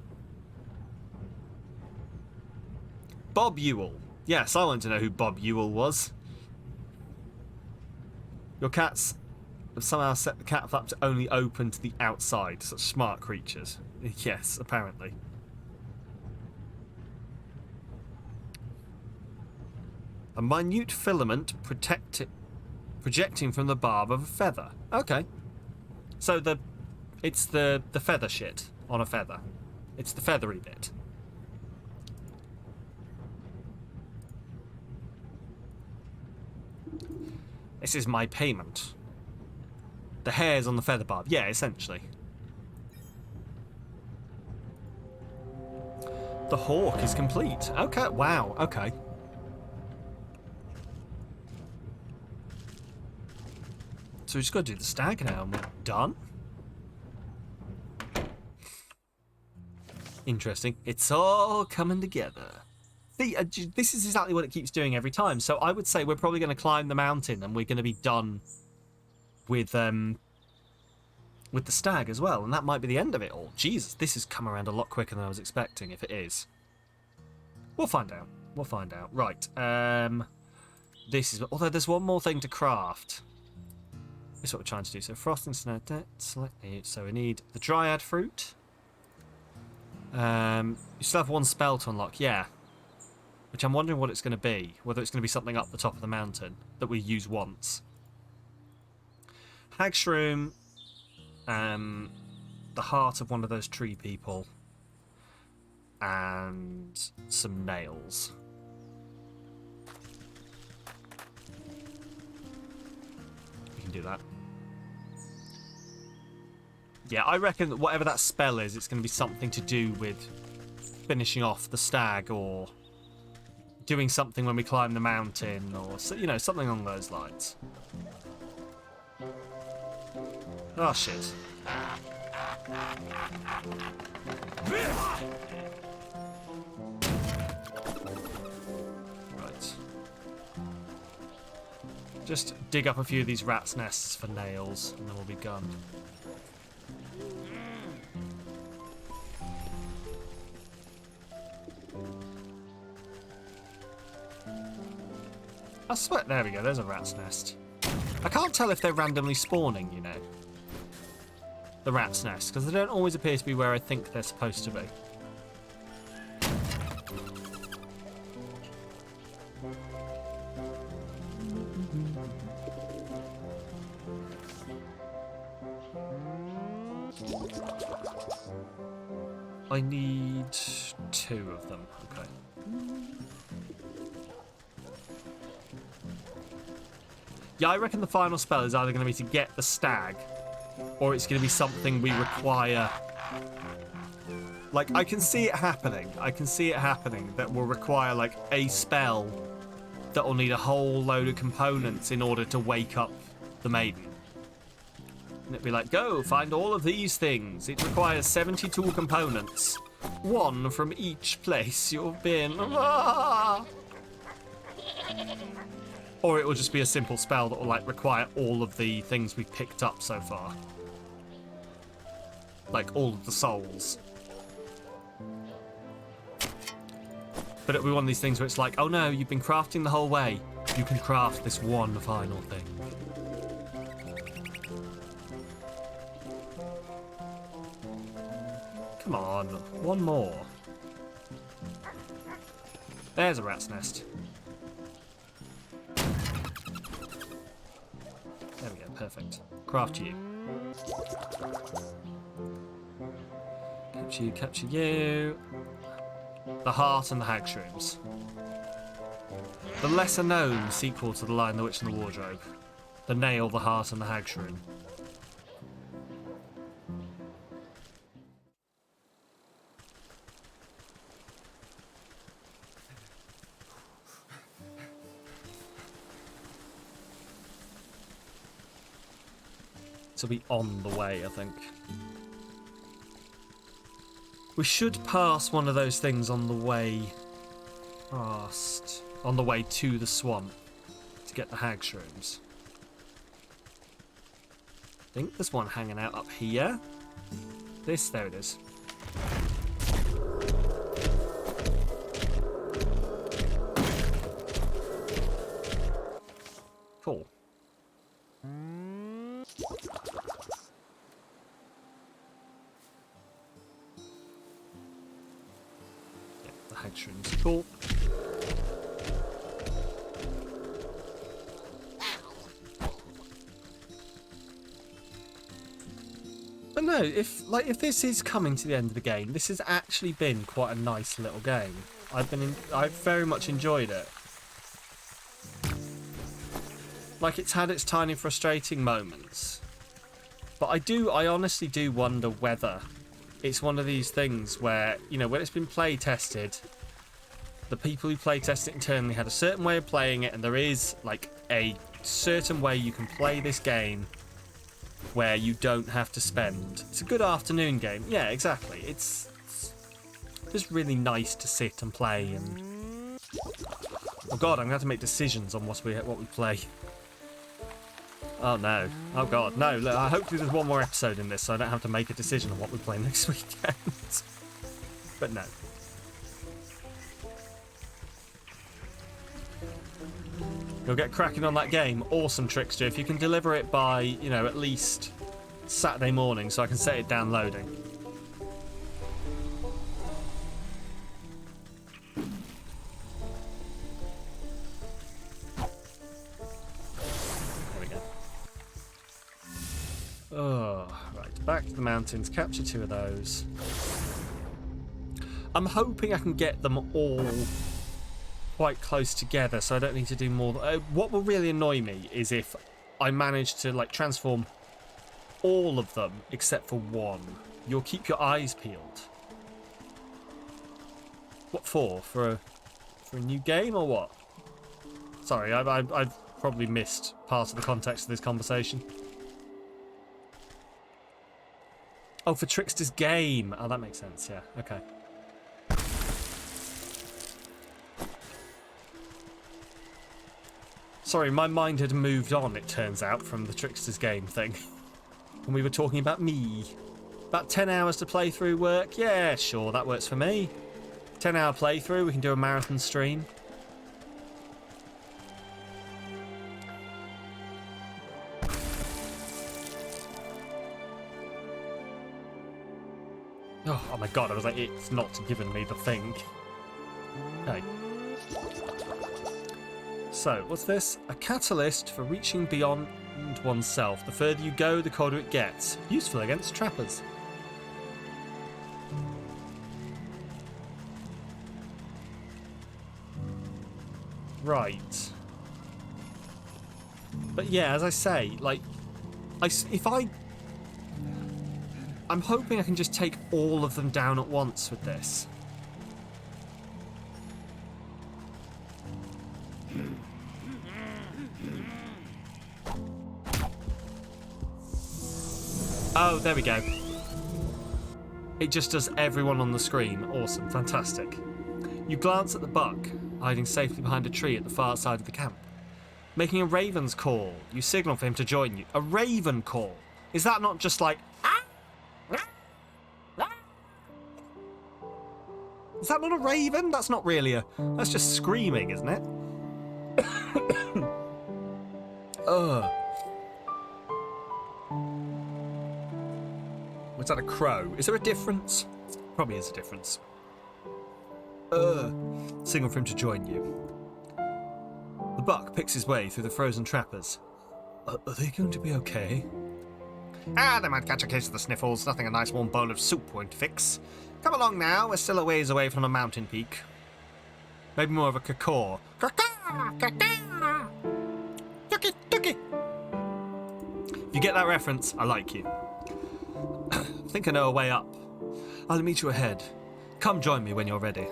Bob Ewell. Yes, I want to know who Bob Ewell was. Your cats have somehow set the cat flap to only open to the outside. Such smart creatures. Yes, apparently. A minute filament projecting from the barb of a feather. Okay. So it's the feather shit on a feather. It's the feathery bit. This is my payment. The hairs on the feather barb. Yeah, essentially. The hawk is complete. Okay, wow, okay. So we just got to do the stag now and we're done. Interesting. It's all coming together. See, this is exactly what it keeps doing every time. So I would say we're probably going to climb the mountain and we're going to be done with the stag as well. And that might be the end of it all. Jesus, this has come around a lot quicker than I was expecting, if it is. We'll find out. We'll find out. Right. This is... Although there's one more thing to craft. This is what we're trying to do. So frosting, snare, so we need the dryad fruit. You still have one spell to unlock. Yeah. Which I'm wondering what it's going to be. Whether it's going to be something up the top of the mountain that we use once. Hag shroom. The heart of one of those tree people. And some nails. We can do that. Yeah, I reckon that whatever that spell is, it's going to be something to do with finishing off the stag or doing something when we climb the mountain or, you know, something along those lines. Oh, shit. Right. Just dig up a few of these rats' nests for nails, and then we'll be gone. I swear, there we go, there's a rat's nest. I can't tell if they're randomly spawning, you know. The rat's nest, because they don't always appear to be where I think they're supposed to be. I need 2 of them, okay. Yeah, I reckon the final spell is either going to be to get the stag, or it's going to be something we require. Like, I can see it happening. I can see it happening that will require, like, a spell that will need a whole load of components in order to wake up the maiden. And it'd be like, go, find all of these things. It requires 72 components. 1 from each place you've been. Ah! Or it will just be a simple spell that will, like, require all of the things we've picked up so far. Like, all of the souls. But it'll be one of these things where it's like, oh no, you've been crafting the whole way. You can craft this one final thing. Come on, one more. There's a rat's nest. There we go, perfect. Craft you. Capture you. The heart and the hag shrooms. The lesser known sequel to The Lion, the Witch and the Wardrobe. The nail, the heart and the hag shroom. To be on the way, I think. We should pass one of those things on the way past, on the way to the swamp to get the hag shrooms. I think there's one hanging out up here. There it is. Cool. Actions. Cool. But no, if this is coming to the end of the game, this has actually been quite a nice little game. I've very much enjoyed it. Like, it's had its tiny frustrating moments, but I honestly do wonder whether it's one of these things where, you know, when it's been play tested, the people who play test it internally had a certain way of playing it, and there is, like, a certain way you can play this game where you don't have to spend. It's a good afternoon game. Yeah, exactly. It's just really nice to sit and play. And oh god, I'm gonna have to make decisions on what we play. Oh no. Oh god, no. Look, hopefully there's one more episode in this so I don't have to make a decision on what we play next weekend. But no. You'll get cracking on that game. Awesome, Trickster. If you can deliver it by, you know, at least Saturday morning so I can set it down loading. Oh, right, back to the mountains, capture 2 of those. I'm hoping I can get them all quite close together so I don't need to do more. What will really annoy me is if I manage to, like, transform all of them except for one. You'll keep your eyes peeled. What for? For a new game or what? Sorry, I've probably missed part of the context of this conversation. Oh, for Trickster's game. Oh, that makes sense, yeah. Okay. Sorry, my mind had moved on, it turns out, from the Trickster's game thing. And we were talking about me. About 10 hours to play through work? Yeah, sure, that works for me. 10-hour playthrough, we can do a marathon stream. Oh my god, I was like, it's not giving me the thing. Okay. So, what's this? A catalyst for reaching beyond oneself. The further you go, the colder it gets. Useful against trappers. Right. But yeah, as I say, like, I'm hoping I can just take all of them down at once with this. Oh, there we go. It just does everyone on the screen. Awesome, fantastic. You glance at the buck, hiding safely behind a tree at the far side of the camp. Making a raven's call, you signal for him to join you. A raven call? Is that not just like... Is that not a raven? That's not really a... That's just screaming, isn't it? Ugh. Was that a crow? Is there a difference? Probably is a difference. Signal for him to join you. The buck picks his way through the frozen trappers. Are they going to be okay? They might catch a case of the sniffles. Nothing a nice warm bowl of soup won't fix. Come along now, we're still a ways away from a mountain peak. Maybe more of a cacaw. Cacaw! Cacaw! Tucky! Tucky! If you get that reference, I like you. I think I know a way up. I'll meet you ahead. Come join me when you're ready.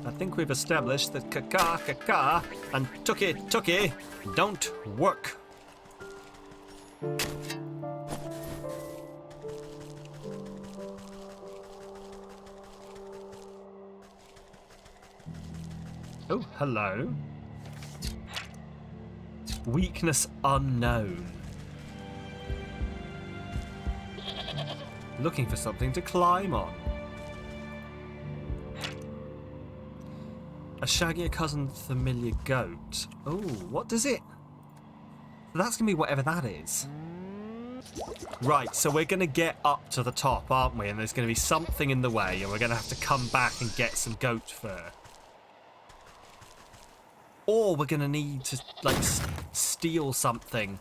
I think we've established that cacaw, cacaw, and tucky, tucky don't work. Oh, hello. Weakness unknown. Looking for something to climb on. A shaggier cousin familiar goat. Oh, what does it... That's going to be whatever that is. Right, so we're going to get up to the top, aren't we? And there's going to be something in the way, and we're going to have to come back and get some goat fur. Or we're going to need to, like, steal something.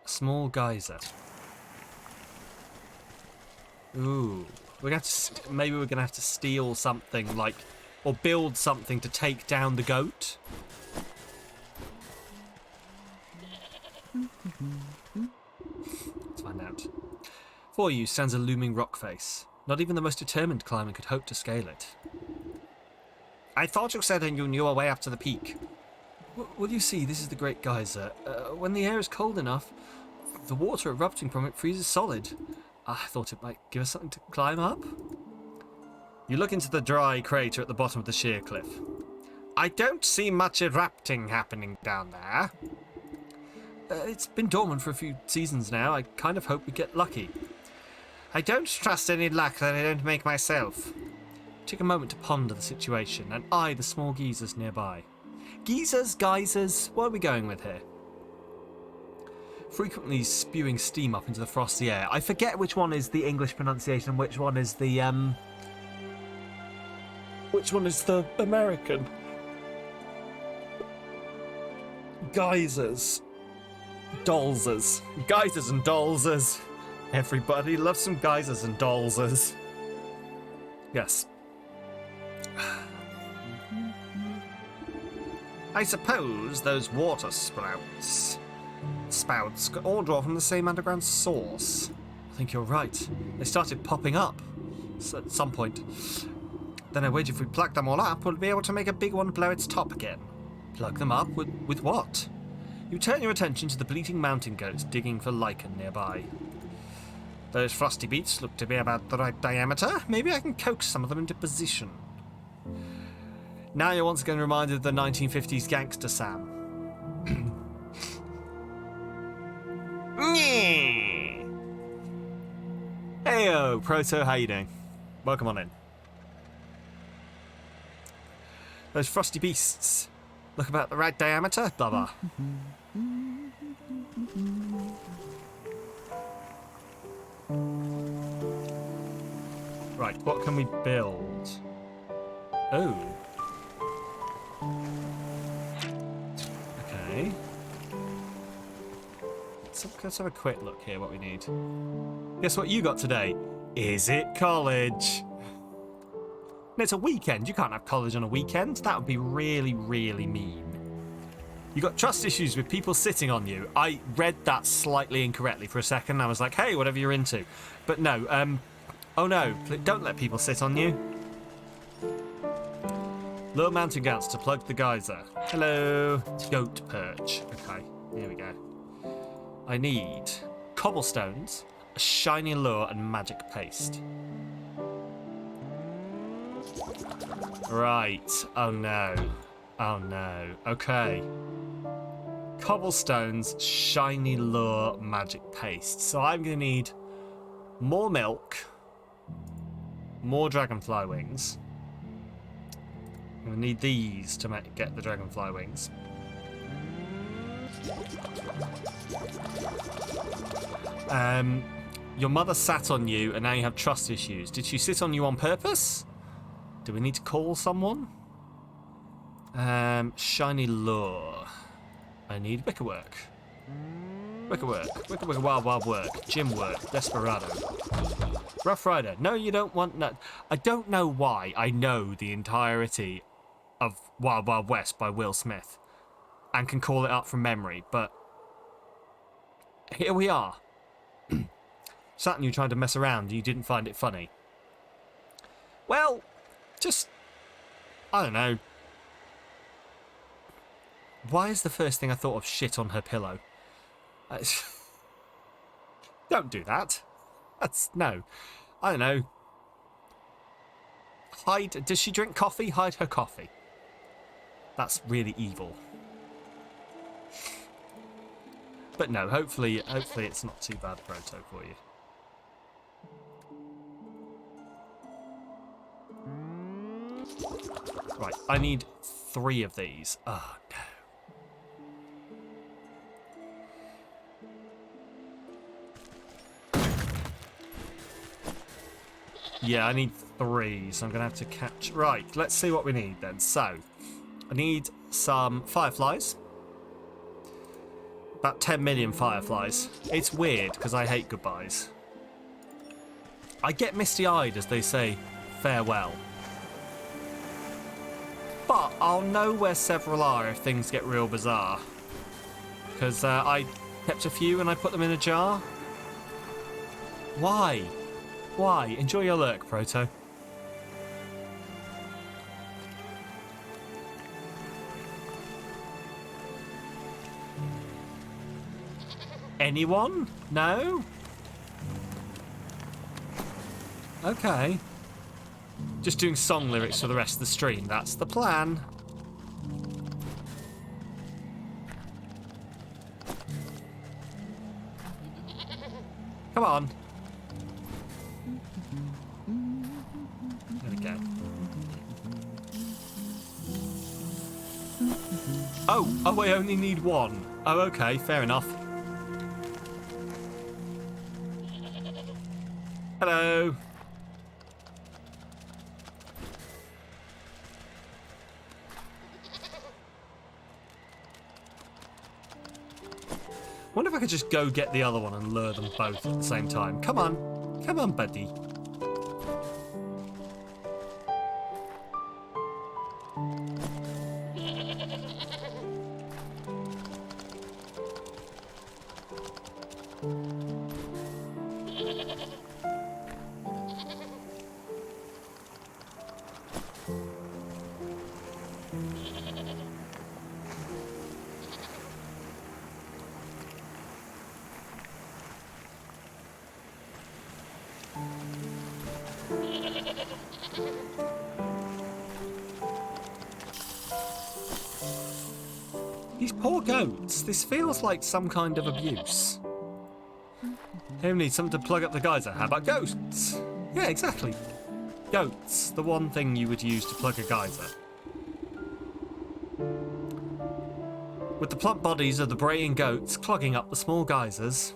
A small geyser. Ooh. We're going to have to, maybe we're going to have to steal something, like, or build something to take down the goat. Let's find out. Before you stands a looming rock face. Not even the most determined climber could hope to scale it. I thought you said you knew a way up to the peak. Well, you see, this is the Great Geyser. When the air is cold enough, the water erupting from it freezes solid. I thought it might give us something to climb up. You look into the dry crater at the bottom of the sheer cliff. I don't see much erupting happening down there. It's been dormant for a few seasons now. I kind of hope we get lucky. I don't trust any luck that I don't make myself. Take a moment to ponder the situation and eye the small geysers nearby. Geysers, geysers, what are we going with here? Frequently spewing steam up into the frosty air. I forget which one is the English pronunciation and which one is the American. Geysers. Dolzers. Geysers and dolzers. Everybody loves some geysers and dolzers. Yes. I suppose those water spouts all draw from the same underground source. I think you're right. They started popping up at some point. Then I wager if we plug them all up, we'll be able to make a big one blow its top again. Plug them up with what? You turn your attention to the bleating mountain goats digging for lichen nearby. Those frosty beets look to be about the right diameter. Maybe I can coax some of them into position. Now you're once again reminded of the 1950s gangster Sam. Heyo, Proto, how you doing? Welcome on in. Those frosty beasts look about the right diameter, blah blah. Right, what can we build? Oh. Okay. Let's have a quick look here what we need. Guess what you got today? Is it college? And it's a weekend. You can't have college on a weekend. That would be really, really mean. You got trust issues with people sitting on you. I read that slightly incorrectly for a second. I was like, hey, whatever you're into. But no, oh no, don't let people sit on you. Lure mountain goats to plug the geyser. Hello. Goat perch. Okay, here we go. I need cobblestones, a shiny lure, and magic paste. Right. Oh no. Oh no. Okay. Cobblestones, shiny lure, magic paste. So I'm going to need more milk, more dragonfly wings. I'm going to need these to get the dragonfly wings. Your mother sat on you and now you have trust issues. Did she sit on you on purpose? Do we need to call someone? Shiny lure. I need wickerwork. Wickerwork, wild, wild work. Gym work. Desperado. Rough Rider. No, you don't want... No. I don't know why I know the entirety of Wild Wild West by Will Smith and can call it up from memory, but here we are. Sat and you tried to mess around and you didn't find it funny. Well, just... I don't know. Why is the first thing I thought of shit on her pillow? Don't do that. That's... no. I don't know. Hide... Does she drink coffee? Hide her coffee. That's really evil. But no, hopefully it's not too bad, Proto, for you. Right, I need 3 of these. Oh, no. Yeah, I need 3, so I'm going to have to catch... Right, let's see what we need then. So, I need some fireflies. About 10 million fireflies. It's weird, because I hate goodbyes. I get misty-eyed as they say farewell. But I'll know where several are if things get real bizarre. Because I kept a few and I put them in a jar. Why? Why? Enjoy your lurk, Proto. Anyone? No? Okay. Just doing song lyrics for the rest of the stream. That's the plan. Come on. There we go. Oh, I only need 1. Oh, okay, fair enough. Hello. Wonder if I could just go get the other one and lure them both at the same time. Come on. Come on, buddy. These poor goats. This feels like some kind of abuse. Who needs something to plug up the geyser? How about goats? Yeah, exactly. Goats. The one thing you would use to plug a geyser. With the plump bodies of the braying goats clogging up the small geysers,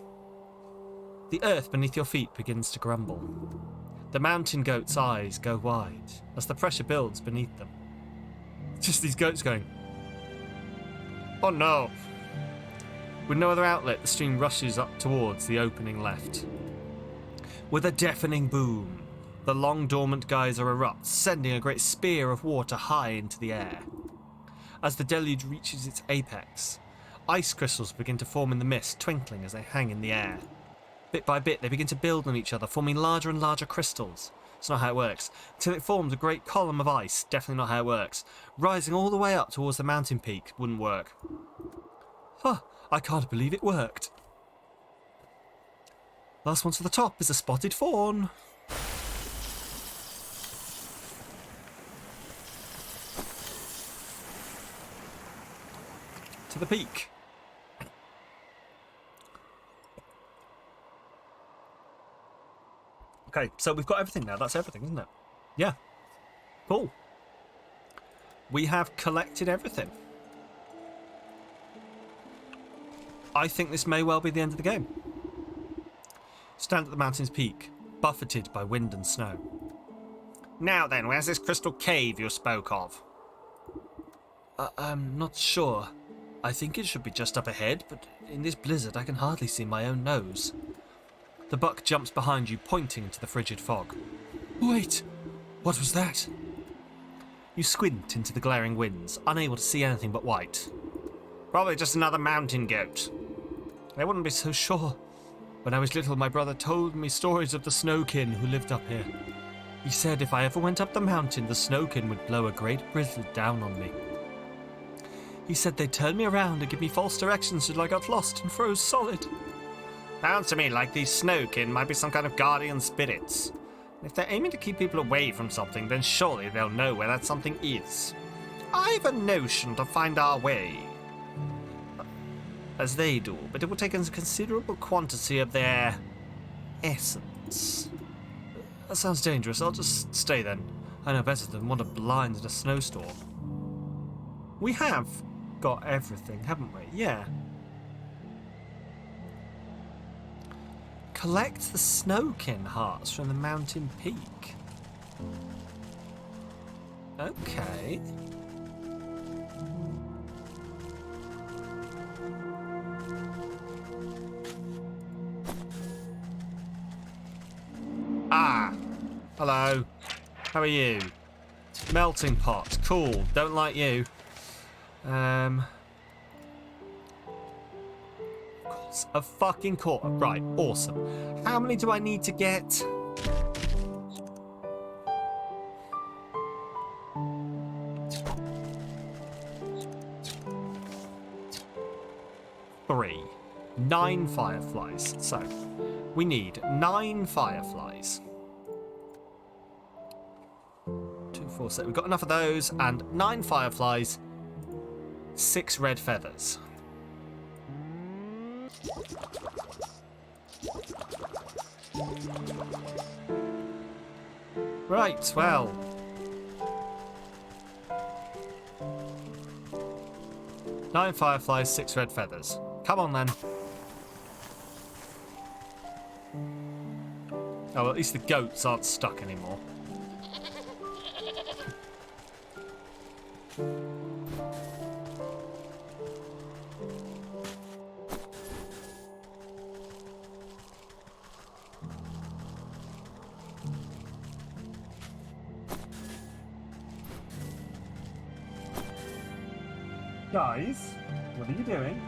the earth beneath your feet begins to grumble. The mountain goats' eyes go wide as the pressure builds beneath them. Just these goats going, "Oh no!" With no other outlet, the stream rushes up towards the opening left. With a deafening boom, the long dormant geyser erupts, sending a great spear of water high into the air. As the deluge reaches its apex, ice crystals begin to form in the mist, twinkling as they hang in the air. Bit by bit, they begin to build on each other, forming larger and larger crystals. It's not how it works. Until it forms a great column of ice. Definitely not how it works. Rising all the way up towards the mountain peak. Wouldn't work. Huh, I can't believe it worked. Last one to the top is a spotted fawn. To the peak. Okay, so we've got everything now. That's everything, isn't it? Yeah. Cool. We have collected everything. I think this may well be the end of the game. Stand at the mountain's peak, buffeted by wind and snow. Now then, where's this crystal cave you spoke of? I'm not sure. I think it should be just up ahead, but in this blizzard I can hardly see my own nose. The buck jumps behind you, pointing to the frigid fog. Wait! What was that? You squint into the glaring winds, unable to see anything but white. Probably just another mountain goat. I wouldn't be so sure. When I was little, my brother told me stories of the Snowkin who lived up here. He said if I ever went up the mountain, the Snowkin would blow a great blizzard down on me. He said they'd turn me around and give me false directions until I got lost and froze solid. Sounds to me like these Snowkin might be some kind of guardian spirits. If they're aiming to keep people away from something, then surely they'll know where that something is. I've a notion to find our way. As they do, but it will take a considerable quantity of their essence. That sounds dangerous. I'll just stay then. I know better than wander blind in a snowstorm. We have got everything, haven't we? Yeah. Collect the Snowkin hearts from the mountain peak. Okay. Ah! Hello. How are you? Melting pot. Cool. Don't like you. A fucking quarter. Right, awesome. How many do I need to get? 3. 9 fireflies. So, we need 9 fireflies. 2, 4, 6. We've got enough of those, and 9 fireflies, 6 red feathers. Right, well. Nine fireflies, 6 red feathers. Come on then. Oh, well, at least the goats aren't stuck anymore. Guys, what are you doing?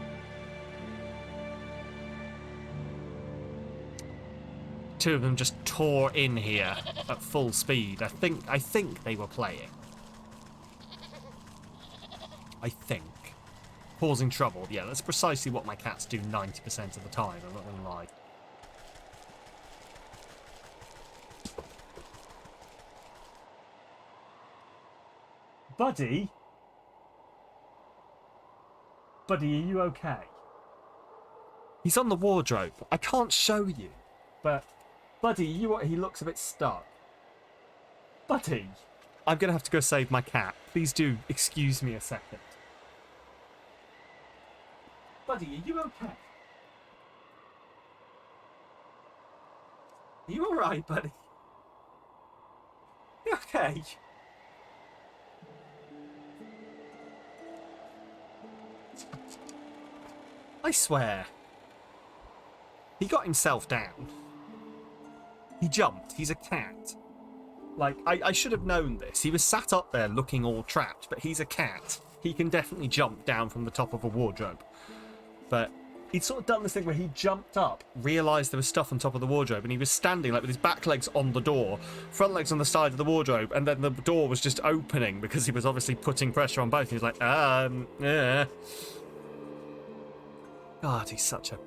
Two of them just tore in here at full speed. I think they were playing. I think. Causing trouble. Yeah, that's precisely what my cats do 90% of the time, I'm not gonna lie. Buddy? Buddy, are you okay? He's on the wardrobe. I can't show you. But, Buddy, he looks a bit stuck. Buddy? I'm going to have to go save my cat. Please do excuse me a second. Buddy, are you okay? Are you alright, buddy? You okay? I swear. He got himself down. He jumped. He's a cat. Like, I should have known this. He was sat up there looking all trapped, but he's a cat. He can definitely jump down from the top of a wardrobe. But he'd sort of done this thing where he jumped up, realised there was stuff on top of the wardrobe, and he was standing like with his back legs on the door, front legs on the side of the wardrobe, and then the door was just opening because he was obviously putting pressure on both. He was like, yeah. God, he's such a...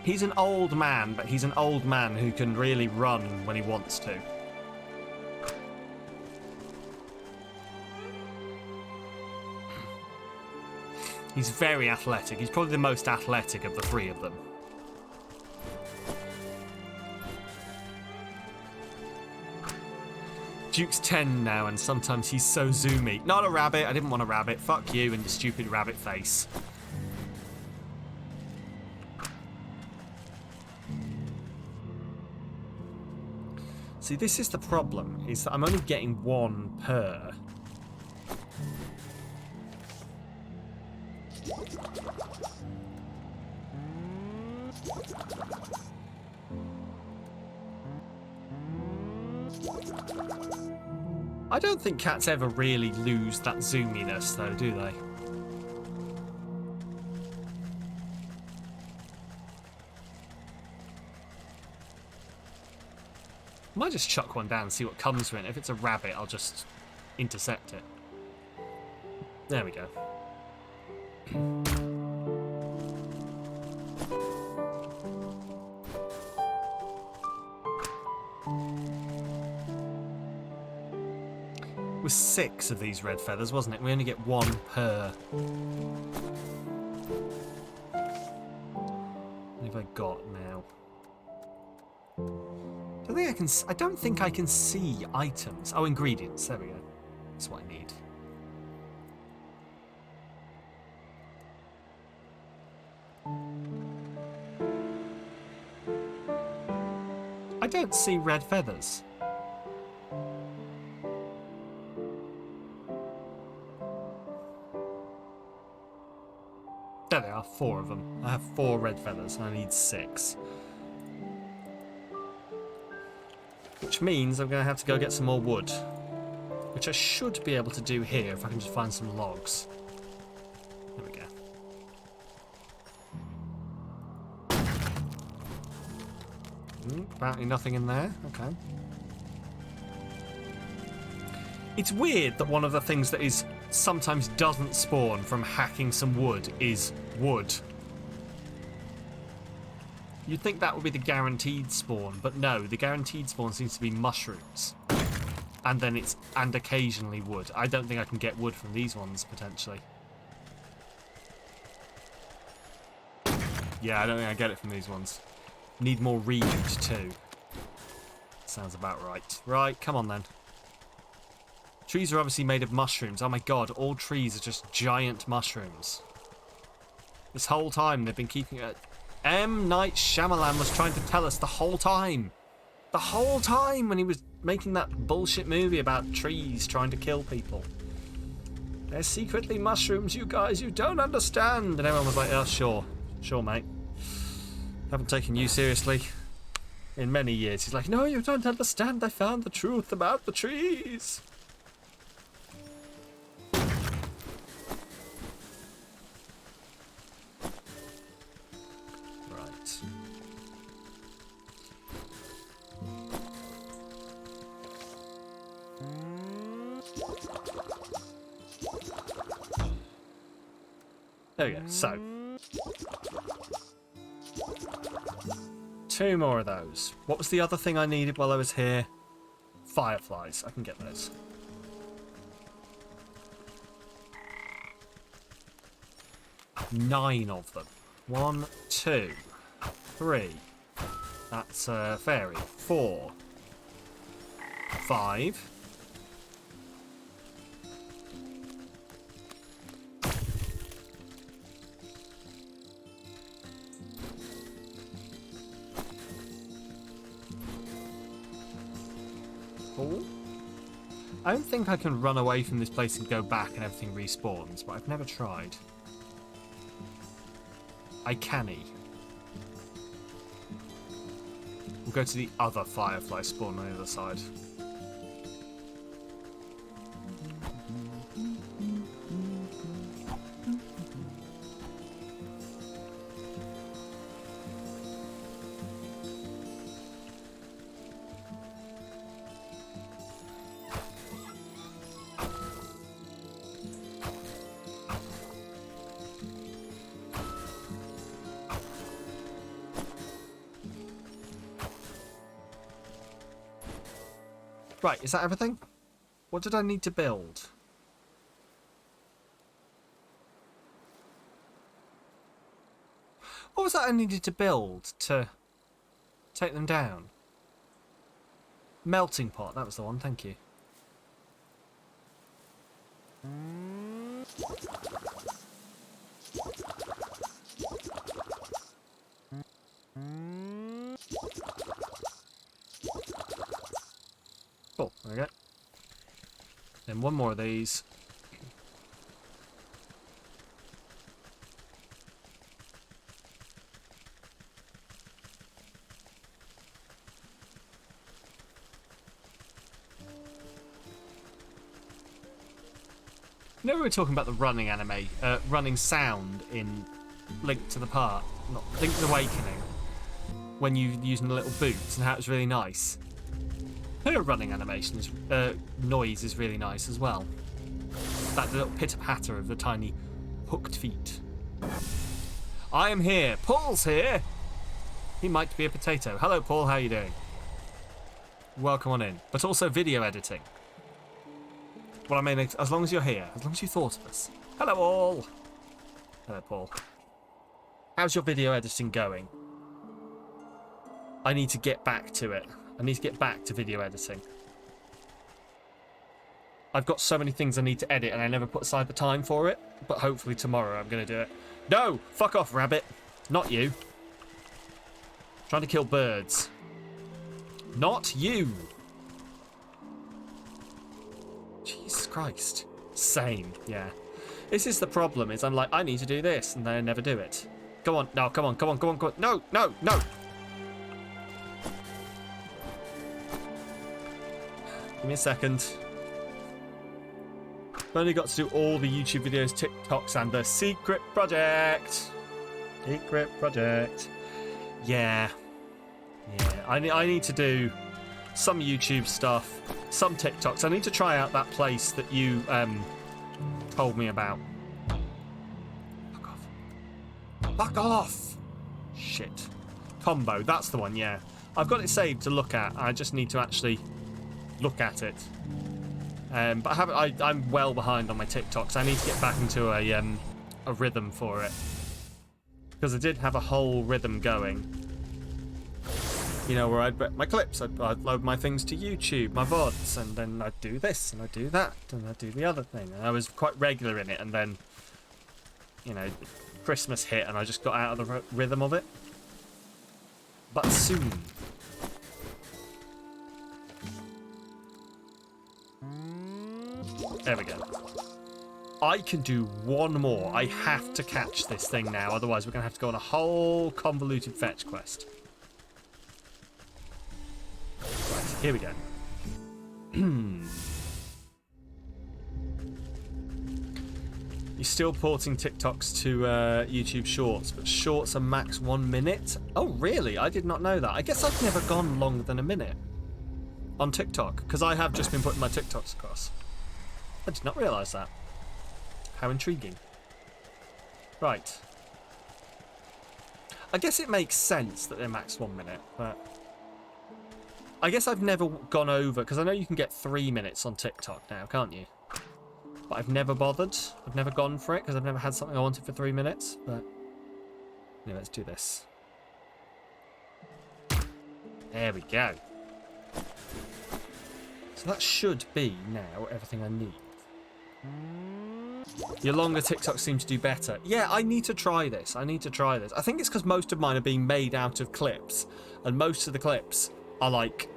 He's an old man, but he's an old man who can really run when he wants to. He's very athletic. He's probably the most athletic of the three of them. Duke's 10 now, and sometimes he's so zoomy. Not a rabbit. I didn't want a rabbit. Fuck you and your stupid rabbit face. See, this is the problem, is that I'm only getting one per. I don't think cats ever really lose that zoominess, though, do they? I might just chuck one down and see what comes from it. If it's a rabbit, I'll just intercept it. There we go. It was 6 of these red feathers, wasn't it? We only get 1 per. What have I got now? I don't think I can see items. Oh, ingredients. There we go. That's what I need. I don't see red feathers. There they are, 4 of them. I have 4 red feathers and I need 6. Which means I'm going to have to go get some more wood. Which I should be able to do here if I can just find some logs. There we go. Apparently nothing in there. Okay. It's weird that one of the things that is sometimes doesn't spawn from hacking some wood is wood. You'd think that would be the guaranteed spawn, but no, the guaranteed spawn seems to be mushrooms. And occasionally wood. I don't think I can get wood from these ones, potentially. Yeah, I don't think I get it from these ones. Need more reed, too. Sounds about right. Right, come on then. Trees are obviously made of mushrooms. Oh my god, all trees are just giant mushrooms. This whole time they've been keeping it... M. Night Shyamalan was trying to tell us the whole time. The whole time when he was making that bullshit movie about trees trying to kill people. They're secretly mushrooms, you guys. You don't understand. And everyone was like, oh, sure. Sure, mate. Haven't taken you seriously in many years. He's like, no, you don't understand. I found the truth about the trees. There we go. So, 2 more of those. What was the other thing I needed while I was here? fireflies. I can get those. Nine of them. 1, 2, 3. That's fairy. 4, 5. Cool. I don't think I can run away from this place and go back and everything respawns, but I've never tried. I canny. We'll go to the other firefly spawn on the other side. Right, is that everything? What did I need to build? What was that I needed to build to take them down? Melting pot, that was the one, thank you. Cool, there we go. Then one more of these. You know we were talking about the running anime, running sound in Link to the Part, not Link's Awakening, when you're using the little boots and how it's really nice. Her running animation noise is really nice as well. That little pitter-patter of the tiny hooked feet. I am here. Paul's here. He might be a potato. Hello, Paul. How are you doing? Welcome on in. But also video editing. Well, I mean, as long as you're here, as long as you thought of us. Hello, all. Hello, Paul. How's your video editing going? I need to get back to it. I need to get back to video editing. I've got so many things I need to edit and I never put aside the time for it. But hopefully tomorrow I'm going to do it. No! Fuck off, rabbit. Not you. Trying to kill birds. Not you. Jesus Christ. Same, yeah. This is the problem, is I'm like, I need to do this, and then I never do it. Go on, no, come on, come on, come on, come on. No, no, no! Give me a second. I've only got to do all the YouTube videos, TikToks, and the secret project. Secret project. Yeah. Yeah, I need to do some YouTube stuff, some TikToks. I need to try out that place that you told me about. Fuck off. Fuck off! Shit. Combo, that's the one, yeah. I've got it saved to look at. I just need to actually look at it. But I'm well behind on my TikToks. I need to get back into a rhythm for it. Because I did have a whole rhythm going. You know, where I'd my clips, I'd load my things to YouTube, my VODs, and then I'd do this, and I'd do that, and I'd do the other thing. And I was quite regular in it, and then, you know, Christmas hit, and I just got out of the rhythm of it. But soon. There we go. I can do one more. I have to catch this thing now, otherwise we're going to have to go on a whole convoluted fetch quest. Right, here we go. You're still porting TikToks to YouTube Shorts, but Shorts are max 1 minute? Oh, really? I did not know that. I guess I've never gone longer than a minute on TikTok, because I have just been putting my TikToks across. I did not realise that. How intriguing. Right. I guess it makes sense that they're max 1 minute, but I guess I've never gone over, because I know you can get 3 minutes on TikTok now, can't you? But I've never bothered. I've never gone for it, because I've never had something I wanted for 3 minutes. But yeah, let's do this. There we go. So that should be now everything I need. Your longer TikToks seem to do better. Yeah, I need to try this. I need to try this. I think it's because most of mine are being made out of clips. And most of the clips are like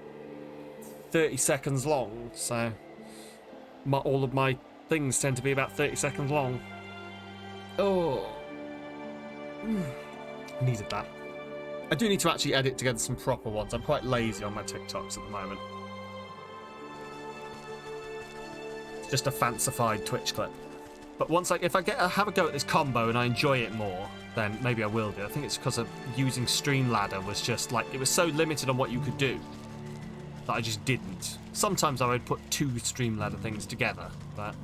30 seconds long. So all of my things tend to be about 30 seconds long. Oh. Needed that. I do need to actually edit together some proper ones. I'm quite lazy on my TikToks at the moment. It's just a fancified Twitch clip. But once if I have a go at this combo and I enjoy it more, then maybe I will do. I think it's because of using Streamladder was just like, it was so limited on what you could do that I just didn't. Sometimes I would put 2 Streamladder things together, but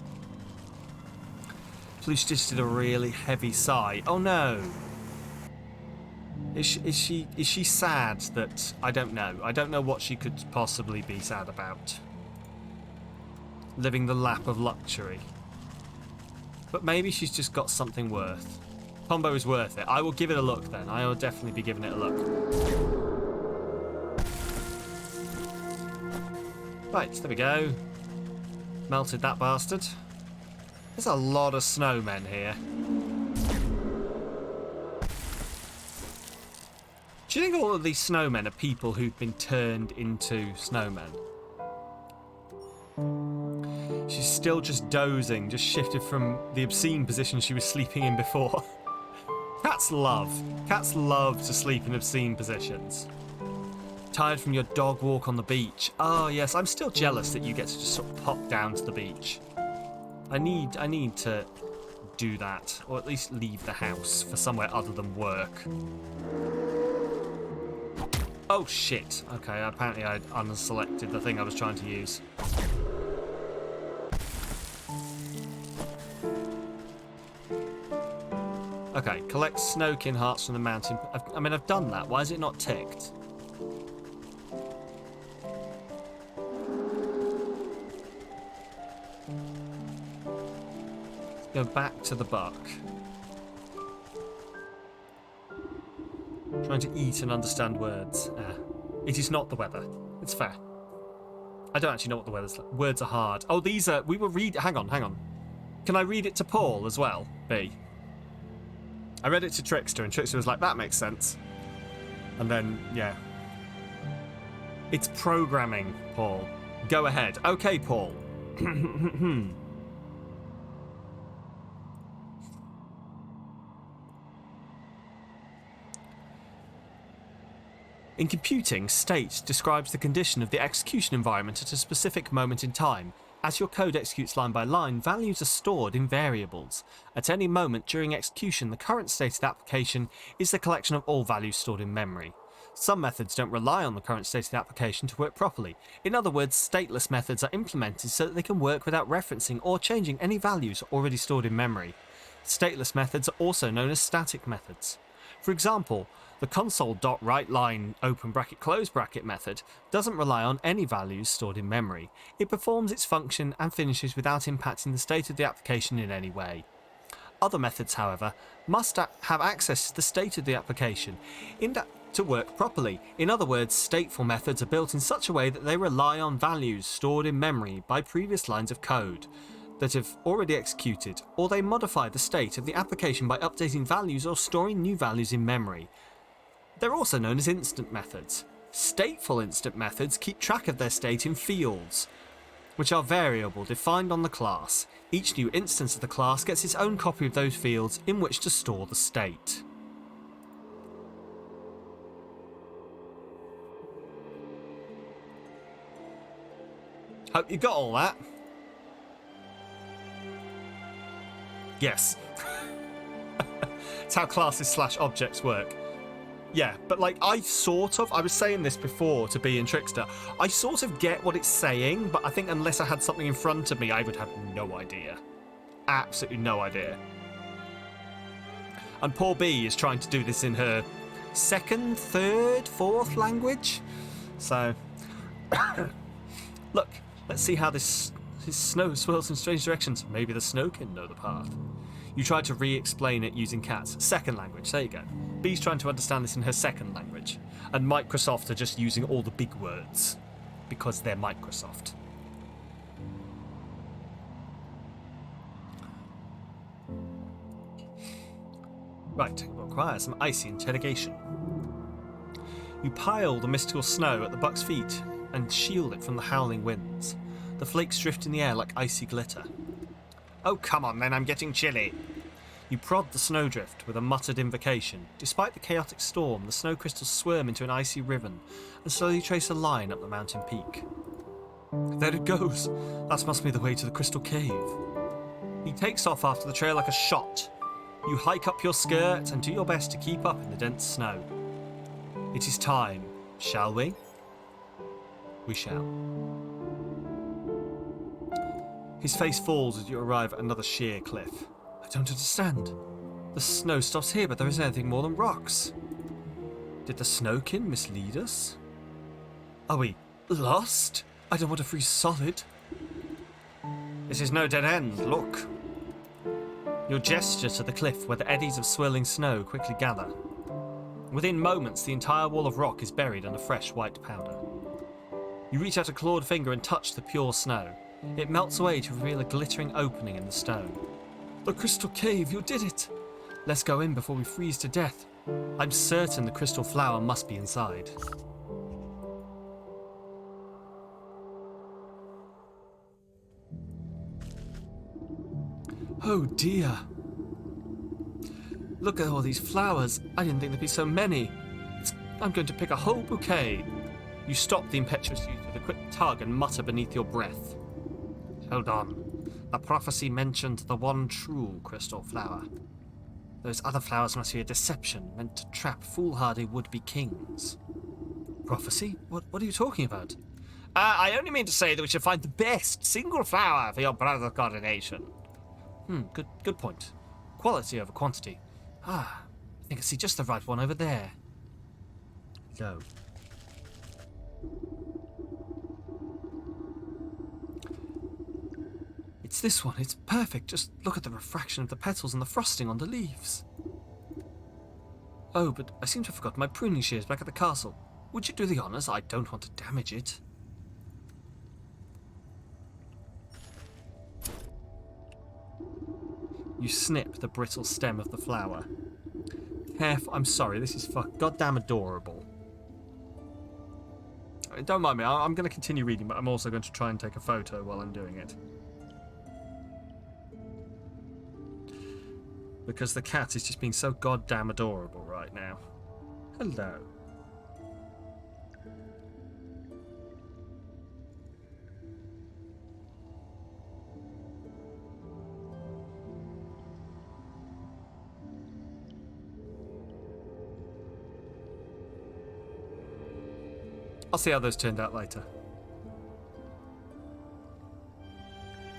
Flush just did a really heavy sigh. Oh no. Is she sad that I don't know. I don't know what she could possibly be sad about. Living the lap of luxury. But maybe she's just got something worth. Combo is worth it. I will give it a look then. I will definitely be giving it a look. Right, there we go. Melted that bastard. There's a lot of snowmen here. Do you think all of these snowmen are people who've been turned into snowmen? She's still just dozing, just shifted from the obscene position she was sleeping in before. Cats love. Cats love to sleep in obscene positions. Tired from your dog walk on the beach. Oh yes, I'm still jealous that you get to just sort of pop down to the beach. I need to do that, or at least leave the house for somewhere other than work. Oh shit. Okay, apparently I'd unselected the thing I was trying to use. Okay, collect snowkin hearts from the mountain. I mean, I've done that. Why is it not ticked? Let's go back to the buck. Trying to eat and understand words. It is not the weather. It's fair. I don't actually know what the weather's like. Words are hard. Oh, these are... We were reading... Hang on. Can I read it to Paul as well, B? I read it to Trickster, and Trickster was like, that makes sense. And then, yeah. It's programming, Paul. Go ahead. Okay, Paul. In computing, state describes the condition of the execution environment at a specific moment in time. As your code executes line by line, values are stored in variables. At any moment during execution, the current state of the application is the collection of all values stored in memory. Some methods don't rely on the current state of the application to work properly. In other words, stateless methods are implemented so that they can work without referencing or changing any values already stored in memory. Stateless methods are also known as static methods. For example, the console.writeLine open bracket close bracket method doesn't rely on any values stored in memory. It performs its function and finishes without impacting the state of the application in any way. Other methods, however, must have access to the state of the application to work properly. In other words, stateful methods are built in such a way that they rely on values stored in memory by previous lines of code that have already executed, or they modify the state of the application by updating values or storing new values in memory. They're also known as instant methods. Stateful instant methods keep track of their state in fields, which are variable defined on the class. Each new instance of the class gets its own copy of those fields in which to store the state. Hope you got all that. Yes. It's how classes / objects work. Yeah, but like I was saying this before to be in Trickster, I sort of get what it's saying, but I think unless I had something in front of me, I would have no idea. Absolutely no idea. And poor B is trying to do this in her second, third, fourth language. So Look, let's see how this snow swirls in strange directions. Maybe the snow can know the path. You try to re-explain it using Cat's second language. There you go. Bee's trying to understand this in her second language. And Microsoft are just using all the big words. Because they're Microsoft. Right, we'll require some icy interrogation. You pile the mystical snow at the buck's feet and shield it from the howling winds. The flakes drift in the air like icy glitter. Oh, come on then, I'm getting chilly. You prod the snowdrift with a muttered invocation. Despite the chaotic storm, the snow crystals swirm into an icy ribbon and slowly trace a line up the mountain peak. There it goes. That must be the way to the crystal cave. He takes off after the trail like a shot. You hike up your skirt and do your best to keep up in the dense snow. It is time, shall we? We shall. His face falls as you arrive at another sheer cliff. I don't understand. The snow stops here, but there isn't anything more than rocks. Did the Snowkin mislead us? Are we lost? I don't want to freeze solid. This is no dead end, look. You gesture to the cliff where the eddies of swirling snow quickly gather. Within moments, the entire wall of rock is buried under fresh white powder. You reach out a clawed finger and touch the pure snow. It melts away to reveal a glittering opening in the stone. The crystal cave, you did it! Let's go in before we freeze to death. I'm certain the crystal flower must be inside. Oh dear. Look at all these flowers. I didn't think there'd be so many. I'm going to pick a whole bouquet. You stop the impetuous youth with a quick tug and mutter beneath your breath. Hold on. The prophecy mentioned the one true crystal flower. Those other flowers must be a deception meant to trap foolhardy would-be kings. Prophecy? What are you talking about? I only mean to say that we should find the best single flower for your brother's coronation. Good point. Quality over quantity. I think I see just the right one over there. Go. It's this one. It's perfect. Just look at the refraction of the petals and the frosting on the leaves. Oh, but I seem to have forgotten my pruning shears back at the castle. Would you do the honours? I don't want to damage it. You snip the brittle stem of the flower. Careful. I'm sorry, this is goddamn adorable. Don't mind me, I'm going to continue reading, but I'm also going to try and take a photo while I'm doing it. Because the cat is just being so goddamn adorable right now. Hello. I'll see how those turned out later.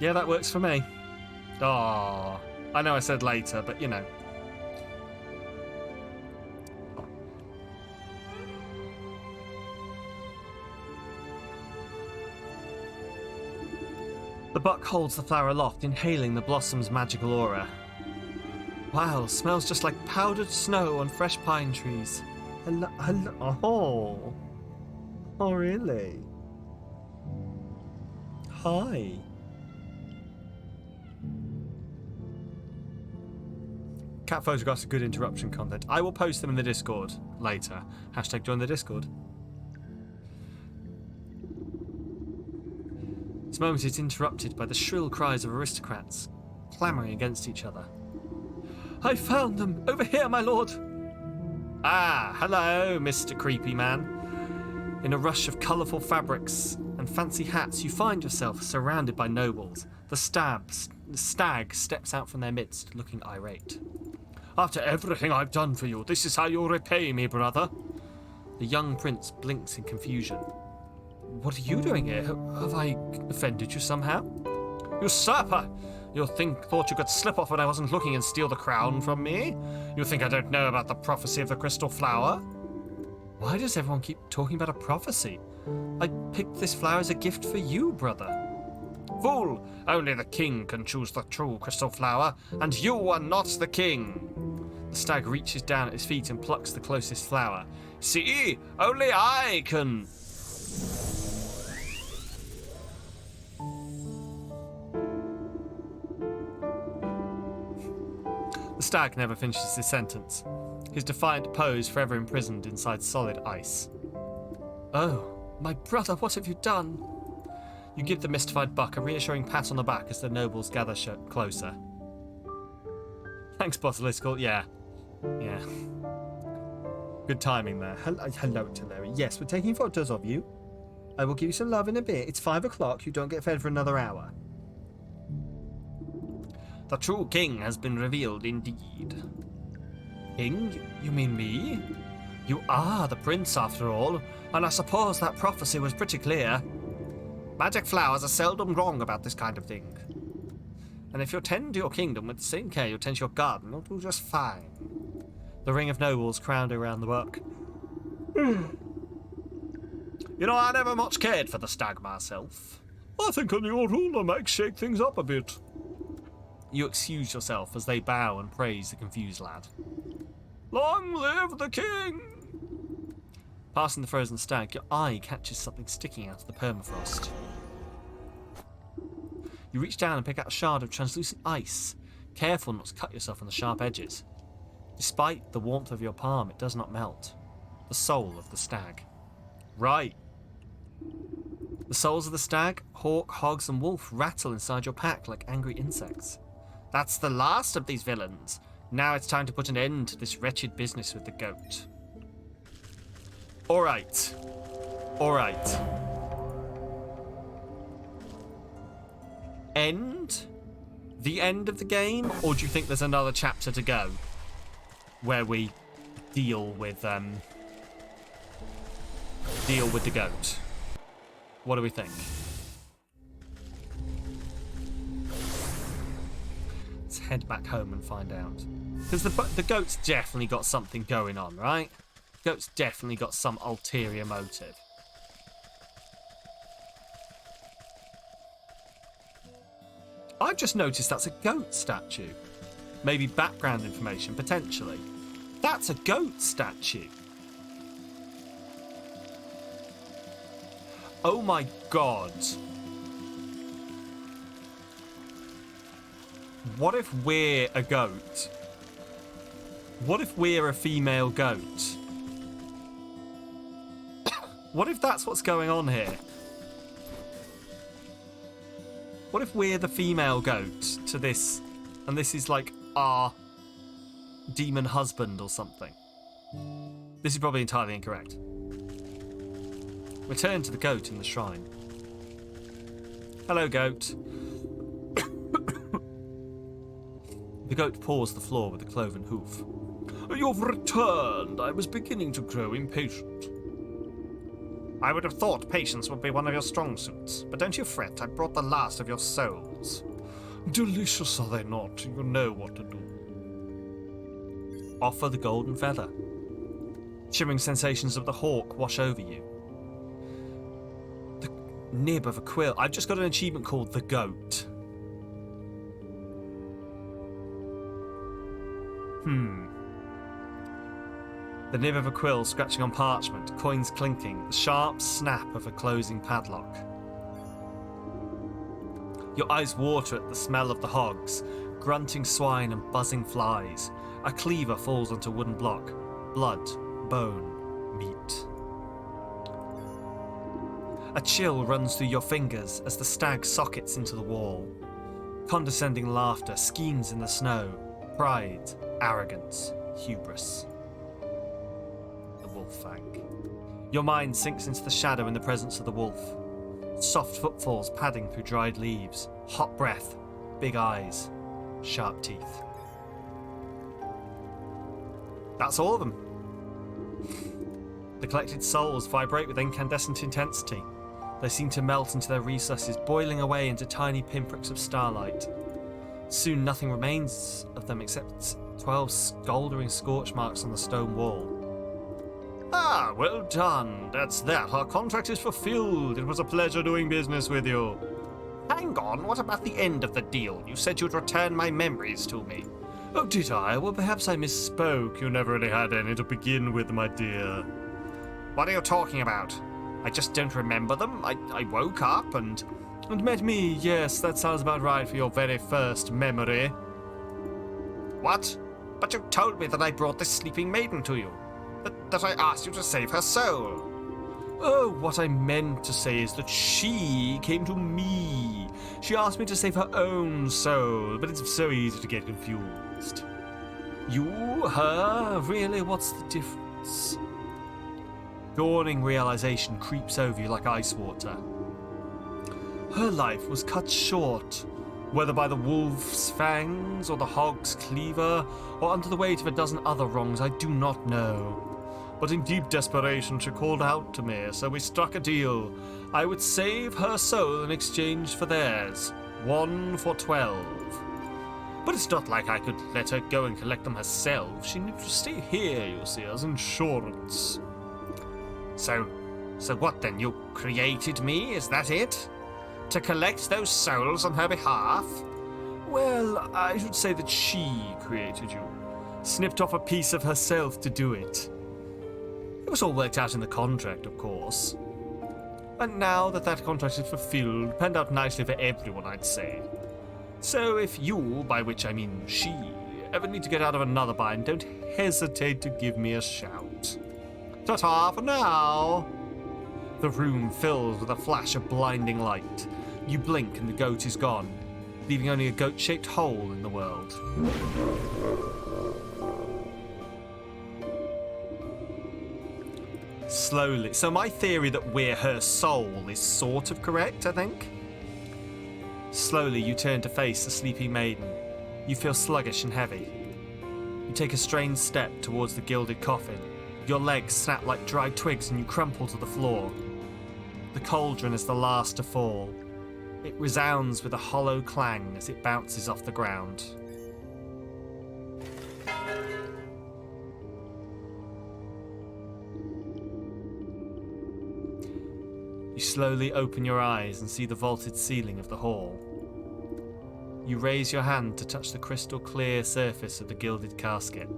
Yeah, that works for me. Aww. I know I said later, but you know. The buck holds the flower aloft, inhaling the blossom's magical aura. Wow, smells just like powdered snow on fresh pine trees. Oh. Oh, really? Hi. Cat photographs are good interruption content. I will post them in the Discord later. Hashtag join the Discord. This moment is interrupted by the shrill cries of aristocrats, clamouring against each other. I found them! Over here, my lord! Ah, hello, Mr. Creepy Man. In a rush of colourful fabrics and fancy hats, you find yourself surrounded by nobles. The stag steps out from their midst, looking irate. After everything I've done for you, this is how you'll repay me, brother. The young prince blinks in confusion. What are you doing here? Have I offended you somehow? Usurper! You thought you could slip off when I wasn't looking and steal the crown from me? You think I don't know about the prophecy of the crystal flower? Why does everyone keep talking about a prophecy? I picked this flower as a gift for you, brother. Fool! Only the king can choose the true crystal flower, and you are not the king. The stag reaches down at his feet and plucks the closest flower. See? Only I can... The stag never finishes his sentence, his defiant pose forever imprisoned inside solid ice. Oh, my brother, what have you done? You give the mystified buck a reassuring pat on the back as the nobles gather closer. Thanks, Bottalistical. Yeah. Good timing there. Hello, Larry. Yes, we're taking photos of you. I will give you some love in a bit. It's 5 o'clock. You don't get fed for another hour. The true king has been revealed indeed. King? You mean me? You are the prince, after all, and I suppose that prophecy was pretty clear. Magic flowers are seldom wrong about this kind of thing. And if you tend to your kingdom with the same care you tend to your garden, you'll do just fine. The ring of nobles crowd around the buck. You know, I never much cared for the stag myself. I think a new ruler might shake things up a bit. You excuse yourself as they bow and praise the confused lad. Long live the king! Passing the frozen stag, your eye catches something sticking out of the permafrost. You reach down and pick out a shard of translucent ice, careful not to cut yourself on the sharp edges. Despite the warmth of your palm, it does not melt. The soul of the stag. Right. The souls of the stag, hawk, hogs, and wolf rattle inside your pack like angry insects. That's the last of these villains. Now it's time to put an end to this wretched business with the goat. Alright. End? The end of the game? Or do you think there's another chapter to go? Where we deal with the goat? What do we think? Let's head back home and find out. Because the goat's definitely got something going on, right? The goat's definitely got some ulterior motive. I've just noticed that's a goat statue. Maybe background information, potentially. That's a goat statue. Oh my god. What if we're a goat? What if we're a female goat? What if that's what's going on here? What if we're the female goat to this, and this is like our demon husband or something? This is probably entirely incorrect. Return to the goat in the shrine. Hello, goat. The goat paws the floor with a cloven hoof. You've returned. I was beginning to grow impatient. I would have thought patience would be one of your strong suits, but don't you fret, I brought the last of your souls. Delicious, are they not? You know what to do. Offer the golden feather. Shimmering sensations of the hawk wash over you. The nib of a quill. I've just got an achievement called the goat. The nib of a quill scratching on parchment, coins clinking, the sharp snap of a closing padlock. Your eyes water at the smell of the hogs, grunting swine and buzzing flies. A cleaver falls onto a wooden block. Blood, bone, meat. A chill runs through your fingers as the stag sockets into the wall. Condescending laughter schemes in the snow. Pride, arrogance, hubris. The wolf fang. Your mind sinks into the shadow in the presence of the wolf. Soft footfalls padding through dried leaves. Hot breath, big eyes, sharp teeth. That's all of them. The collected souls vibrate with incandescent intensity. They seem to melt into their recesses, boiling away into tiny pinpricks of starlight. Soon nothing remains of them except 12 smouldering scorch marks on the stone wall. Ah, well done. That's that. Our contract is fulfilled. It was a pleasure doing business with you. Hang on, what about the end of the deal? You said you'd return my memories to me. Oh, did I? Well, perhaps I misspoke. You never really had any to begin with, my dear. What are you talking about? I just don't remember them. I woke up and met me. Yes, that sounds about right for your very first memory. What? But you told me that I brought this sleeping maiden to you. That I asked you to save her soul. Oh, what I meant to say is that she came to me. She asked me to save her own soul, but it's so easy to get confused. You, her, really, what's the difference? Dawning realization creeps over you like ice water. Her life was cut short, whether by the wolf's fangs or the hog's cleaver, or under the weight of a dozen other wrongs, I do not know. But in deep desperation she called out to me, so we struck a deal. I would save her soul in exchange for theirs. 1 for 12. But it's not like I could let her go and collect them herself. She needed to stay here, you see, as insurance. So what then? You created me, is that it? To collect those souls on her behalf? Well, I should say that she created you. Snipped off a piece of herself to do it. It was all worked out in the contract, of course. And now that that contract is fulfilled, panned out nicely for everyone, I'd say. So if you, by which I mean she, ever need to get out of another bind, don't hesitate to give me a shout. Ta-ta for now! The room fills with a flash of blinding light. You blink and the goat is gone, leaving only a goat-shaped hole in the world. Slowly. So my theory that we're her soul is sort of correct, I think. Slowly you turn to face the sleeping maiden. You feel sluggish and heavy. You take a strained step towards the gilded coffin. Your legs snap like dried twigs and you crumple to the floor. The cauldron is the last to fall. It resounds with a hollow clang as it bounces off the ground. You slowly open your eyes and see the vaulted ceiling of the hall. You raise your hand to touch the crystal clear surface of the gilded casket.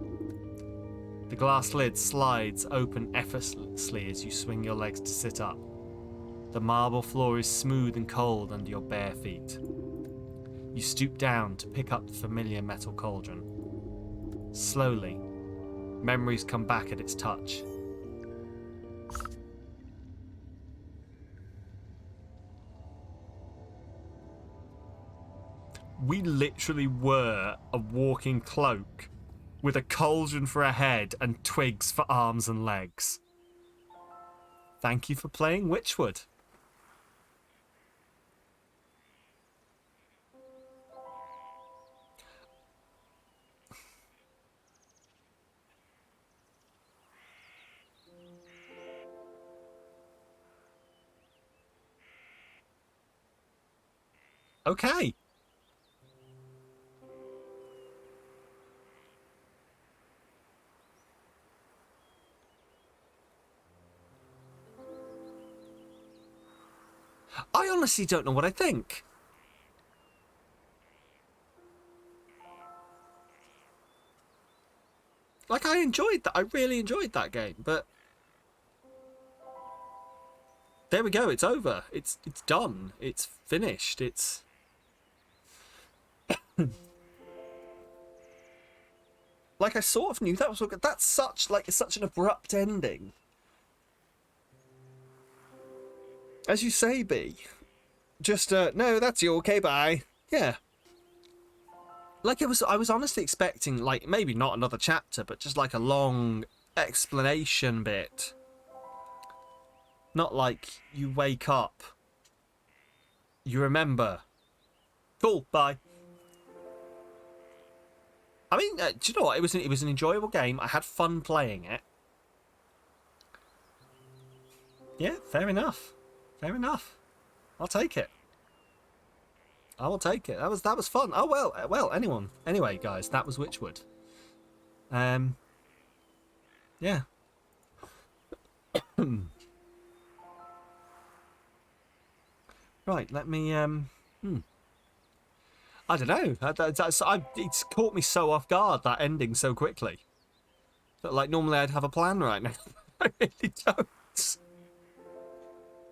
The glass lid slides open effortlessly as you swing your legs to sit up. The marble floor is smooth and cold under your bare feet. You stoop down to pick up the familiar metal cauldron. Slowly, memories come back at its touch. We literally were a walking cloak with a cauldron for a head and twigs for arms and legs. Thank you for playing Wytchwood. Okay. I honestly don't know what I think. Like, I enjoyed that. I really enjoyed that game, but there we go. It's over. It's done. It's finished. It's like I sort of knew that was that's such an abrupt ending. As you say, B. Just no, that's you. Okay, bye. Yeah. Like I was honestly expecting, like, maybe not another chapter, but just like a long explanation bit. Not like you wake up, you remember. Cool, bye. I mean, do you know what? It was an enjoyable game. I had fun playing it. Yeah, fair enough. Fair enough. I'll take it. I will take it. That was fun. Oh well. Anyway, guys, that was Wytchwood. Yeah. Right, let me. I don't know. It's caught me so off guard, that ending so quickly. That, like, normally I'd have a plan right now. I really don't.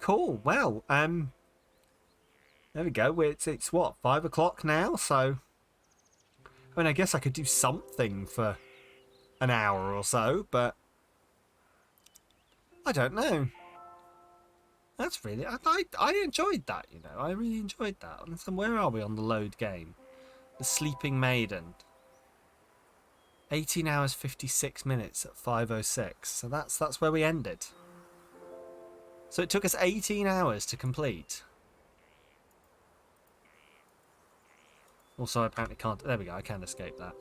Cool. Well, there we go. It's what, 5 o'clock now? So, I mean, I guess I could do something for an hour or so, but I don't know. That's really, I enjoyed that, you know. I really enjoyed that. And so where are we on the load game? The Sleeping Maiden. 18 hours 56 minutes at 5:06. So that's where we ended. So it took us 18 hours to complete. Also, I apparently can't. There we go. I can escape that.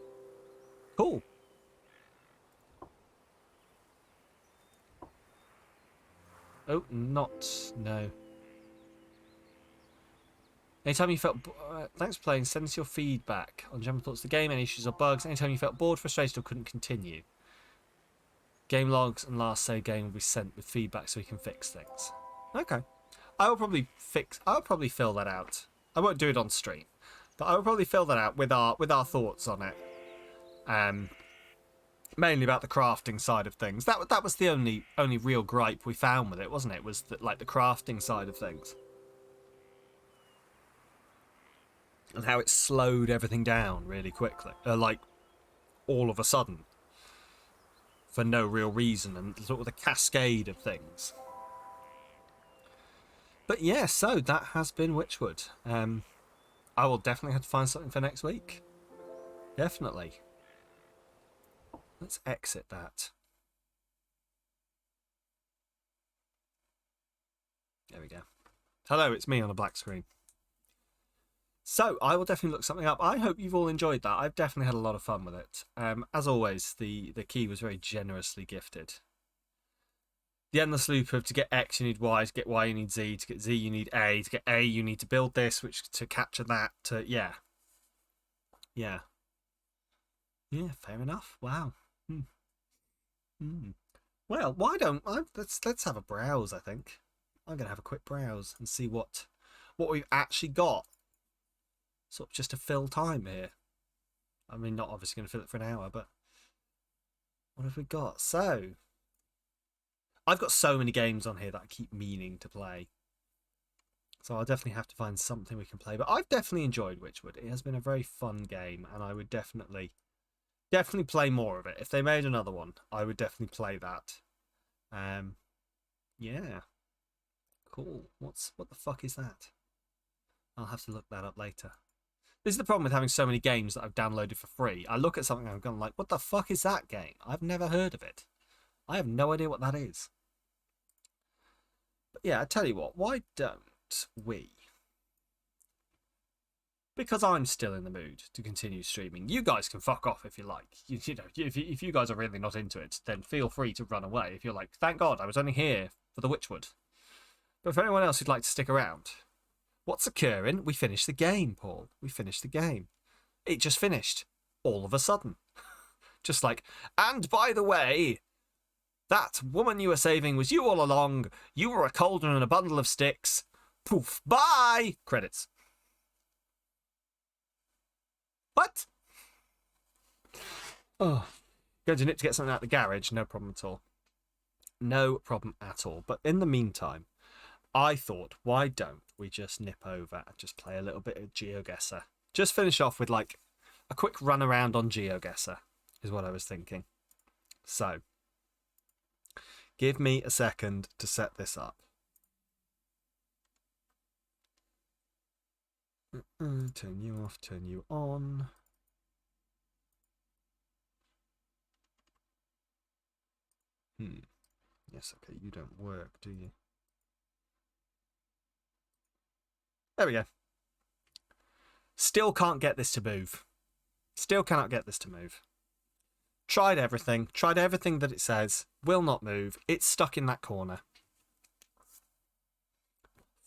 Cool. Oh, not. No. Anytime you felt. Thanks for playing. Send us your feedback on general thoughts of the game, any issues or bugs. Anytime you felt bored, frustrated, or couldn't continue. Game logs and last save game will be sent with feedback so we can fix things. Okay. I'll probably fill that out. I won't do it on stream, but I will probably fill that out with our thoughts on it. Mainly about the crafting side of things. That was the only real gripe we found with it, wasn't it? Was that, like, the crafting side of things. And how it slowed everything down really quickly. Like, all of a sudden. For no real reason, and sort of the cascade of things. But yeah, so that has been Wytchwood. I will definitely have to find something for next week. Definitely. Let's exit that. There we go. Hello, it's me on a black screen. So, I will definitely look something up. I hope you've all enjoyed that. I've definitely had a lot of fun with it. As always, the key was very generously gifted. The endless loop of to get X you need Y, to get Y you need Z, to get Z you need A, to get A you need to build this, which to capture that, to, yeah. Yeah. Yeah, fair enough. Wow. Well, why don't let's have a browse, I think. I'm gonna have a quick browse and see what we've actually got. Sort of just to fill time here. I mean, not obviously gonna fill it for an hour, but what have we got? So I've got so many games on here that I keep meaning to play. So I'll definitely have to find something we can play. But I've definitely enjoyed Wytchwood. It has been a very fun game, and I would definitely play more of it. If they made another one, I would definitely play that. Yeah. Cool. What the fuck is that? I'll have to look that up later. This is the problem with having so many games that I've downloaded for free. I look at something and I'm going like, what the fuck is that game? I've never heard of it. I have no idea what that is. But yeah, I tell you what, why don't we? Because I'm still in the mood to continue streaming. You guys can fuck off if you like. You know, if you guys are really not into it, then feel free to run away. If you're like, thank God, I was only here for the Wytchwood. But for anyone else who'd like to stick around, what's occurring? We finished the game, Paul. We finished the game. It just finished. All of a sudden. Just like, and by the way, that woman you were saving was you all along. You were a cauldron and a bundle of sticks. Poof. Bye! Credits. What? Oh. Going to nip to get something out of the garage. No problem at all. No problem at all. But in the meantime, I thought, why don't we just nip over and just play a little bit of GeoGuessr? Just finish off with like a quick run around on GeoGuessr is what I was thinking. So, give me a second to set this up. Turn you off, turn you on. Yes, okay, you don't work, do you? There we go. Still can't get this to move. Still cannot get this to move. Tried everything that it says. Will not move. It's stuck in that corner.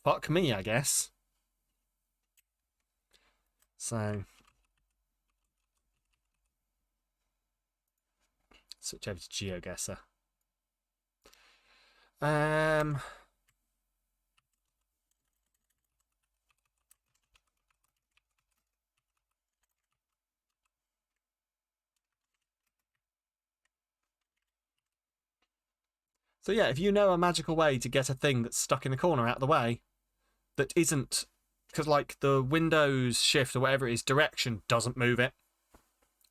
Fuck me, I guess. So, switch over to GeoGuessr. Um. So yeah, if you know a magical way to get a thing that's stuck in the corner out of the way, that isn't, because like the Windows Shift or whatever it is, direction doesn't move it,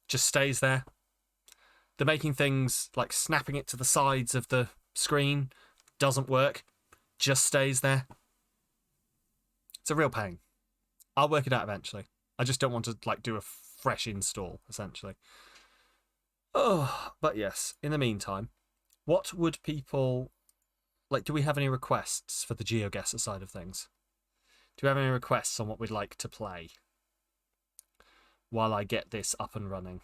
just stays there. The making things like snapping it to the sides of the screen doesn't work, just stays there. It's a real pain. I'll work it out eventually. I just don't want to like do a fresh install essentially. Oh, but yes. In the meantime, what would people like? Do we have any requests for the GeoGuessr side of things? Do we have any requests on what we'd like to play while I get this up and running?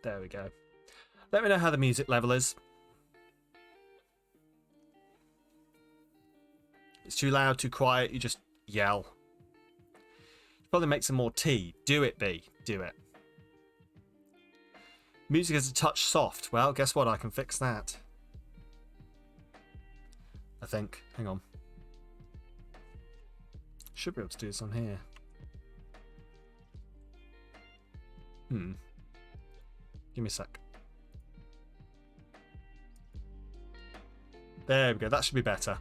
There we go. Let me know how the music level is. It's too loud, too quiet, you just yell. Probably make some more tea. Do it, B. Do it. Music is a touch soft. Well, guess what? I can fix that. I think. Hang on. Should be able to do this on here. Give me a sec. There we go. That should be better.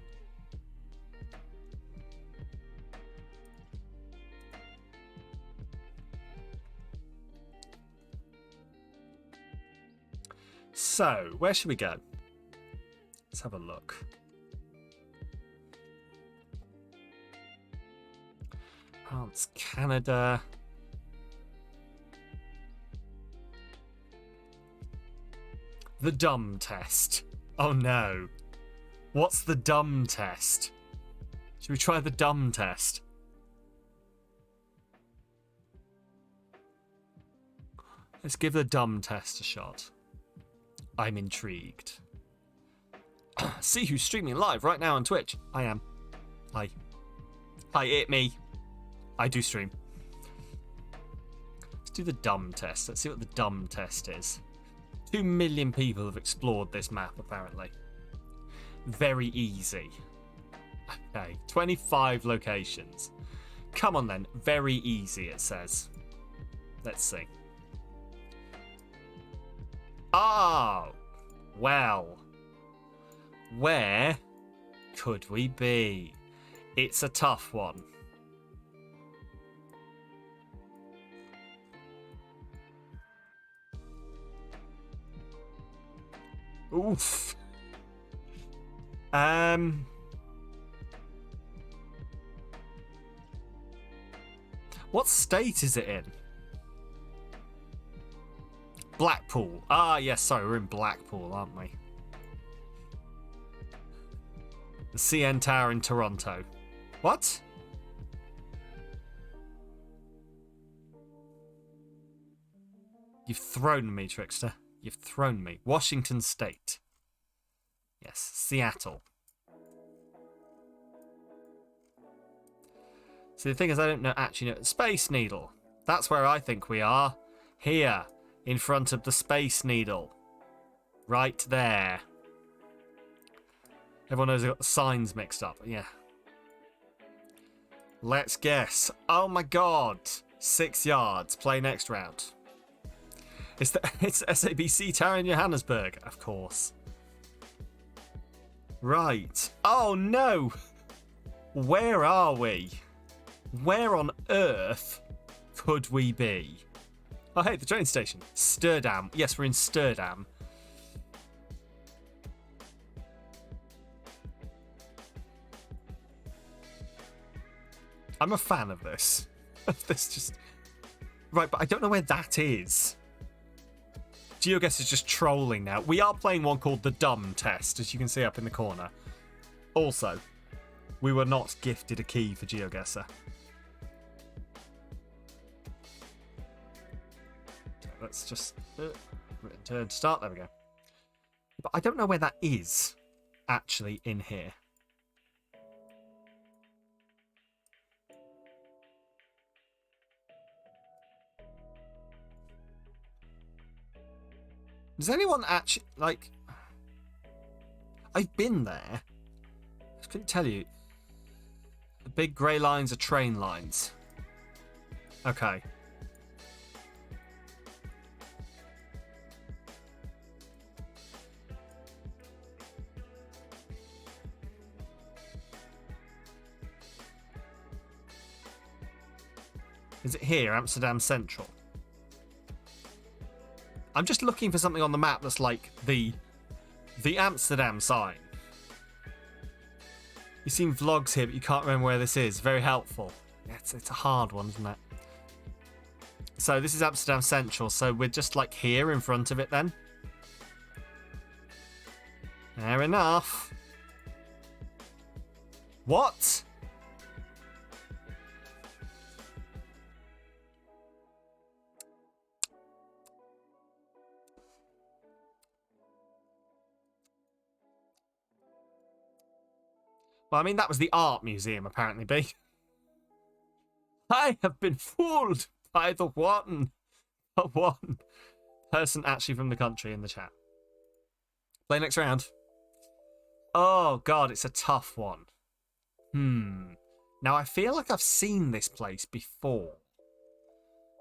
So, where should we go? Let's have a look. France, Canada. The dumb test. Oh no. What's the dumb test? Should we try the dumb test? Let's give the dumb test a shot. I'm intrigued. See who's streaming live right now on Twitch. I am. Hi. Hi, it me. I do stream. Let's do the dumb test. Let's see what the dumb test is. 2 million people have explored this map, apparently. Very easy. Okay, 25 locations. Come on then. Very easy, it says. Let's see. Oh, well. Where could we be? It's a tough one. Oof. What state is it in? Blackpool. Ah, yes, sorry, we're in Blackpool, aren't we? The CN Tower in Toronto. What? You've thrown me, Trickster. You've thrown me. Washington State. Yes, Seattle. See, the thing is, I don't actually know. Space Needle. That's where I think we are. Here, in front of the Space Needle. Right there. Everyone knows I got the signs mixed up. Yeah. Let's guess. Oh my god. 6 yards. Play next round. It's SABC Tower in Johannesburg, of course. Right. Oh no! Where are we? Where on earth could we be? Oh hey, the train station. Sturdam. Yes, we're in Sturdam. I'm a fan of this. This just... Right, but I don't know where that is. GeoGuessr is just trolling now. We are playing one called the Dumb Test, as you can see up in the corner. Also, we were not gifted a key for GeoGuessr. So let's just return to start. There we go. But I don't know where that is, actually, in here. Does anyone actually, like... I've been there. I couldn't tell you. The big grey lines are train lines. Okay. Is it here, Amsterdam Central? I'm just looking for something on the map that's like the Amsterdam sign. You've seen vlogs here, but you can't remember where this is. Very helpful. It's a hard one, isn't it? So this is Amsterdam Central, so we're just like here in front of it then. Fair enough. What? Well, I mean, that was the art museum, apparently, B. I have been fooled by the one person actually from the country in the chat. Play next round. Oh, God, it's a tough one. Now, I feel like I've seen this place before.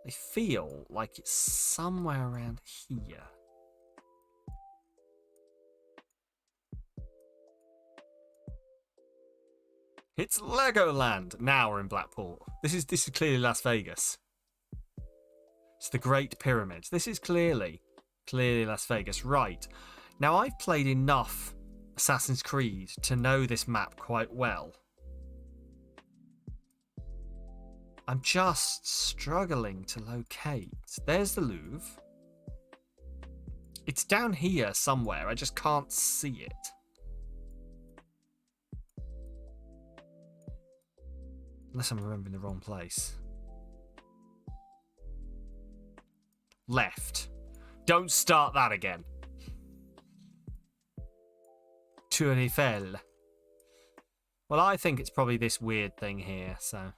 I feel like it's somewhere around here. It's Legoland. Now we're in Blackpool. This is clearly Las Vegas. It's the Great Pyramids. This is clearly Las Vegas. Right. Now I've played enough Assassin's Creed to know this map quite well. I'm just struggling to locate. There's the Louvre. It's down here somewhere. I just can't see it. Unless I'm remembering the wrong place. Left. Don't start that again. Tour Eiffel. Well, I think it's probably this weird thing here, so...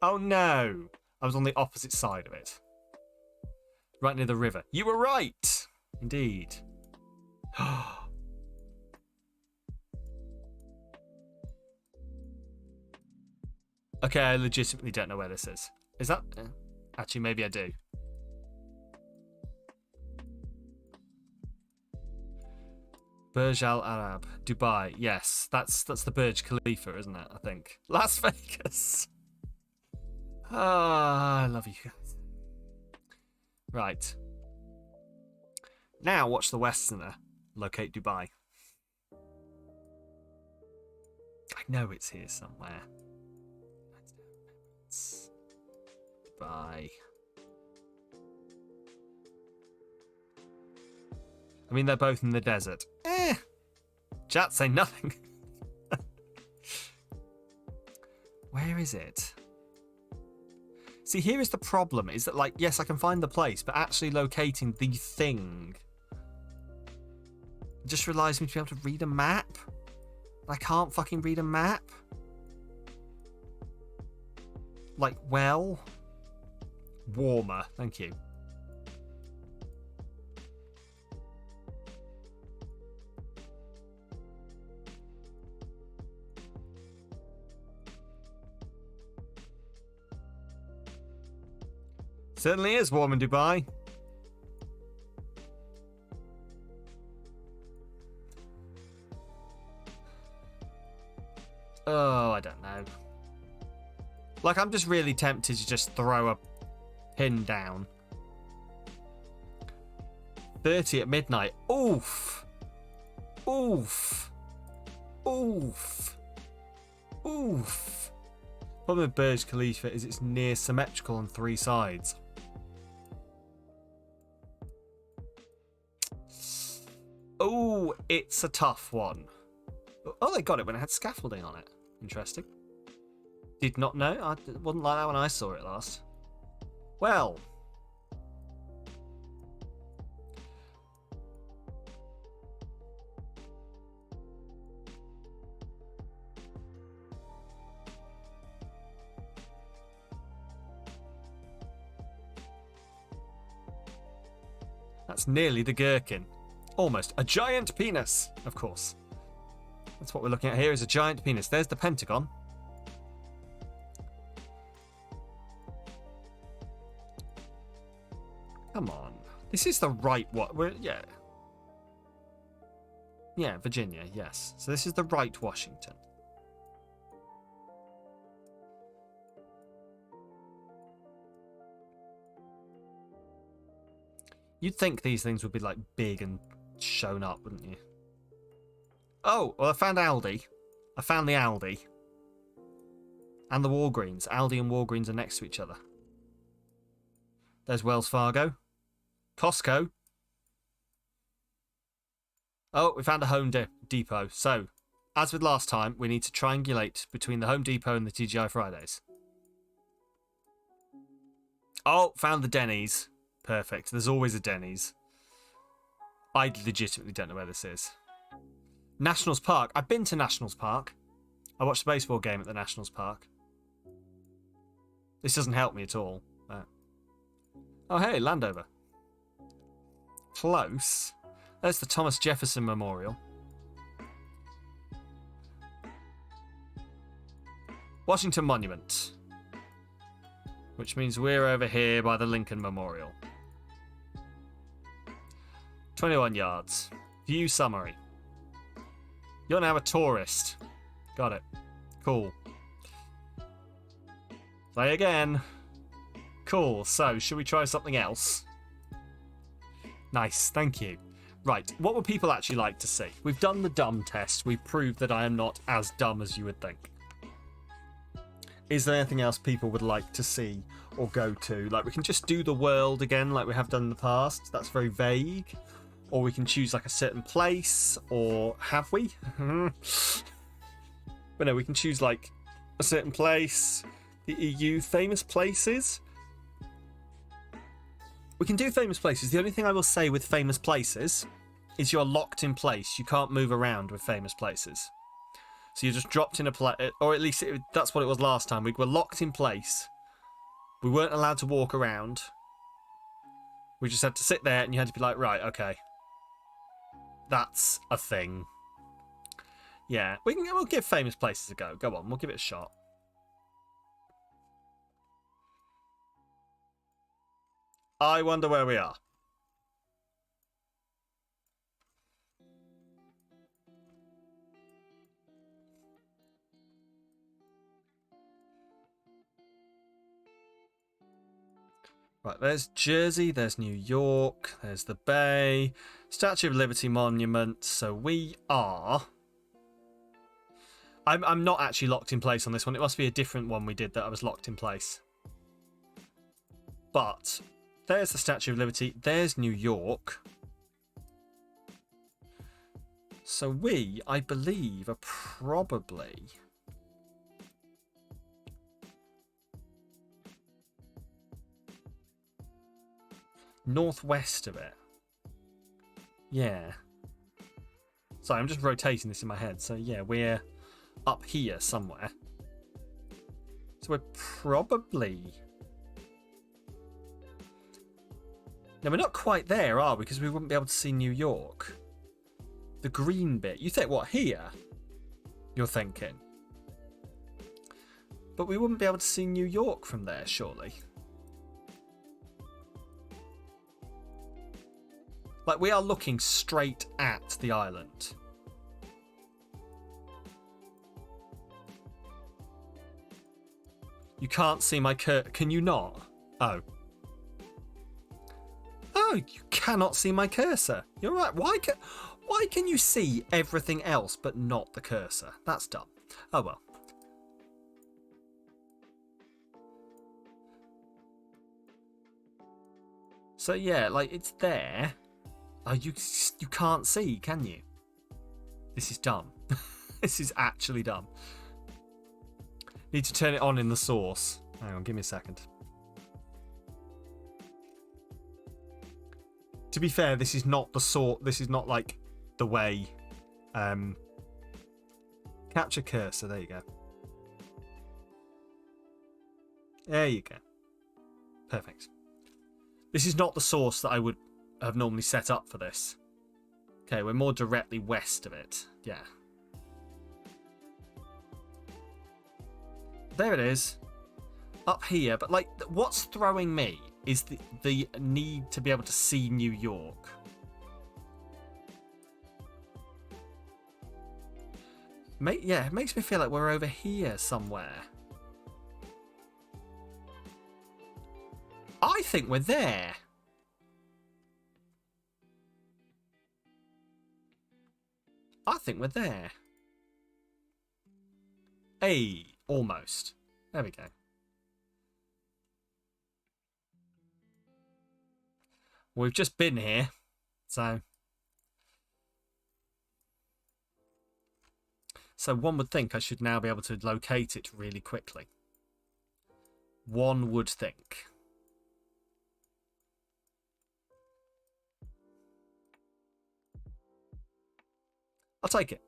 Oh no! I was on the opposite side of it. Right near the river. You were right! Indeed. Okay, I legitimately don't know where this is. Is that... actually, maybe I do. Burj Al Arab, Dubai. Yes, that's the Burj Khalifa, isn't it? I think. Las Vegas. Ah, I love you guys. Right. Now watch the Westerner locate Dubai. I know it's here somewhere. Dubai. I mean, they're both in the desert. Chat say nothing. Where is it? See, here is the problem, is that, like, yes, I can find the place, but actually locating the thing just relies me to be able to read a map. I can't fucking read a map. Like, well. Warmer, thank you. Certainly is warm in Dubai. Oh, I don't know. Like, I'm just really tempted to just throw a pin down. 30 at midnight. Oof. Oof. Oof. Oof. Problem with Burj Khalifa is it's near symmetrical on 3 sides. Oh, it's a tough one. Oh, they got it when it had scaffolding on it. Interesting. Did not know. I wasn't like that when I saw it last. Well. That's nearly the gherkin. Almost. A giant penis, of course. That's what we're looking at here, is a giant penis. There's the Pentagon. Come on. This is the right one. Yeah. Yeah, Virginia, yes. So this is the right Washington. You'd think these things would be like big and shown up, wouldn't you? Oh, well, I found Aldi. I found the Aldi. And the Walgreens. Aldi and Walgreens are next to each other. There's Wells Fargo. Costco. Oh, we found a Home Depot. So, as with last time, we need to triangulate between the Home Depot and the TGI Fridays. Oh, found the Denny's. Perfect. There's always a Denny's. I legitimately don't know where this is. Nationals Park. I've been to Nationals Park. I watched a baseball game at the Nationals Park. This doesn't help me at all. Oh, hey, Landover. Close. There's the Thomas Jefferson Memorial. Washington Monument. Which means we're over here by the Lincoln Memorial. 21 yards. View summary. You're now a tourist. Got it. Cool. Play again. Cool. So, should we try something else? Nice. Thank you. Right. What would people actually like to see? We've done the dumb test. We've proved that I am not as dumb as you would think. Is there anything else people would like to see or go to? Like, we can just do the world again like we have done in the past. That's very vague. Or we can choose like a certain place. Or have we? But no, we can choose like a certain place. The EU famous places. We can do famous places. The only thing I will say with famous places is you're locked in place. You can't move around with famous places. So you're just dropped in a place, or at least that's what it was last time. We were locked in place. We weren't allowed to walk around. We just had to sit there and you had to be like, right, okay. That's a thing. Yeah, we'll give famous places a go. Go on, we'll give it a shot. I wonder where we are. Right, there's Jersey, there's New York, there's the Bay, Statue of Liberty Monument. So we are... I'm not actually locked in place on this one. It must be a different one we did that I was locked in place. But there's the Statue of Liberty, there's New York. So we, I believe, are probably... northwest of it. Yeah. Sorry, I'm just rotating this in my head. So yeah, we're up here somewhere. So we're probably... No, we're not quite there, are we? Because we wouldn't be able to see New York. The green bit. You think, what, here? You're thinking. But we wouldn't be able to see New York from there, surely. Like, we are looking straight at the island. You can't see my cursor. Can you not? Oh. Oh, you cannot see my cursor. You're right. Why can you see everything else but not the cursor? That's dumb. Oh well. So yeah, like, it's there. Oh, you can't see, can you? This is dumb. This is actually dumb. Need to turn it on in the source. Hang on, give me a second. To be fair, this is not the sort. This is not like the way. Capture cursor. There you go. There you go. Perfect. This is not the source that I would have normally set up for this. Okay, we're more directly west of it. Yeah. There it is. Up here. But, like, what's throwing me is the need to be able to see New York. Yeah, it makes me feel like we're over here somewhere. I think we're there. I think we're there. Hey, almost. There we go. We've just been here, so one would think I should now be able to locate it really quickly. One would think. I'll take it.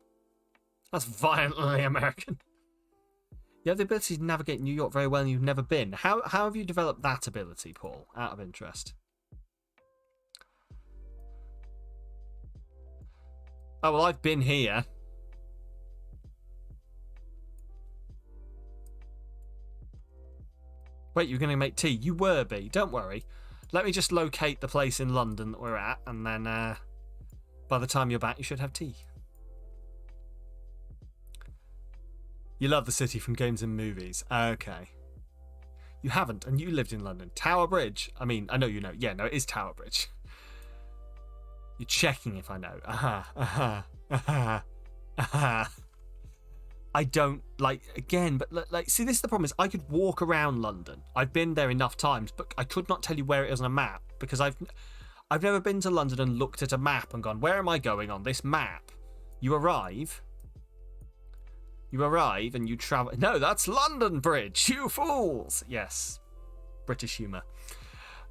That's violently American. You have the ability to navigate New York very well and you've never been. How have you developed that ability, Paul? Out of interest. Oh, well, I've been here. Wait, you're going to make tea? You were, B. Don't worry. Let me just locate the place in London that we're at, and then by the time you're back, you should have tea. You love the city from games and movies. Okay. You haven't, and you lived in London. Tower Bridge. I mean, I know you know. Yeah, no, it is Tower Bridge. You're checking if I know. I don't, like, again, but, like, see, this is the problem, is I could walk around London. I've been there enough times, but I could not tell you where it is on a map, because I've never been to London and looked at a map and gone, where am I going on this map? You arrive and you travel. No, that's London Bridge, you fools. Yes, British humour.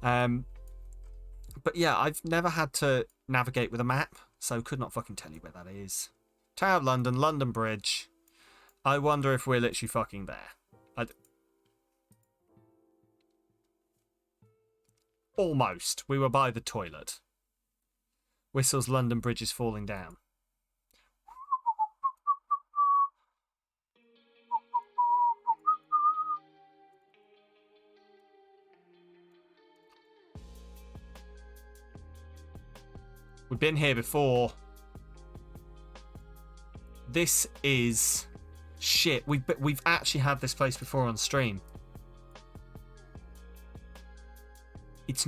But yeah, I've never had to navigate with a map, so could not fucking tell you where that is. Tower of London, London Bridge. I wonder if we're literally fucking there. Almost. We were by the toilet. Whistle's London Bridge is falling down. We've been here before. This is shit. We've actually had this place before on stream. It's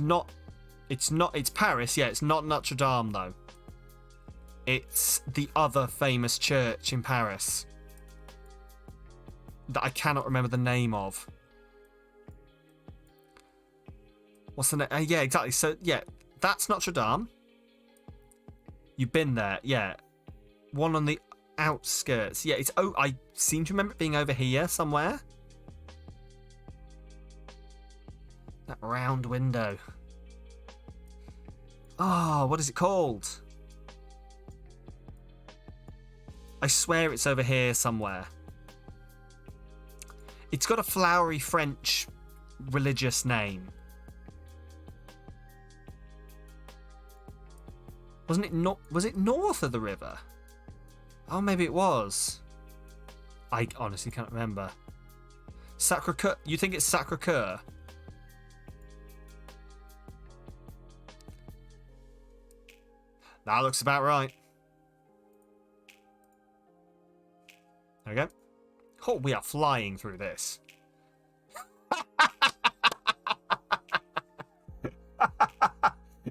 Paris. Yeah, it's not Notre Dame though. It's the other famous church in Paris that I cannot remember the name of. What's the name? Yeah, exactly. So yeah, that's Notre Dame. You've been there, yeah. One on the outskirts. Yeah, it's. Oh, I seem to remember it being over here somewhere. That round window. Oh, what is it called? I swear it's over here somewhere. It's got a flowery French religious name. Wasn't it not? Was it north of the river? Oh, maybe it was. I honestly can't remember. Sacré-Cœur. You think it's Sacré-Cœur? That looks about right. There we go. Oh, we are flying through this.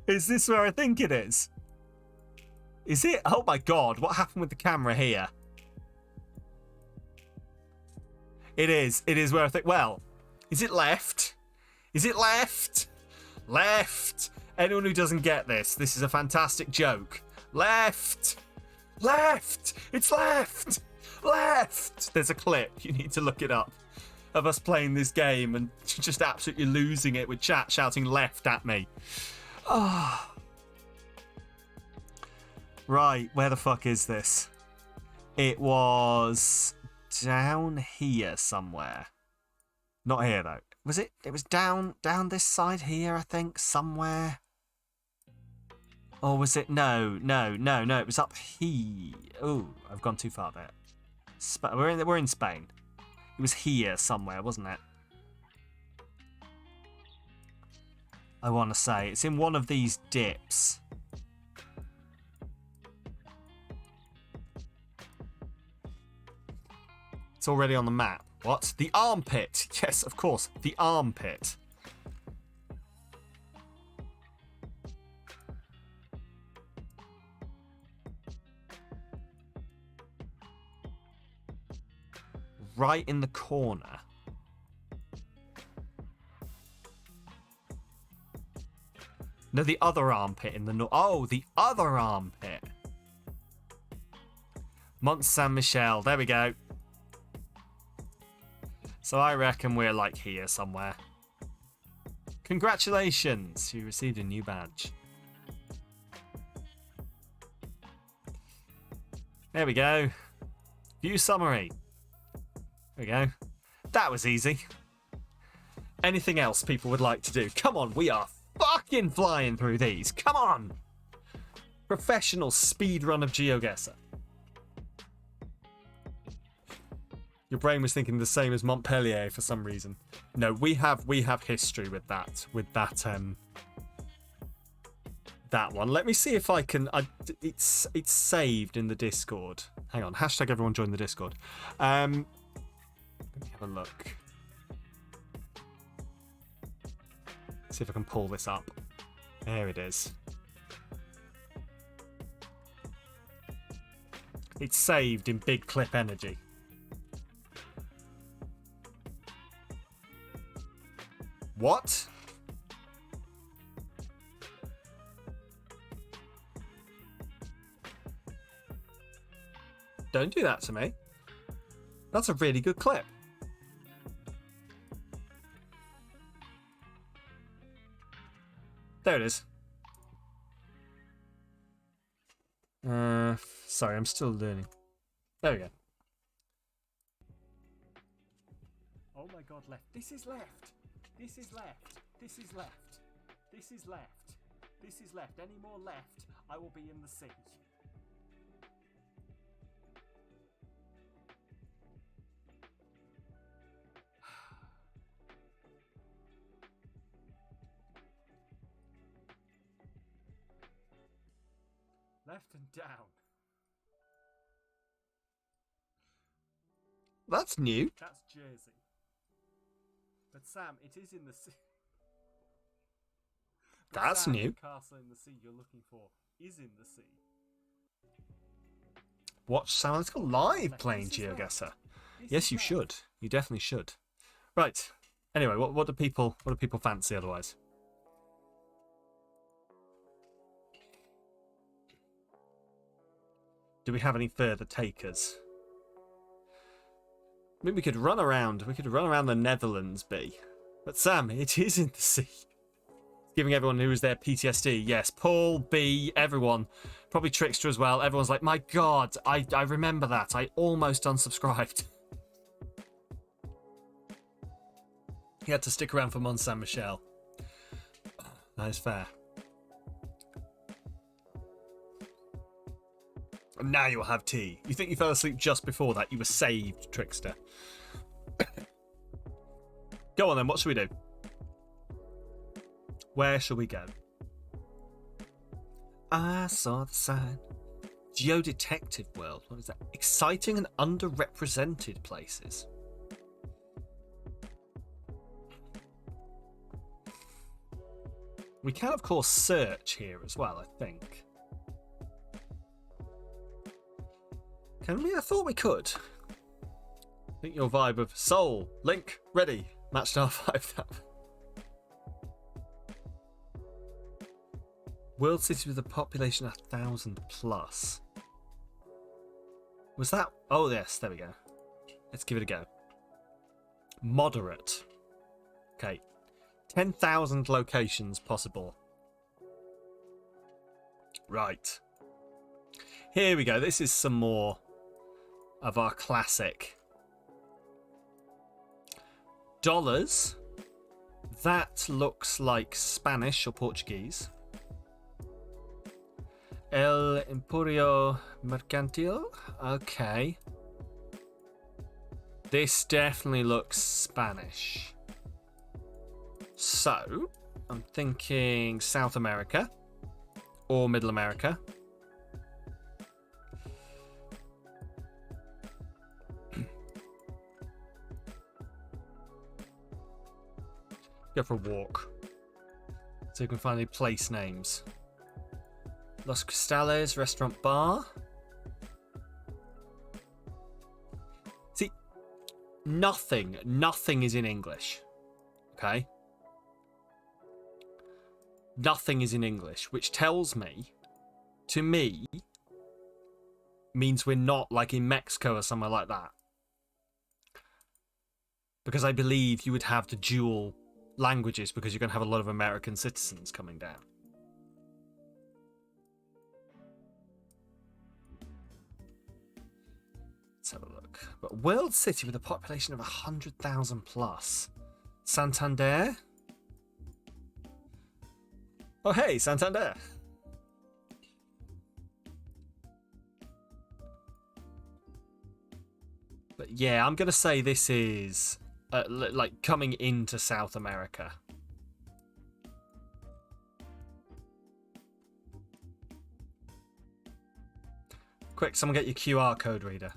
Is this where I think it is? Is it? Oh my god, what happened with the camera here? It is. It is where I think. Well, is it left? Is it left? Left. Anyone who doesn't get this is a fantastic joke. Left. Left. It's left. Left. There's a clip. You need to look it up of us playing this game and just absolutely losing it with chat shouting left at me. Oh. Right, where the fuck is this? It was down here somewhere. Not here though. Was it? It was down this side here, I think, somewhere. Or was it? No. It was up here. Oh, I've gone too far there. We're in Spain. It was here somewhere, wasn't it? I want to say it's in one of these dips. It's already on the map. What? The armpit. Yes, of course. The armpit. Right in the corner. No, the other armpit in the north. Oh, the other armpit. Mont Saint Michel. There we go. So I reckon we're like here somewhere. Congratulations, you received a new badge. There we go. View summary. There we go. That was easy. Anything else people would like to do? Come on, we are fucking flying through these. Come on. Professional speedrun of GeoGuessr. Your brain was thinking the same as Montpellier for some reason. No, we have history with that. That one. Let me see if I can. It's saved in the Discord. Hang on. Hashtag everyone join the Discord. Let me have a look. See if I can pull this up. There it is. It's saved in Big Clip Energy. What? Don't do that to me. That's a really good clip. There it is. Sorry, I'm still learning. There we go. Oh my god, left. This is left. This is left. This is left. This is left. This is left. Any more left, I will be in the sea. Left and down. That's new. That's Jersey. But Sam, it is in the sea. That's Sam, new. The castle in the sea you're looking for is in the sea. Watch Samalytical live playing GeoGuessr. Yes, you should. You definitely should. Right. Anyway, what do people fancy otherwise? Do we have any further takers? I mean, we could run around. We could run around the Netherlands, B. But Sam, it is in the sea. Giving everyone who was there PTSD. Yes, Paul, B, everyone. Probably Trickster as well. Everyone's like, my God, I remember that. I almost unsubscribed. He had to stick around for Mont Saint Michel. That is fair. And now you'll have tea. You think you fell asleep just before that? You were saved, Trickster. Go on then, what should we do? Where shall we go? I saw the sign. Geodetective world. What is that? Exciting and underrepresented places. We can, of course, search here as well, I think. Can we? I thought we could. I think your vibe of Soul, Link, ready, matched R5 that. World city with a population of 1,000 plus. Was that? Oh yes, there we go. Let's give it a go. Moderate. Okay. 10,000 locations possible. Right. Here we go. This is some more of our classic. Dollars. That looks like Spanish or Portuguese. El Emporio Mercantil. Okay. This definitely looks Spanish. So, I'm thinking South America or Middle America. Go for a walk. So you can find any place names. Los Cristales Restaurant Bar. See, nothing is in English. Okay? Nothing is in English, which tells me, to me, means we're not like in Mexico or somewhere like that. Because I believe you would have the dual languages because you're going to have a lot of American citizens coming down. Let's have a look. But world city with a population of 100,000 plus. Santander? Oh, hey, Santander. But yeah, I'm going to say this is like coming into South America. Quick, someone get your QR code reader.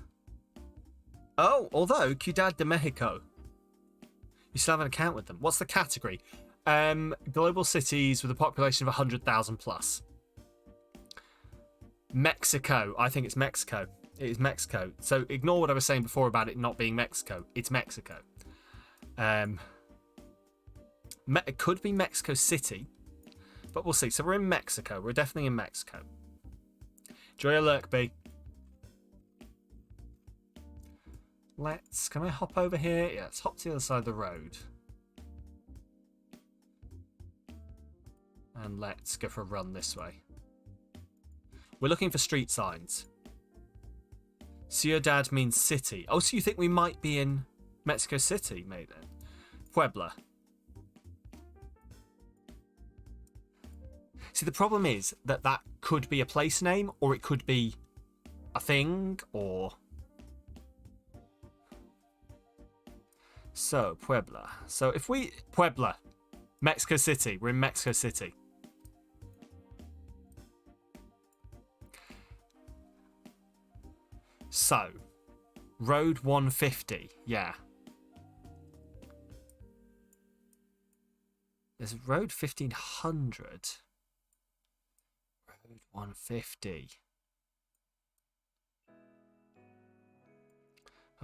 Oh, although Ciudad de Mexico. You still have an account with them. What's the category? Global cities with a population of 100,000 plus. Mexico. I think it's Mexico. It is Mexico. So ignore what I was saying before about it not being Mexico. It's Mexico. It could be Mexico City, but we'll see. So we're in Mexico. We're definitely in Mexico. Enjoy your lurk, B. Can I hop over here? Yeah, let's hop to the other side of the road. And let's go for a run this way. We're looking for street signs. Ciudad means city. Oh, so you think we might be in Mexico City, maybe? Puebla. See, the problem is that that could be a place name, or it could be a thing, or... So, Puebla. So, if we... Puebla. Mexico City. We're in Mexico City. So, Road 150. Yeah. There's Road 1500. Road 150.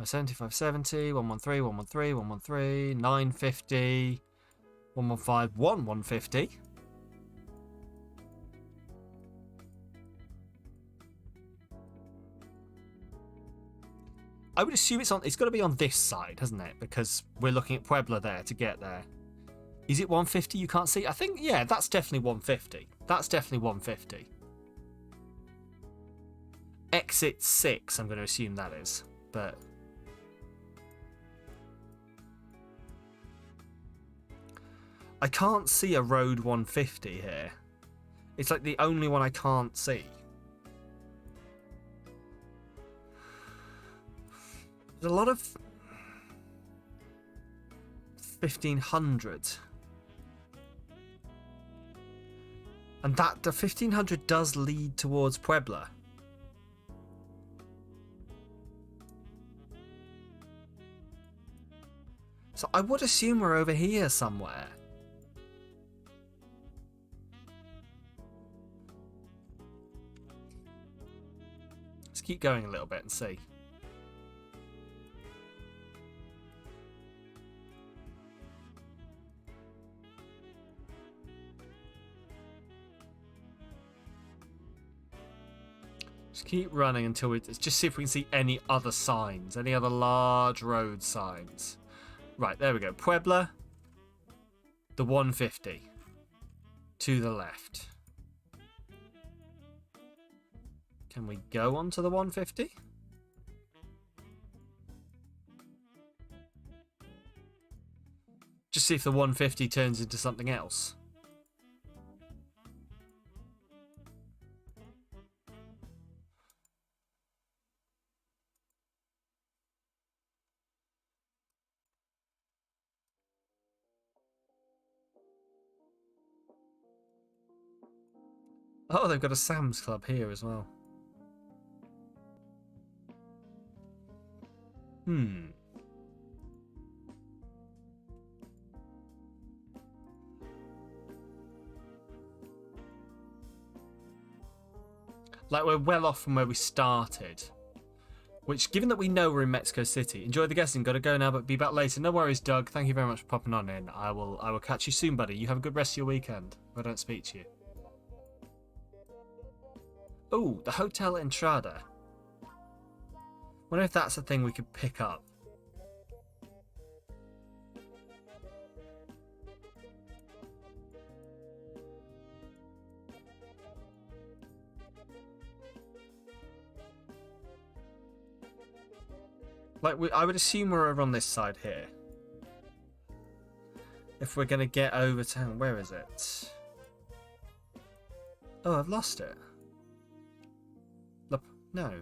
7570, 113, 113, 113, 950, 115, 150. I would assume it's got to be on this side, hasn't it? Because we're looking at Puebla there to get there. Is it 150 you can't see? I think, yeah, that's definitely 150. That's definitely 150. Exit 6, I'm going to assume that is. But... I can't see a road 150 here. It's like the only one I can't see. There's a lot of 1500. And that the 1500 does lead towards Puebla. So I would assume we're over here somewhere. Let's keep going a little bit and see. Just keep running until we just see if we can see any other signs, any other large road signs. Right, there we go. Puebla, the 150 to the left. Can we go onto the 150? Just see if the 150 turns into something else. Oh, they've got a Sam's Club here as well. Hmm. Like, we're well off from where we started. Which, given that we know we're in Mexico City, enjoy the guessing. Gotta go now, but be back later. No worries, Doug. Thank you very much for popping on in. I will catch you soon, buddy. You have a good rest of your weekend. If I don't speak to you. Oh, the Hotel Entrada. Wonder if that's a thing we could pick up. Like, I would assume we're over on this side here. If we're going to get over town. Where is it? Oh, I've lost it. No.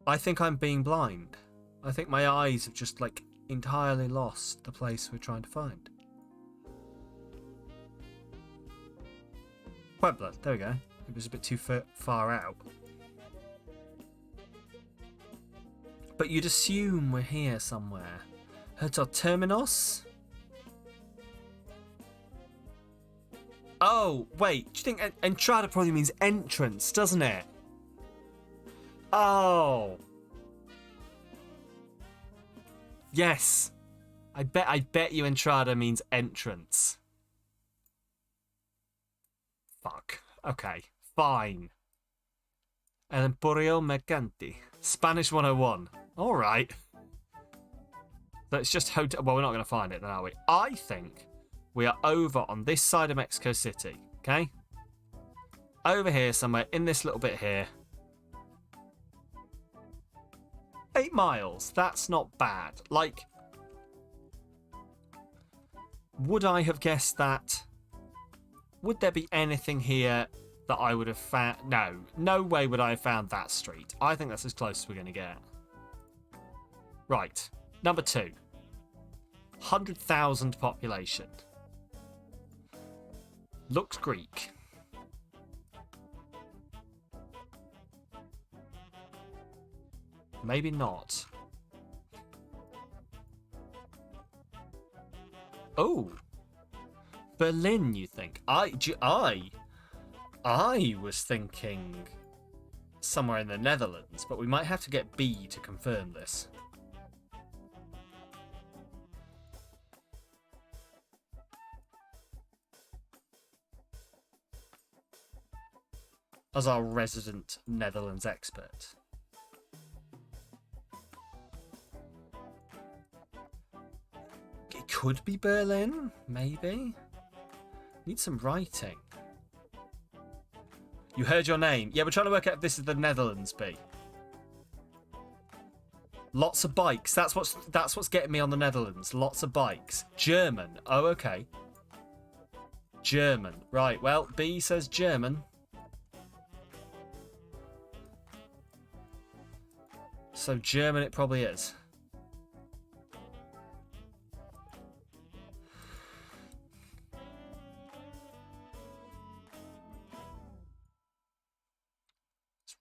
I think I'm being blind. I think my eyes have just, like, entirely lost the place we're trying to find. Puebla. There we go. It was a bit too far out. But you'd assume we're here somewhere. Hotel Terminos? Oh, wait. Do you think Entrada probably means entrance, doesn't it? Oh. Yes. I bet you Entrada means entrance. Fuck. Okay. Fine. El Emporio Mercanti. Spanish 101. Alright. So it's just hotel. Well, we're not going to find it then, are we? I think we are over on this side of Mexico City. Okay? Over here somewhere, in this little bit here. 8 miles. That's not bad. Like, would I have guessed that? Would there be anything here that I would have found? No. No way would I have found that street. I think that's as close as we're going to get. Right. Number 2. 100,000 population. Looks Greek. Maybe not. Oh. Berlin, you think? I was thinking somewhere in the Netherlands, but we might have to get B to confirm this. As our resident Netherlands expert. It could be Berlin, maybe. Need some writing. You heard your name. Yeah, we're trying to work out if this is the Netherlands, B. Lots of bikes. That's what's getting me on the Netherlands. Lots of bikes. German. Oh, okay. German. Right, well, B says German. So German it probably is.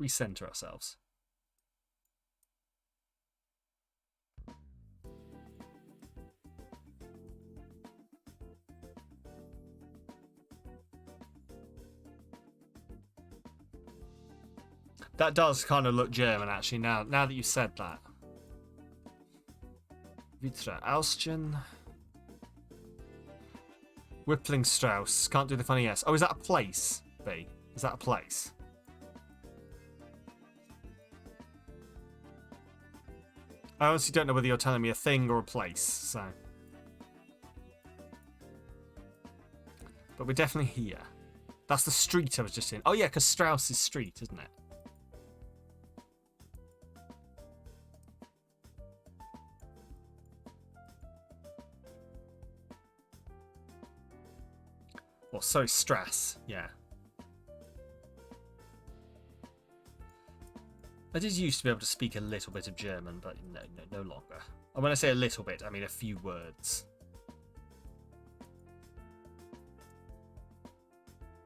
Let's recenter ourselves. That does kind of look German, actually, now that you said that. Vitra Austchen. Whipplingstrauss. Can't do the funny S. Oh, is that a place, B? Is that a place? I honestly don't know whether you're telling me a thing or a place, so. But we're definitely here. That's the street I was just in. Oh yeah, because Strauss is street, isn't it? Or sorry, Strass, yeah. I did used to be able to speak a little bit of German, but no longer. And when I say a little bit, I mean a few words.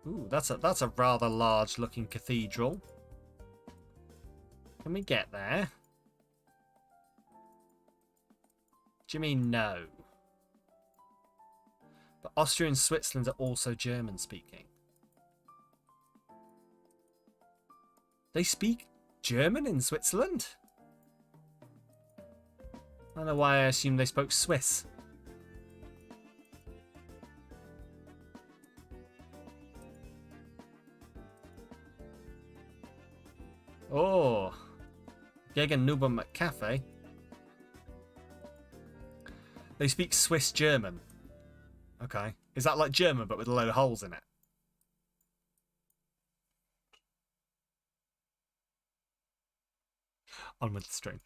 Ooh, that's a rather large looking cathedral. Can we get there? Do you mean no? But Austria and Switzerland are also German speaking. They speak German in Switzerland? I don't know why I assumed they spoke Swiss. Oh, Gegenüber McCafe. They speak Swiss German. Okay. Is that like German but with a load of holes in it? On with the stream.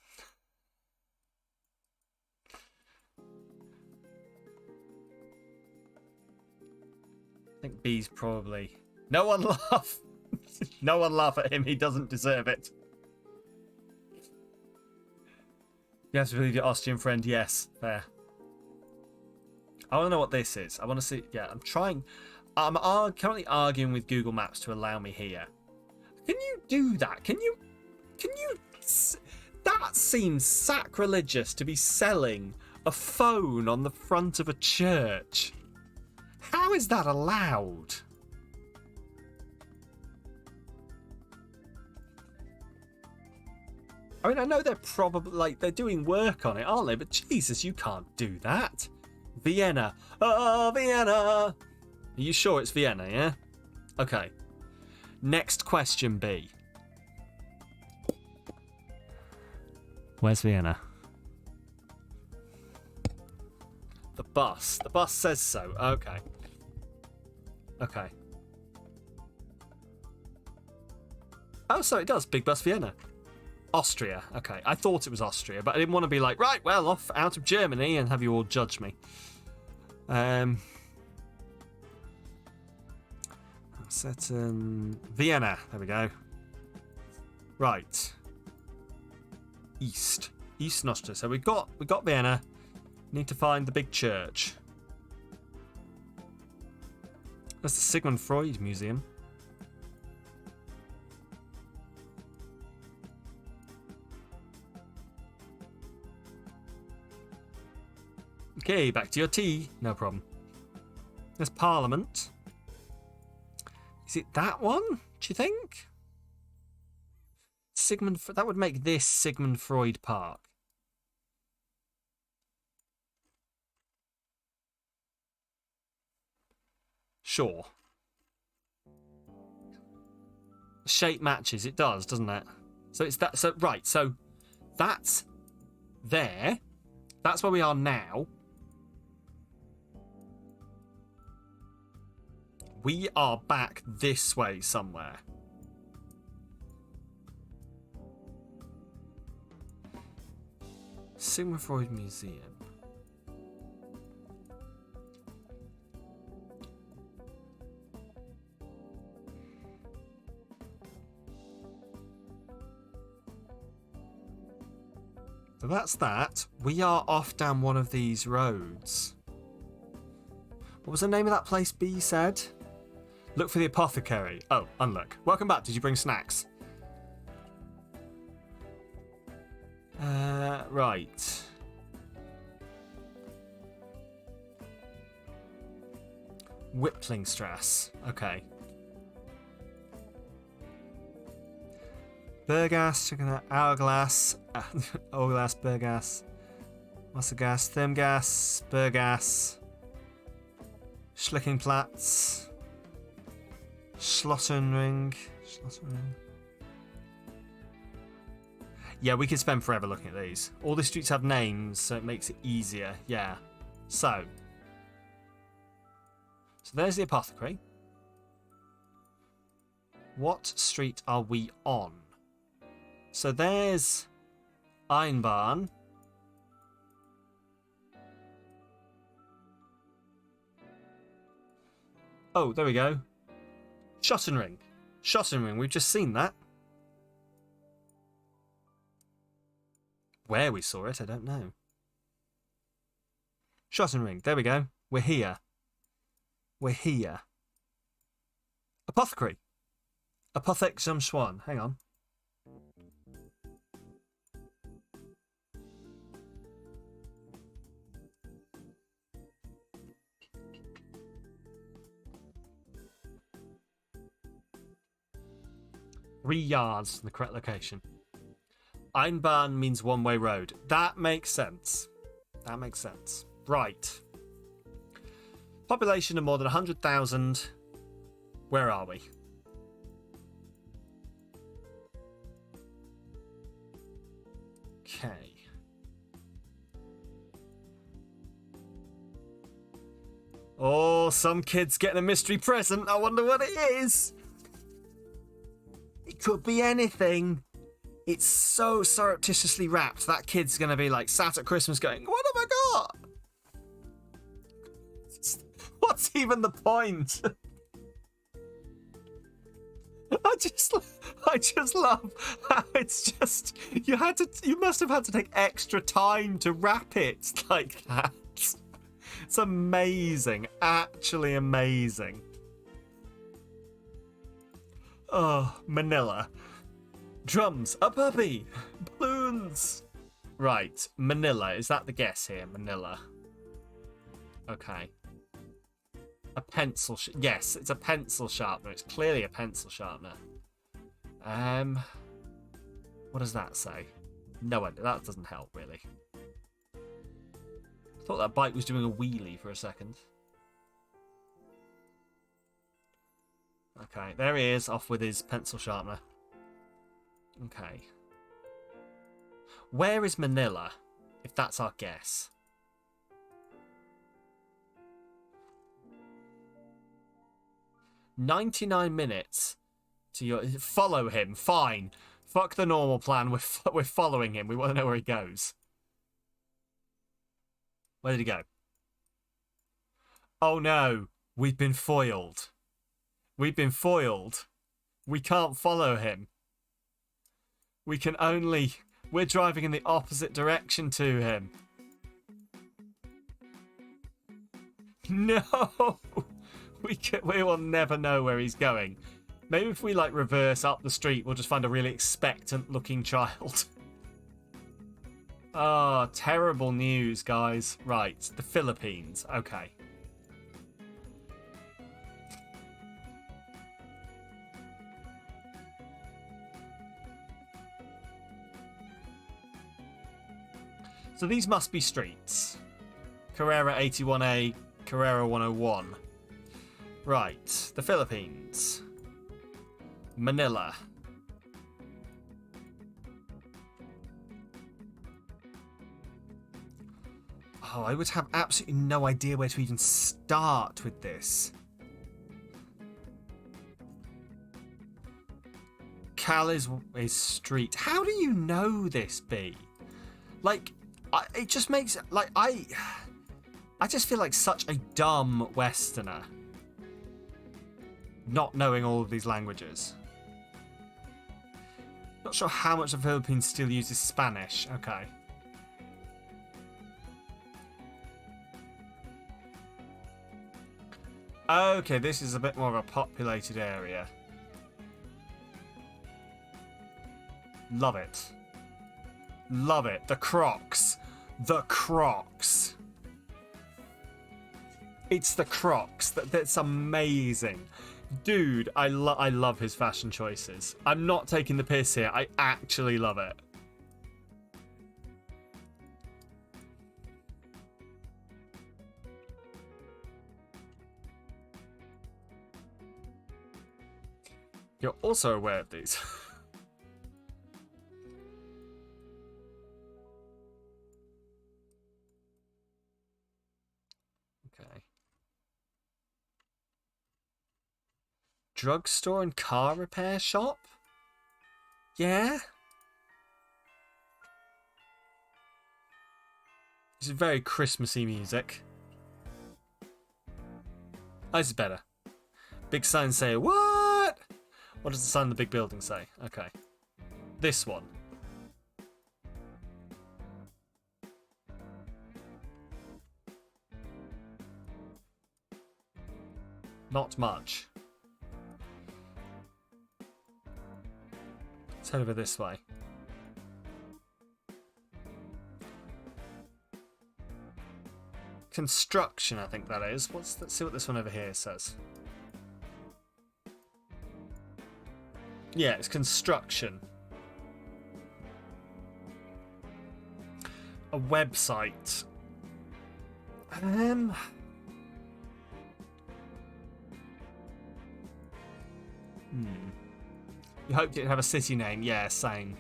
I think B's probably... No one laugh! No one laugh at him, he doesn't deserve it. You have to believe your Austrian friend, yes. Fair. I want to know what this is. I want to see... Yeah, I'm trying... I'm currently arguing with Google Maps to allow me here. Can you do that? Can you... That seems sacrilegious to be selling a phone on the front of a church. How is that allowed? I mean, I know they're probably, like, they're doing work on it, aren't they? But Jesus, you can't do that. Vienna. Oh, Vienna. Are you sure it's Vienna, yeah? Okay. Next question, B. Where's Vienna? The bus. The bus says so. Okay. Okay. Oh, so it does. Big Bus Vienna. Austria. Okay. I thought it was Austria, but I didn't want to be like, right, well, off out of Germany and have you all judge me. Certain Vienna. There we go. Right. East Nostra. So we got Vienna. Need to find the big church. That's the Sigmund Freud Museum. Okay, back to your tea. No problem. There's Parliament. Is it that one? Do you think? That would make this Sigmund Freud Park. Sure. Shape matches. It does, doesn't it? So it's that. So right. So that's there. That's where we are now. We are back this way somewhere. Sigmund Freud Museum. So that's that. We are off down one of these roads. What was the name of that place B said? Look for the apothecary. Oh, unlook. Welcome back. Did you bring snacks? Right. Whiplingstrasse. Okay. Bergas, checking out Hourglass. Hourglass, Bergas. Wassergas, Thermgas, Bergas. Schlickingplatz. Schlottenring. Yeah, we could spend forever looking at these. All the streets have names, so it makes it easier. Yeah. So there's the apothecary. What street are we on? So there's Einbahn. Oh, there we go. Schottenring. Schottenring, we've just seen that. Where we saw it, I don't know. Schottenring, there we go. We're here. We're here. Apothecary. Apothec zum Schwan. Hang on. Three yards from the correct location. Einbahn means one-way road. That makes sense. That makes sense. Right. Population of more than 100,000. Where are we? Okay. Oh, some kid's getting a mystery present. I wonder what it is. It could be anything. It's so surreptitiously wrapped. That kid's going to be like sat at Christmas going, what have I got? What's even the point? I just love how it's just you must have had to take extra time to wrap it like that. It's amazing, actually amazing. Oh, Manila. Drums, a puppy, balloons. Right, Manila. Is that the guess here? Manila. Okay. A pencil. Yes, it's a pencil sharpener. It's clearly a pencil sharpener. What does that say? No idea. That doesn't help really. I thought that bike was doing a wheelie for a second. Okay, there he is, off with his pencil sharpener. Okay. Where is Manila, if that's our guess? "99 minutes to your... Follow him, fine. Fuck the normal plan, we're following him. We want to know where he goes. Where did he go? Oh no, we've been foiled. We've been foiled. We can't follow him. We can only... We're driving in the opposite direction to him. No! We will never know where he's going. Maybe if we, like, reverse up the street, we'll just find a really expectant-looking child. Oh, terrible news, guys. Right, the Philippines. Okay. So these must be streets. Carrera 81A, Carrera 101. Right, the Philippines. Manila. Oh, I would have absolutely no idea where to even start with this. Cal is street. How do you know this, B? Like, it just makes... Like, I just feel like such a dumb Westerner. Not knowing all of these languages. Not sure how much the Philippines still uses Spanish. Okay. Okay, this is a bit more of a populated area. Love it. Love it. The Crocs. The Crocs. It's the Crocs. That's amazing. Dude, I love his fashion choices. I'm not taking the piss here. I actually love it. You're also aware of these. Okay. Drugstore and car repair shop? Yeah? This is very Christmassy music. Oh, this is better. Big signs say, what? What does the sign on the big building say? Okay. This one. Not much. Let's head over this way. Construction, I think that is. Let's see what this one over here says. Yeah, it's construction. A website. You hoped it'd have a city name. Yeah, same.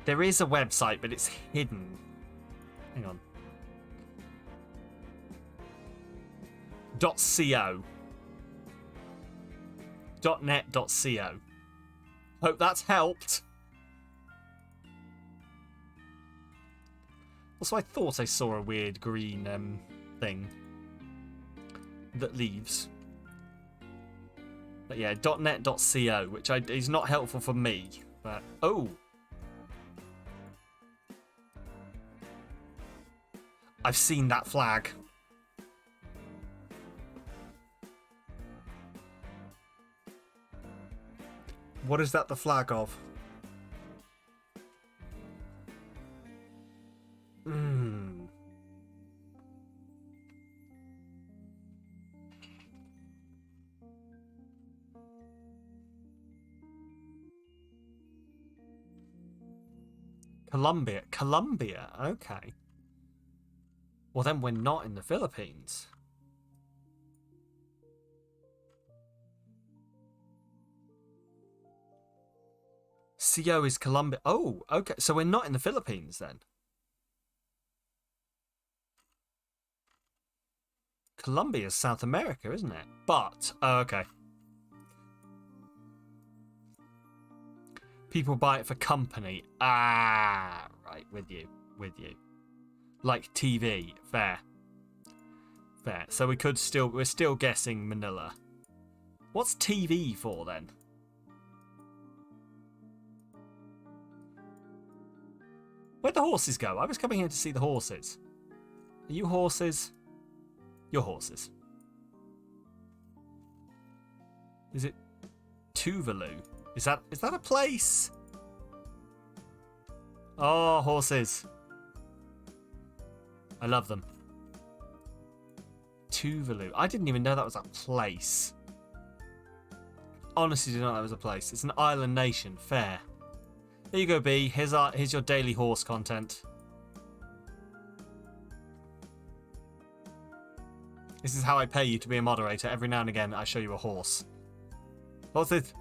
There is a website, but it's hidden. Hang on. .co. .net.co. Hope that's helped. Also, I thought I saw a weird green thing that leaves. But yeah, .net.co, which is not helpful for me. But oh, I've seen that flag. What is that the flag of? Colombia. Colombia, okay. Well, then we're not in the Philippines. CO is Colombia. Oh, okay. So we're not in the Philippines then. Colombia is South America, isn't it? But, oh, okay. People buy it for company. Ah, right. With you. With you. Like TV. Fair. Fair. So we're still guessing Manila. What's TV for then? Where'd the horses go? I was coming here to see the horses. Are you horses? You're horses. Is it Tuvalu? Is that a place? Oh, horses. I love them. Tuvalu. I didn't even know that was a place. Honestly, didn't know that was a place. It's an island nation. Fair. There you go, B. Here's your daily horse content. This is how I pay you to be a moderator. Every now and again, I show you a horse. Horses.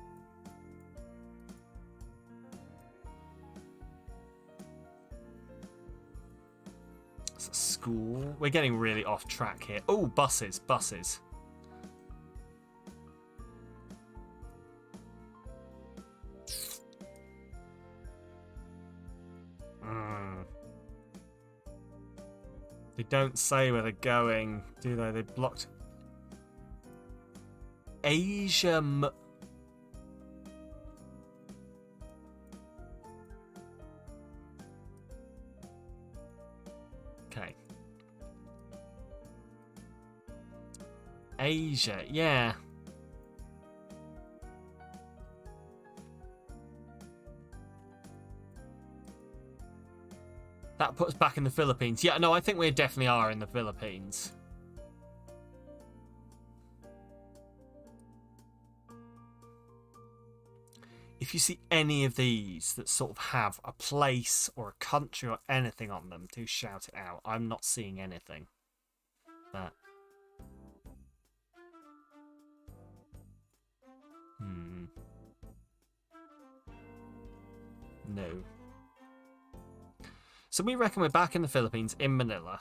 It's a school. We're getting really off track here. Oh, buses. Buses. They don't say where they're going, do they? They blocked. Asia. Okay. Asia, yeah. That puts back in the Philippines. Yeah, no, I think we definitely are in the Philippines. If you see any of these that sort of have a place or a country or anything on them, do shout it out. I'm not seeing anything. But... No. So we reckon we're back in the Philippines, in Manila.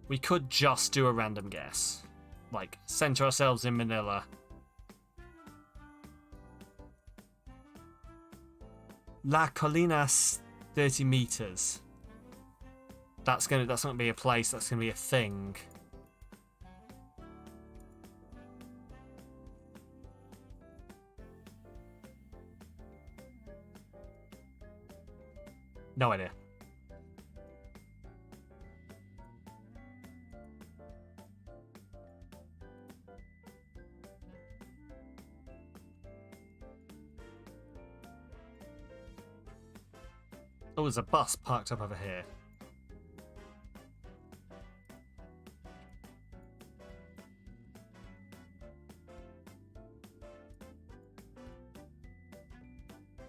We could just do a random guess. Like, center ourselves in Manila. La Colinas 30 meters. That's not gonna be a place, that's gonna be a thing. No idea. Oh, there's a bus parked up over here.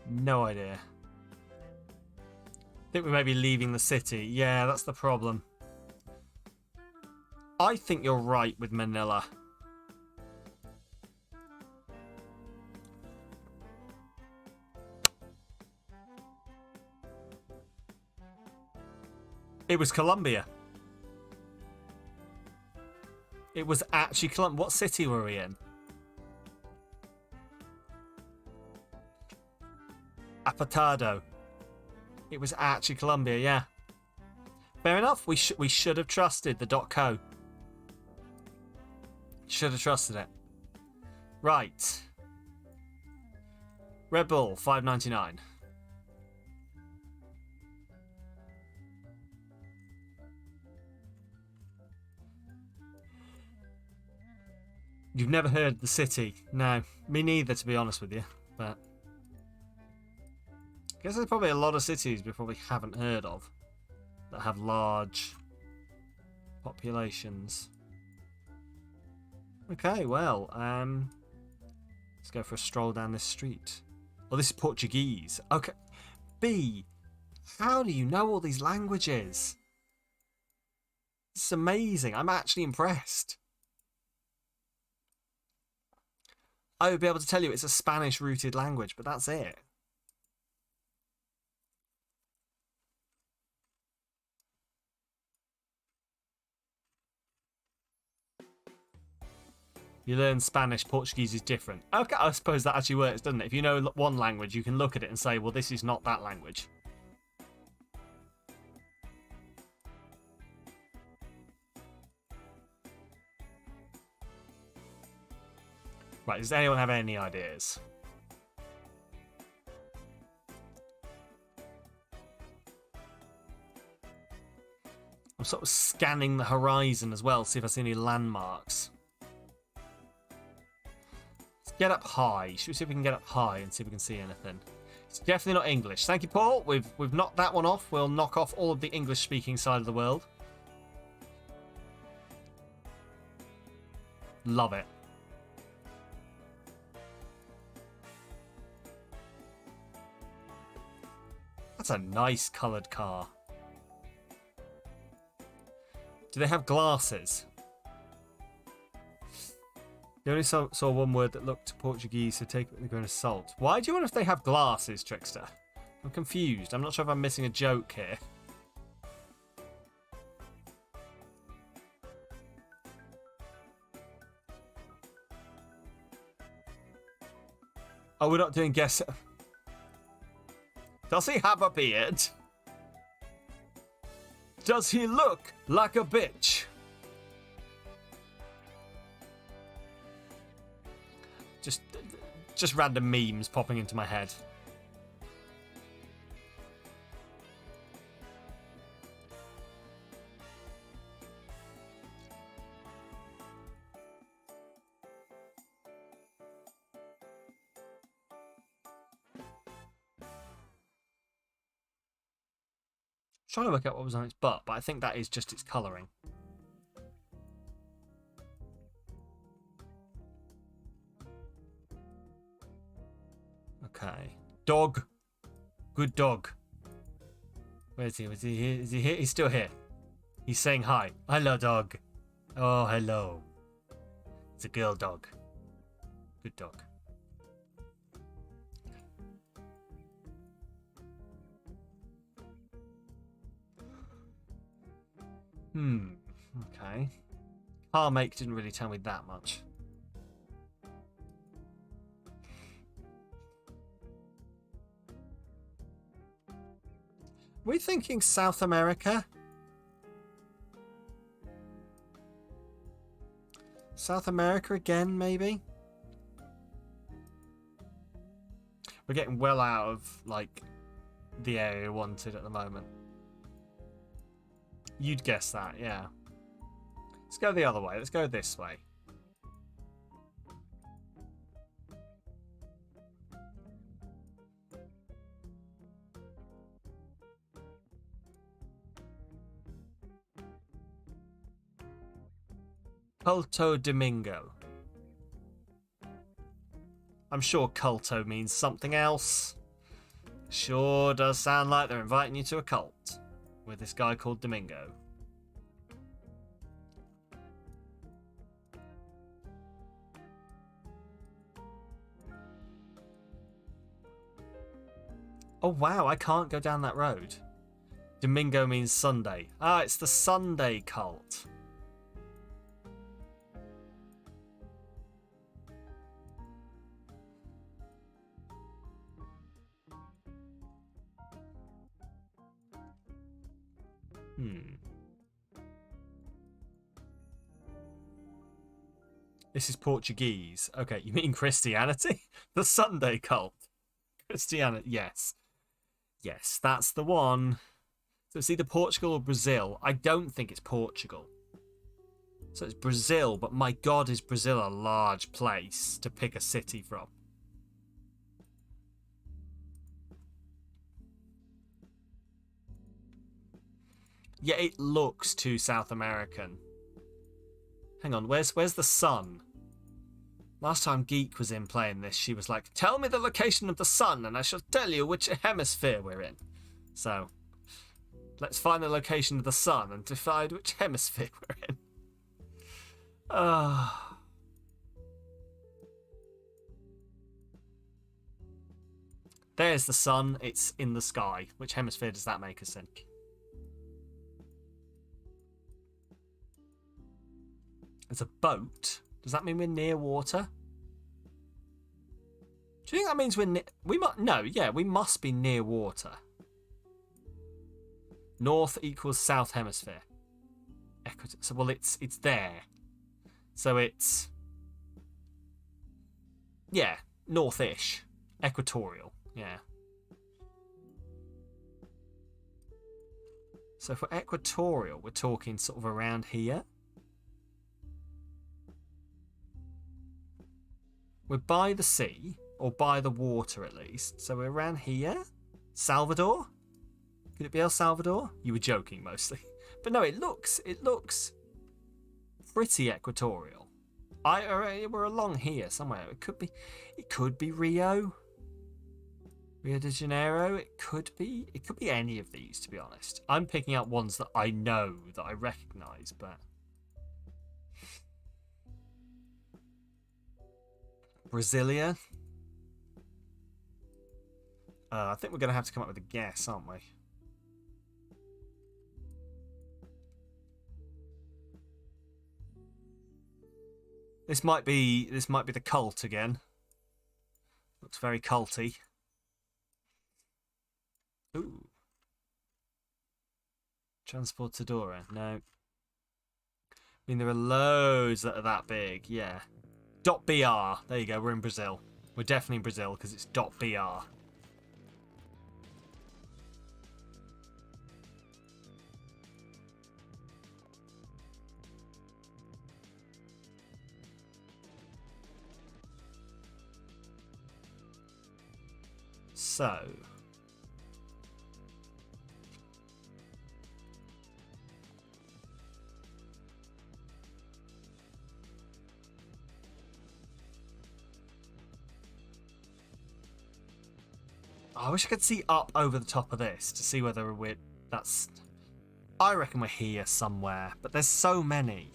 No idea. I think we may be leaving the city. Yeah, that's the problem. I think you're right with Manila. It was Colombia. It was actually Colombia. What city were we in? Apatado. It was actually Colombia, yeah. Fair enough. We should have trusted the .co. Should have trusted it. Right. Red Bull, $5.99. You've never heard the city? No, me neither, to be honest with you. But I guess there's probably a lot of cities we probably haven't heard of that have large populations. Okay, well, let's go for a stroll down this street. Oh, this is Portuguese. Okay, B, how do you know all these languages? This is amazing. I'm actually impressed. I would be able to tell you it's a Spanish-rooted language, but that's it. You learn Spanish, Portuguese is different. Okay, I suppose that actually works, doesn't it? If you know one language, you can look at it and say, well, this is not that language. Right, does anyone have any ideas? I'm sort of scanning the horizon as well, see if I see any landmarks. Let's get up high. Should we see if we can get up high and see if we can see anything? It's definitely not English. Thank you, Paul. We've knocked that one off. We'll knock off all of the English-speaking side of the world. Love it. That's a nice coloured car. Do they have glasses? You only saw one word that looked Portuguese, so take it with a grain of salt. Why do you wonder if they have glasses, Trickster? I'm confused. I'm not sure if I'm missing a joke here. Oh, we're not doing guess. Does he have a beard? Does he look like a bitch? Just random memes popping into my head. Trying to work out what was on its butt, but I think that is just its colouring. Okay. Dog. Good dog. Where is he? Is he here? Is he here? He's still here. He's saying hi. Hello, dog. Oh, hello. It's a girl dog. Good dog. Okay. Car make didn't really tell me that much. We're thinking South America. South America again, maybe? We're getting well out of, like, the area wanted at the moment. You'd guess that, yeah. Let's go the other way. Let's go this way. Culto Domingo. I'm sure culto means something else. Sure does sound like they're inviting you to a cult with this guy called Domingo. Oh wow, I can't go down that road. Domingo means Sunday. Ah, it's the Sunday cult. This is Portuguese. Okay, you mean Christianity? The Sunday cult. Christianity, yes. Yes, that's the one. So it's either Portugal or Brazil. I don't think it's Portugal. So it's Brazil, but my god, is Brazil a large place to pick a city from? Yeah, it looks too South American. Hang on, where's the sun? Last time Geek was in playing this, she was like, tell me the location of the sun and I shall tell you which hemisphere we're in. So, let's find the location of the sun and decide which hemisphere we're in. There's the sun, it's in the sky. Which hemisphere does that make us in? There's a boat. Does that mean we're near water? Do you think that means we're near... we must be near water. North equals south hemisphere. So, well, it's there. So it's... yeah, north-ish. Equatorial, yeah. So for equatorial, we're talking sort of around here. We're by the sea, or by the water at least. So we're around here. Salvador? Could it be El Salvador? You were joking mostly. But no, it looks pretty equatorial. We're along here somewhere. It could be Rio de Janeiro. It could be any of these, to be honest. I'm picking out ones that I know, that I recognise, but Brasilia. I think we're going to have to come up with a guess, aren't we? This might be the cult again. Looks very culty. Ooh. Transportadora. No. I mean, there are loads that are that big. Yeah. .br. There you go. We're in Brazil. We're definitely in Brazil because it's .br. So, I wish I could see up over the top of this to see whether I reckon we're here somewhere, but there's so many.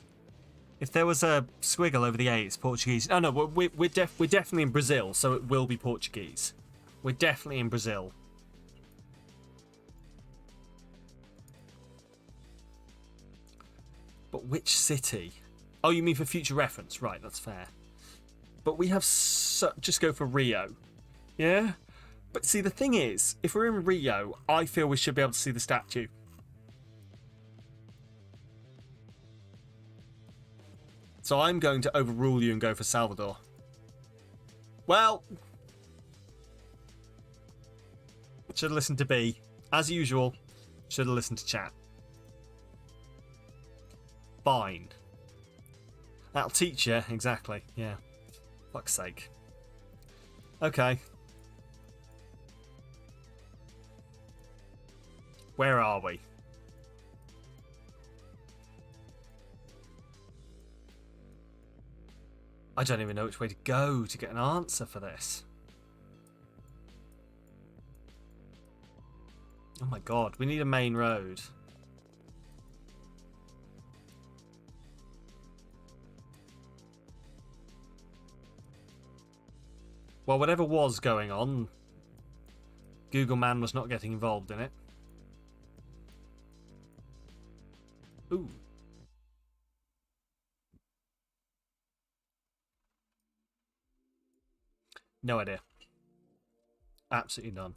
If there was a squiggle over the A, it's Portuguese. Oh no, we're definitely in Brazil, so it will be Portuguese. We're definitely in Brazil. But which city? Oh, you mean for future reference? Right, that's fair. But we have just go for Rio. Yeah? But see, the thing is, if we're in Rio, I feel we should be able to see the statue. So I'm going to overrule you and go for Salvador. Well, should have listened to B. As usual, should have listened to chat. Fine. That'll teach you, exactly, yeah. Fuck's sake. Okay. Where are we? I don't even know which way to go to get an answer for this. Oh my god, we need a main road. Well, whatever was going on, Google Man was not getting involved in it. Ooh. No idea. Absolutely none.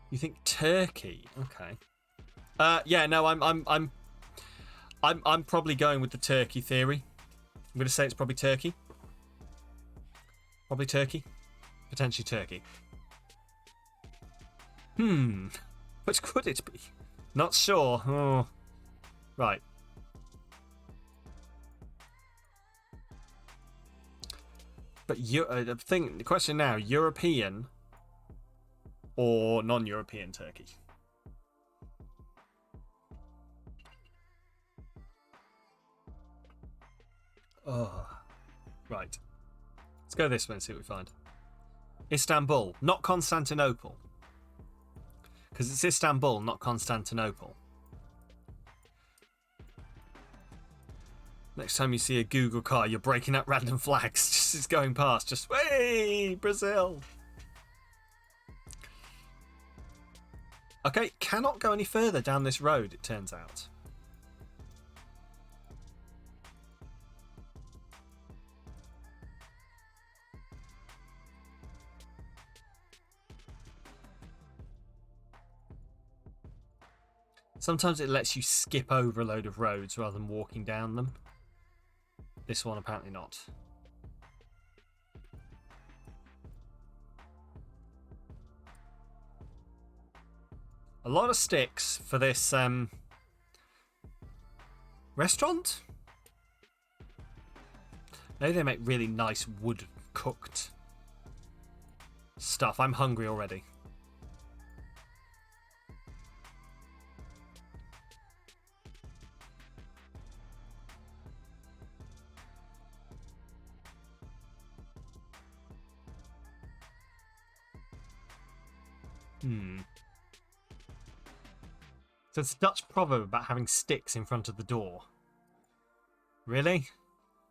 You think turkey? Okay. Yeah, no, I'm probably going with the turkey theory. I'm going to say it's probably turkey. Probably turkey. Potentially turkey. Which could it be? Not sure. Oh. Right. But the question now, European or non-European turkey? Oh. Right. Let's go this way and see what we find. Istanbul, not Constantinople. Because it's Istanbul, not Constantinople. Next time you see a Google car, you're breaking out random flags. Just it's going past. Just, hey, Brazil. Okay, cannot go any further down this road, it turns out. Sometimes it lets you skip over a load of roads rather than walking down them. This one apparently not. A lot of sticks for this restaurant? Maybe they make really nice wood cooked stuff. I'm hungry already. So it's a Dutch proverb about having sticks in front of the door. Really?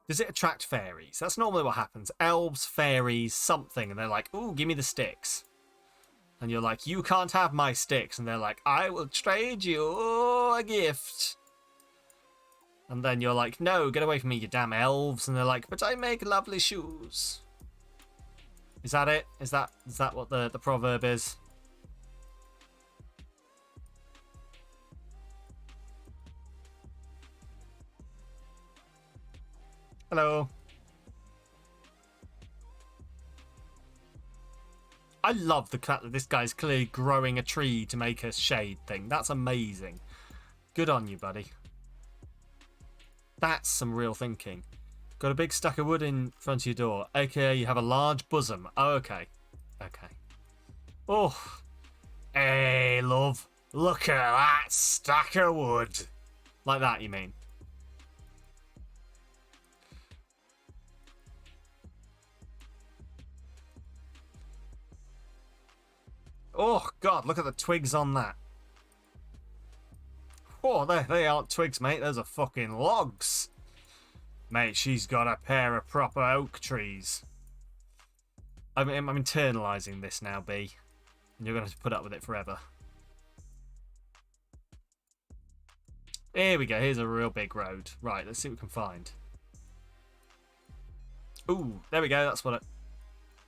Does it attract fairies? That's normally what happens. Elves, fairies, something, and they're like, ooh, give me the sticks. And you're like, you can't have my sticks. And they're like, I will trade you a gift. And then you're like, no, get away from me, you damn elves. And they're like, but I make lovely shoes. Is that it? Is that what the proverb is? Hello. I love the fact that this guy's clearly growing a tree to make a shade thing. That's amazing. Good on you, buddy. That's some real thinking. Got a big stack of wood in front of your door. AKA you have a large bosom. Oh, okay. Okay. Oh. Hey, love. Look at that stack of wood. Like that, you mean? Oh, God, look at the twigs on that. Oh, they aren't twigs, mate. Those are fucking logs. Mate, she's got a pair of proper oak trees. I'm internalising this now, B. And you're going to have to put up with it forever. Here we go. Here's a real big road. Right, let's see what we can find. Ooh, there we go. That's what I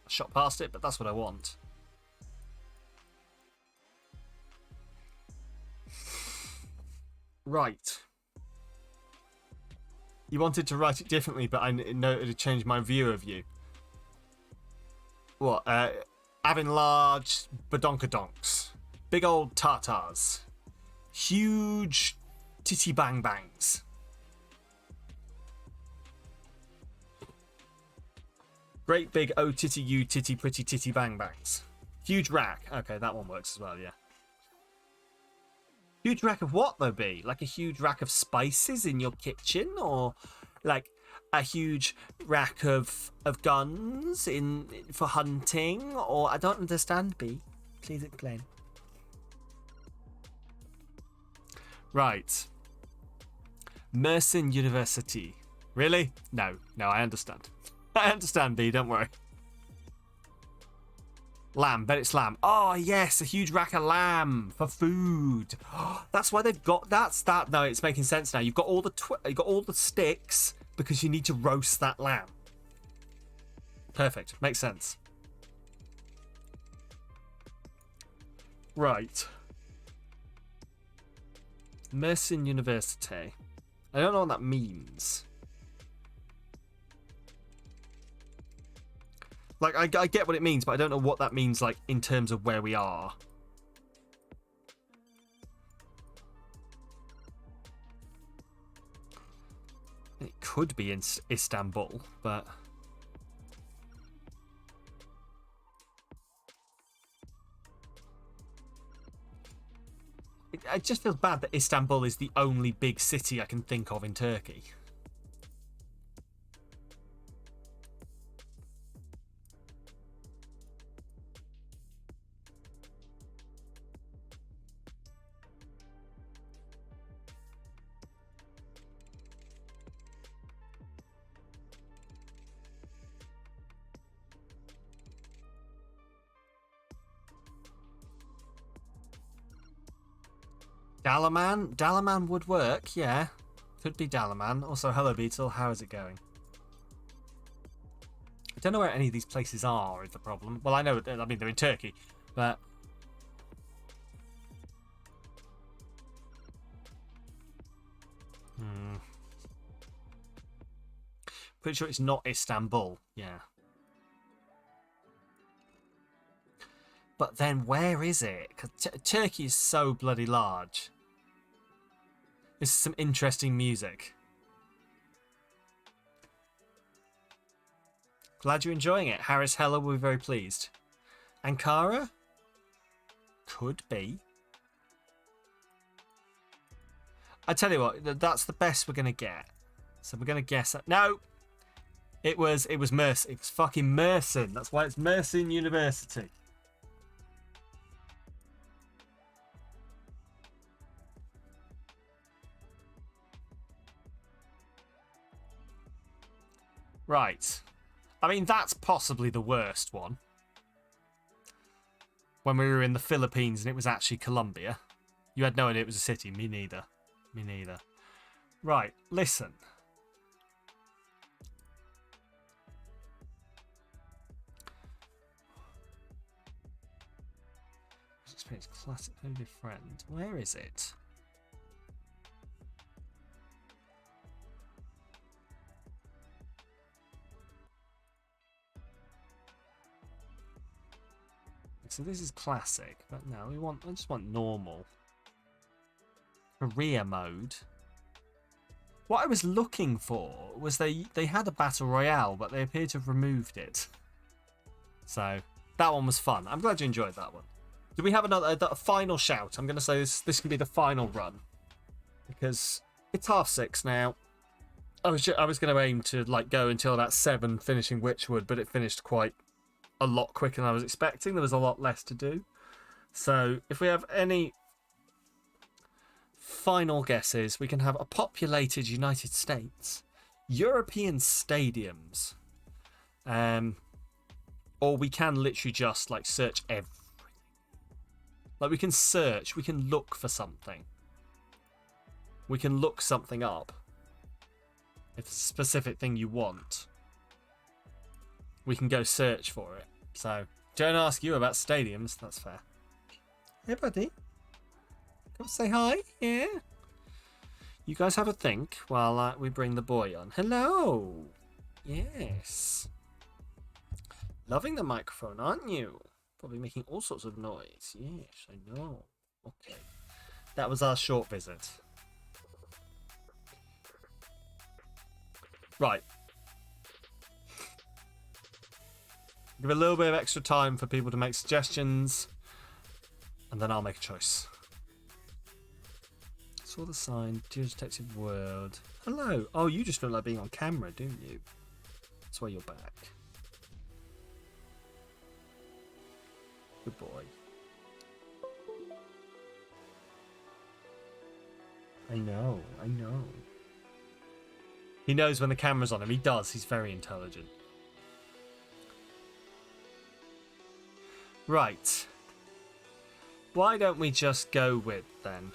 shot past it, but that's what I want. Right. You wanted to write it differently, but I know it would change my view of you. What? Having large badonkadonks. Big old tartars. Huge titty bang bangs. Great big oh titty you titty pretty titty bang bangs. Huge rack. Okay, that one works as well, yeah. Huge rack of what though, B? Like a huge rack of spices in your kitchen? Or like a huge rack of guns for hunting? Or I don't understand, B. Please explain. Right. Mersin University. Really? No, I understand. I understand, B, don't worry. Lamb, bet it's lamb. Oh, yes, a huge rack of lamb for food. That's why they've got that. No, it's making sense now. You've got all the sticks because you need to roast that lamb. Perfect. Makes sense. Right. Mersin University. I don't know what that means. Like, I get what it means, but I don't know what that means, like, in terms of where we are. It could be in Istanbul, but... It just feels bad that Istanbul is the only big city I can think of in Turkey. Dalaman? Dalaman would work, yeah. Could be Dalaman. Also, hello Beetle, how is it going? I don't know where any of these places are, is the problem. Well, I know, I mean, they're in Turkey, but... Pretty sure it's not Istanbul, yeah. But then where is it? Because Turkey is so bloody large. This is some interesting music. Glad you're enjoying it. Harris Heller will be very pleased. Ankara? Could be. I tell you what, that's the best we're going to get. So we're going to guess that. No! It was Mersin. It was fucking Mersin. That's why it's Mersin University. Right. I mean, that's possibly the worst one. When we were in the Philippines and it was actually Colombia. You had no idea it was a city. Me neither. Me neither. Right, listen. Experience classic family friend. Where is it? So this is classic, but no, I just want normal. Career mode. What I was looking for was they had a battle royale, but they appear to have removed it. So that one was fun. I'm glad you enjoyed that one. Do we have a final shout? I'm going to say this can be the final run because it's 6:30 now. I was going to aim to like go until about 7, finishing Wytchwood, but it finished quite a lot quicker than I was expecting. There was a lot less to do. So if we have any final guesses, we can have a populated United States, European stadiums, or we can literally just like search everything. Like we can search, we can look for something. We can look something up. If it's a specific thing you want, we can go search for it. So, don't ask you about stadiums, that's fair. Hey buddy. Come say hi, yeah? You guys have a think while we bring the boy on. Hello! Yes. Loving the microphone, aren't you? Probably making all sorts of noise. Yes, I know. Okay. That was our short visit. Right. Give a little bit of extra time for people to make suggestions, and then I'll make a choice. Saw the sign, Detective World. Hello. Oh, you just don't like being on camera, do you? That's why you're back. Good boy. I know. He knows when the camera's on him. He does. He's very intelligent. Right. Why don't we just go with, then?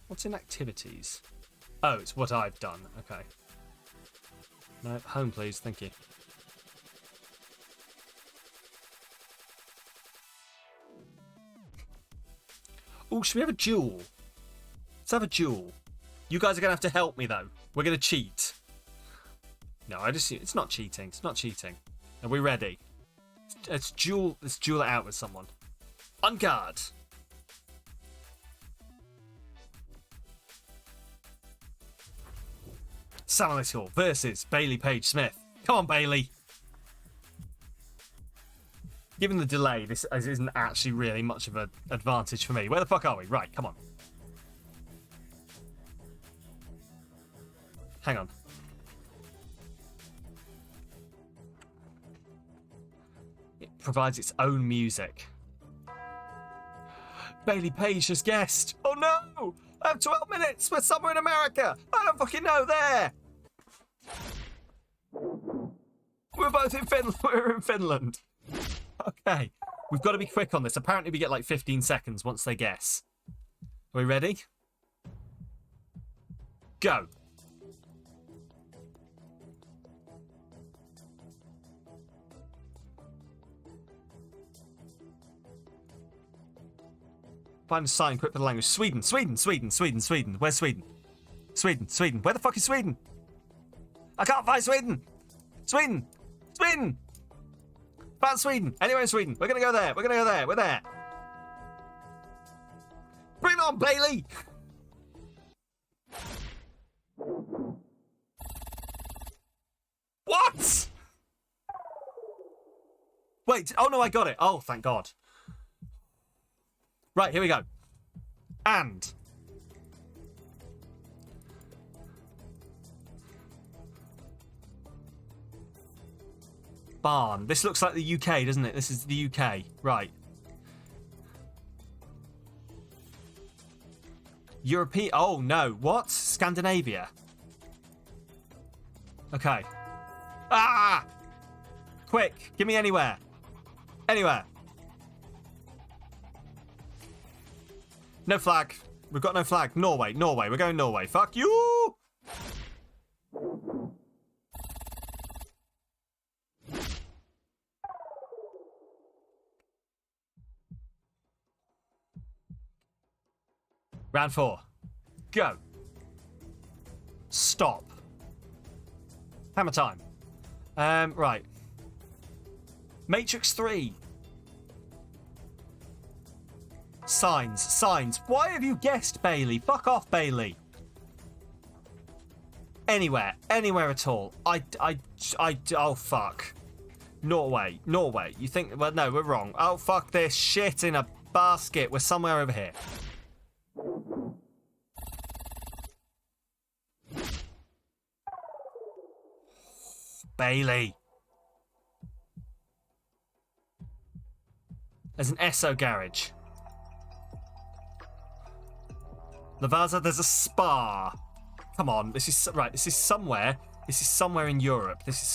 What's in activities? Oh, it's what I've done. Okay. No, home, please. Thank you. Oh, should we have a duel? Let's have a duel. You guys are going to have to help me, though. We're going to cheat. No, it's not cheating. It's not cheating. Are we ready? Let's duel it out with someone. On guard. Samalytical versus Bailey Page Smith. Come on, Bailey. Given the delay, this isn't actually really much of an advantage for me. Where the fuck are we? Right, come on. Hang on. It provides its own music. Bailey Page has guessed. Oh no! I have 12 minutes. We're somewhere in America. I don't fucking know. There. We're both in Finland. We're in Finland. Okay. We've got to be quick on this. Apparently we get like 15 seconds once they guess. Are we ready? Go. Find a sign quick for the language. Sweden. Where's Sweden? Sweden. Where the fuck is Sweden? I can't find Sweden. Sweden. Found Sweden. Anywhere in Sweden. We're going to go there. We're there. Bring it on, Bailey. What? Wait. Oh, no, I got it. Oh, thank God. Right, here we go. And. Barn. This looks like the UK, doesn't it? This is the UK. Right. European. Oh, no. What? Scandinavia. Okay. Ah! Quick. Give me anywhere. Anywhere. No flag. We've got no flag. Norway. We're going Norway. Fuck you! Round 4. Go. Stop. Hammer time. Right. Matrix 3. Signs. Why have you guessed, Bailey? Fuck off, Bailey. Anywhere at all. Oh, fuck. Norway. You think, well, no, we're wrong. Oh, fuck this shit in a basket. We're somewhere over here. Bailey. There's an Esso garage. Lavaza, there's a spa. Come on, this is somewhere in Europe. It's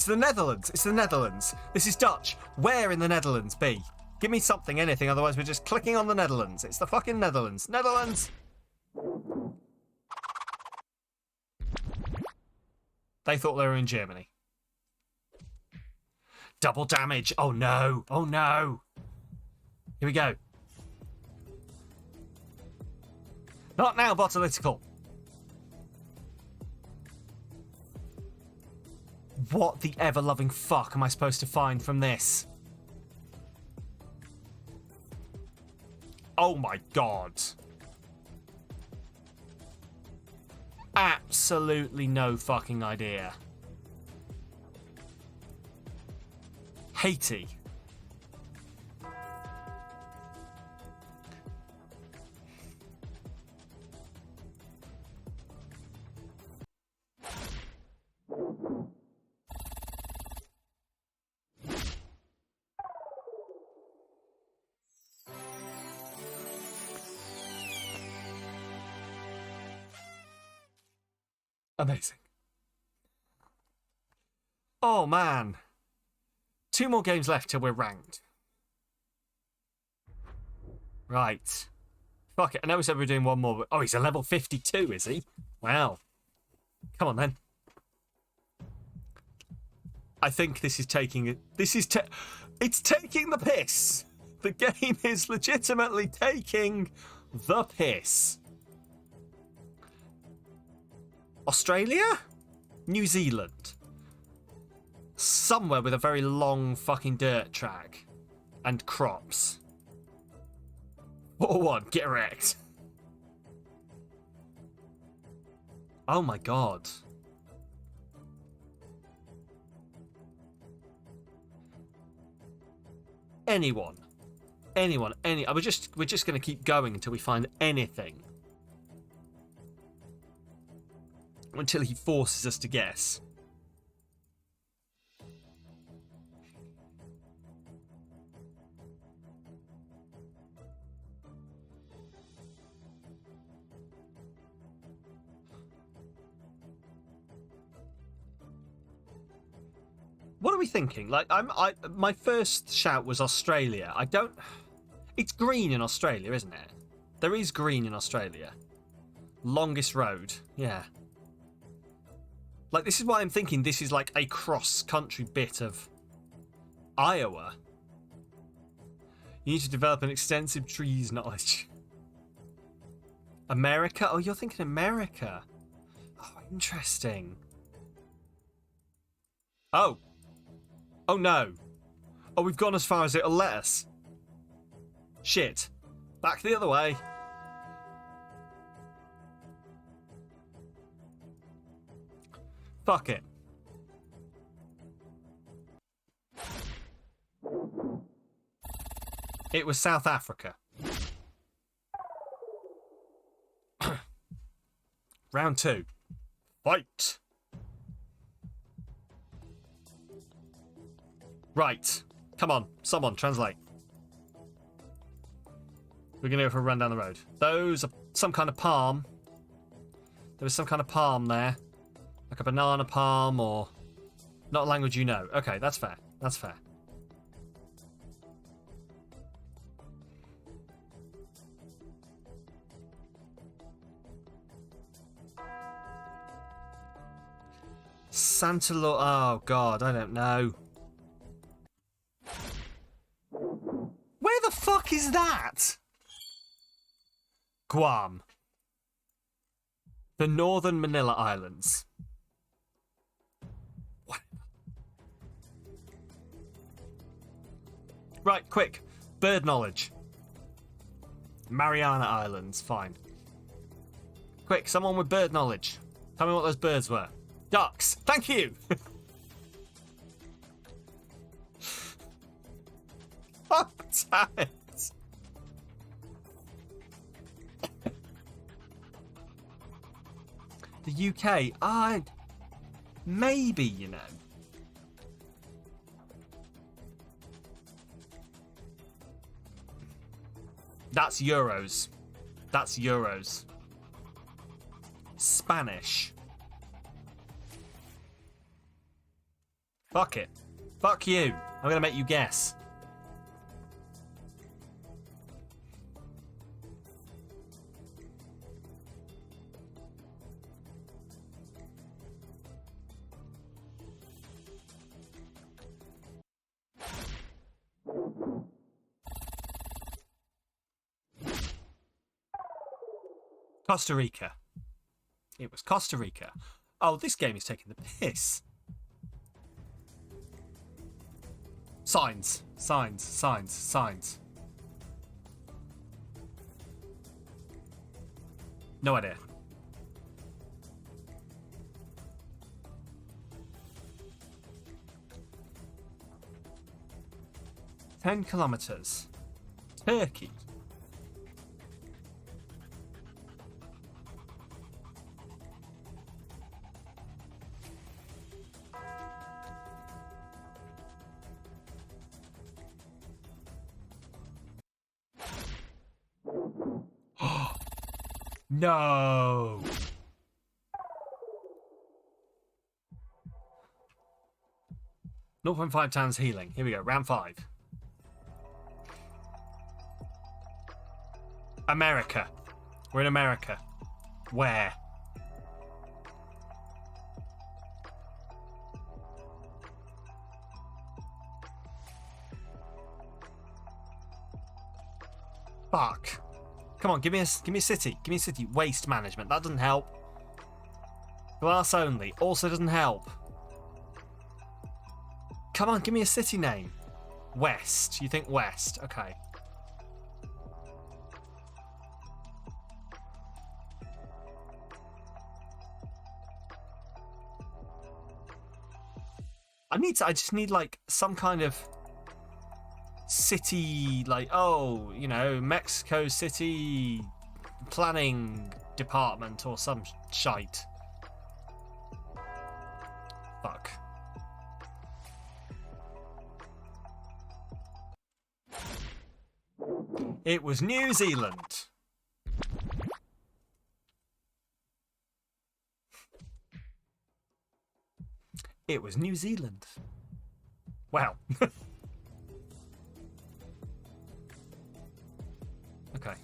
the Netherlands. This is Dutch. Where in the Netherlands, B? Give me something, anything, otherwise we're just clicking on the Netherlands. It's the fucking Netherlands. They thought they were in Germany. Double damage. Oh no. Here we go. Not now, Botalytical. What the ever-loving fuck am I supposed to find from this? Oh my God. absolutely no fucking idea. Haiti. Amazing. Oh, man. 2 more games left till we're ranked. Right. Fuck it. I know we said we were doing 1 more, but... Oh, he's a level 52, is he? Wow. Come on, then. I think this is taking it. It's taking the piss. The game is legitimately taking the piss. Australia? New Zealand. Somewhere with a very long fucking dirt track. And crops. 4-1, get wrecked. Oh my god. Anyone. We're just gonna keep going until we find anything. Until he forces us to guess. What are we thinking? Like, my first shout was Australia. It's green in Australia, isn't it? There is green in Australia. Longest road, yeah. Like, this is why I'm thinking this is like a cross-country bit of Iowa. You need to develop an extensive trees knowledge. America? Oh, you're thinking America. Oh, interesting. Oh. Oh, no. Oh, we've gone as far as it'll let us. Shit. Back the other way. Fuck it. It was South Africa. Round 2. Fight. Right. Come on. Someone, translate. We're going to go for a run down the road. Those are some kind of palm. There was some kind of palm there. Like a banana palm or... Not a language you know. Okay, that's fair. That's fair. Santa Law... Oh, God, I don't know. Where the fuck is that? Guam. The Northern Manila Islands. What? Right, quick. Bird knowledge. Mariana Islands, fine. Quick, someone with bird knowledge. Tell me what those birds were. Ducks. Thank you. Oh, damn it. The UK, maybe, you know. That's euros. That's euros. Spanish. Fuck it. Fuck you. I'm gonna make you guess. Costa Rica. It was Costa Rica. Oh, this game is taking the piss. Signs. Signs. Signs. Signs. No idea. 10 kilometers. Turkey. No. 0.5 times healing. Here we go. Round 5. America. We're in America. Where? Fuck. Come on, give me a city. Give me a city. Waste management. That doesn't help. Glass only. Also doesn't help. Come on, give me a city name. West. You think West? Okay. I just need like some kind of city, like, oh, you know, Mexico City planning department or some shite. Fuck. It was New Zealand. It was New Zealand. Wow. Okay.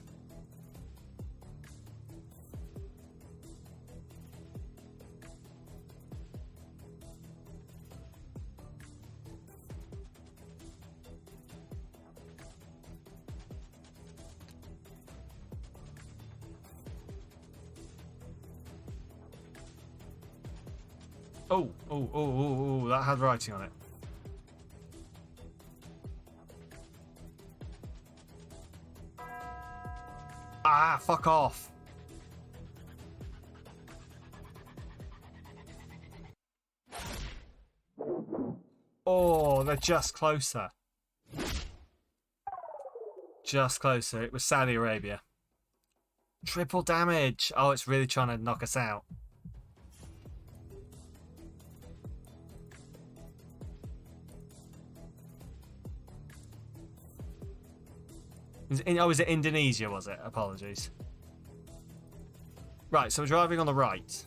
Oh, that had writing on it. Ah, fuck off. Oh, they're just closer. Just closer. It was Saudi Arabia. Triple damage. Oh, it's really trying to knock us out. Was it Indonesia, was it? Apologies. Right, so we're driving on the right.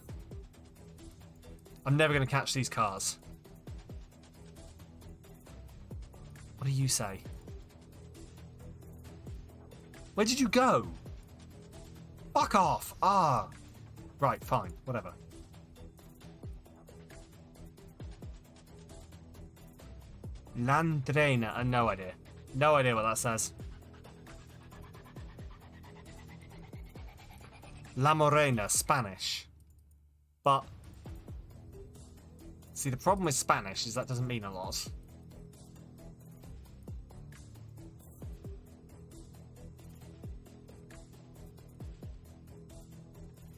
I'm never going to catch these cars. What do you say? Where did you go? Fuck off! Ah! Right, fine, whatever. Landrena, no idea. No idea what that says. La Morena, Spanish. But, see, the problem with Spanish is that doesn't mean a lot.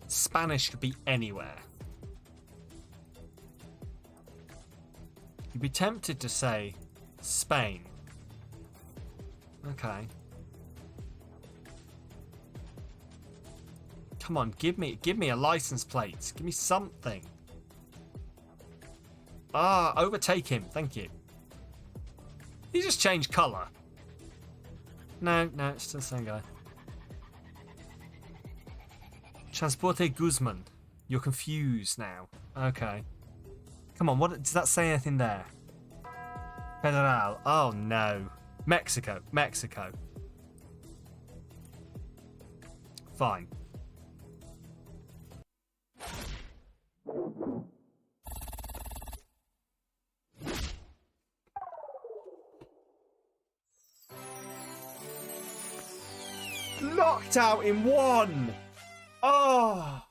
Spanish could be anywhere. You'd be tempted to say Spain. Okay. Come on, give me a license plate. Give me something. Ah, overtake him. Thank you. He just changed colour. No, it's still the same guy. Transporte Guzman. You're confused now. Okay. Come on, what does that say anything there? Federal. Oh no. Mexico. Fine. Knocked out in one! Oh!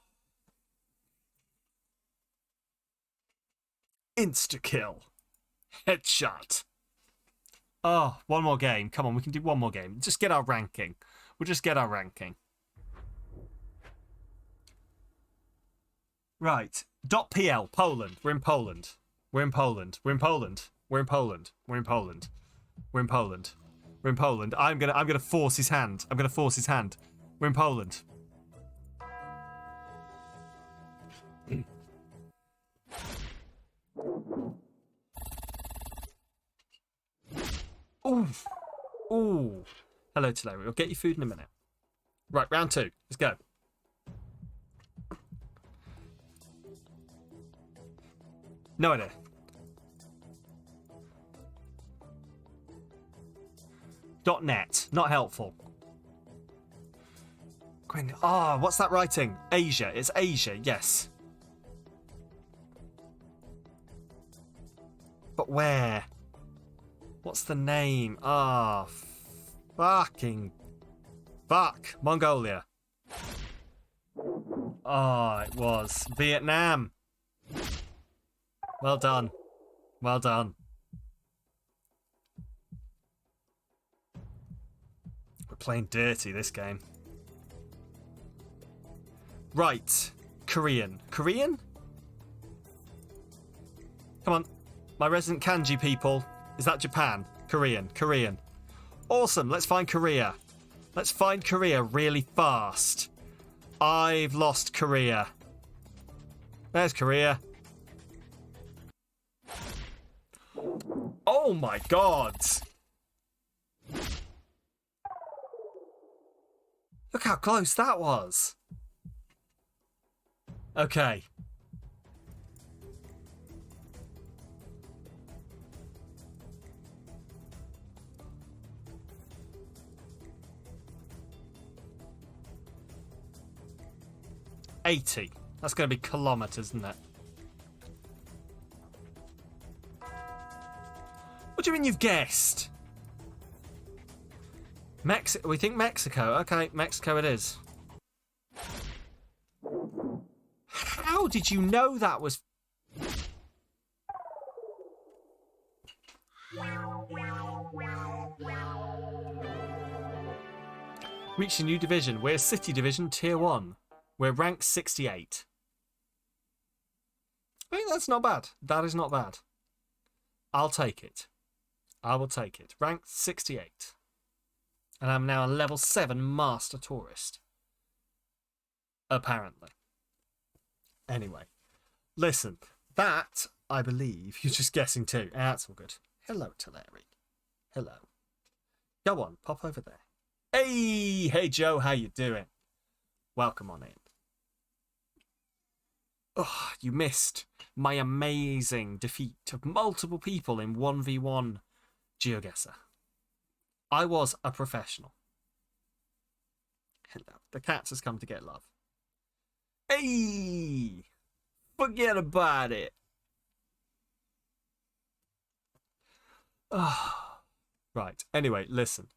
Insta-kill. Headshot. Oh, one more game. Come on, we can do one more game. Just get our ranking. We'll just get our ranking. Right. .pl, Poland. We're in Poland. We're in Poland. We're in Poland. We're in Poland. We're in Poland. We're in Poland. We're in Poland. I'm gonna force his hand. I'm gonna force his hand. We're in Poland. Ooh. Ooh. Hello, Tulare. We'll get you food in a minute. Right, round 2. Let's go. No idea. .net. Not helpful. Ah, what's that writing? Asia. It's Asia, yes. But where? What's the name? Ah, fucking... Fuck. Mongolia. Oh, it was. Vietnam. Well done. Well done. We're playing dirty this game. Right. Korean. Korean? Come on. My resident kanji people. Is that Japan? Korean. Korean. Awesome. Let's find Korea. Let's find Korea really fast. I've lost Korea. There's Korea. Oh my god. Look how close that was. Okay. $80. That's going to be kilometers, isn't it? What do you mean you've guessed? We think Mexico. Okay, Mexico it is. How did you know that was... Reach a new division. We're City Division Tier 1. We're ranked 68. I think that's not bad. That is not bad. I'll take it. I will take it. Ranked 68. And I'm now a level 7 Master Tourist. Apparently. Anyway. Listen. That, I believe, you're just guessing too. That's all good. Hello, Tulare. Hello. Go on. Pop over there. Hey! Hey, Joe. How you doing? Welcome on in. Oh, you missed my amazing defeat of multiple people in 1v1 GeoGuessr. I was a professional. Hello. The cat has come to get love. Hey! Forget about it. Oh. Right. Anyway, listen.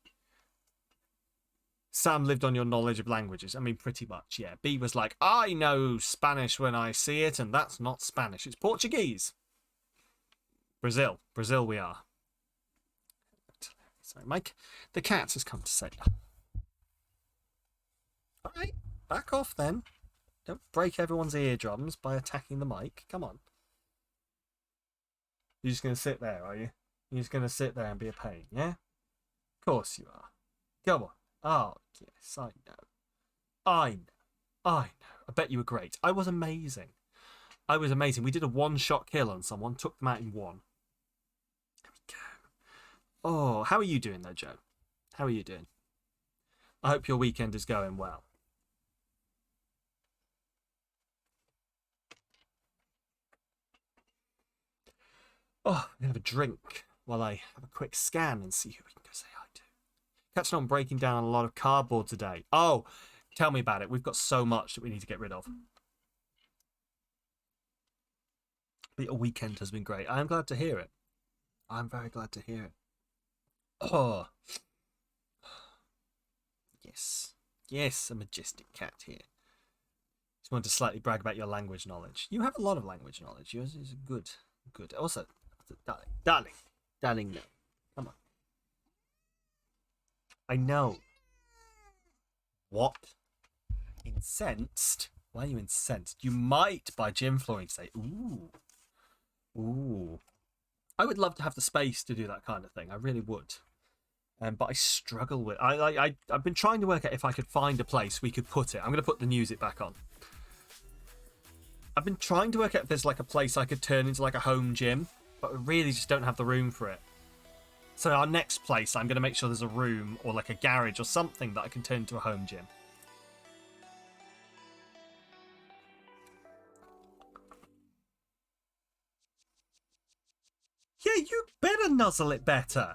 Sam lived on your knowledge of languages. I mean, pretty much, yeah. B was like, I know Spanish when I see it, and that's not Spanish. It's Portuguese. Brazil. Brazil we are. Sorry, Mike. The cat has come to say. All right, back off then. Don't break everyone's eardrums by attacking the mic. Come on. You're just going to sit there, are you? You're just going to sit there and be a pain, yeah? Of course you are. Go on. Oh, yes, I know. I know. I know. I bet you were great. I was amazing. I was amazing. We did a one-shot kill on someone, took them out in one. There we go. Oh, how are you doing though, Joe? How are you doing? I hope your weekend is going well. Oh, I'm going to have a drink while I have a quick scan and see who we can go say hi to. Catching on breaking down a lot of cardboard today. Oh, tell me about it. We've got so much that we need to get rid of. But your weekend has been great. I'm glad to hear it. I'm very glad to hear it. Oh. Yes. Yes, a majestic cat here. Just wanted to slightly brag about your language knowledge. You have a lot of language knowledge. Yours is good. Good. Also, darling, no. Come on. I know. What? Incensed? Why are you incensed? You might buy gym flooring today. Ooh. Ooh. I would love to have the space to do that kind of thing. I really would. But I struggle with. I've been trying to work out if I could find a place we could put it. I'm going to put the music back on. I've been trying to work out if there's like a place I could turn into like a home gym, but we really just don't have the room for it. So our next place, I'm going to make sure there's a room or like a garage or something that I can turn into a home gym. Yeah, you better nuzzle it better.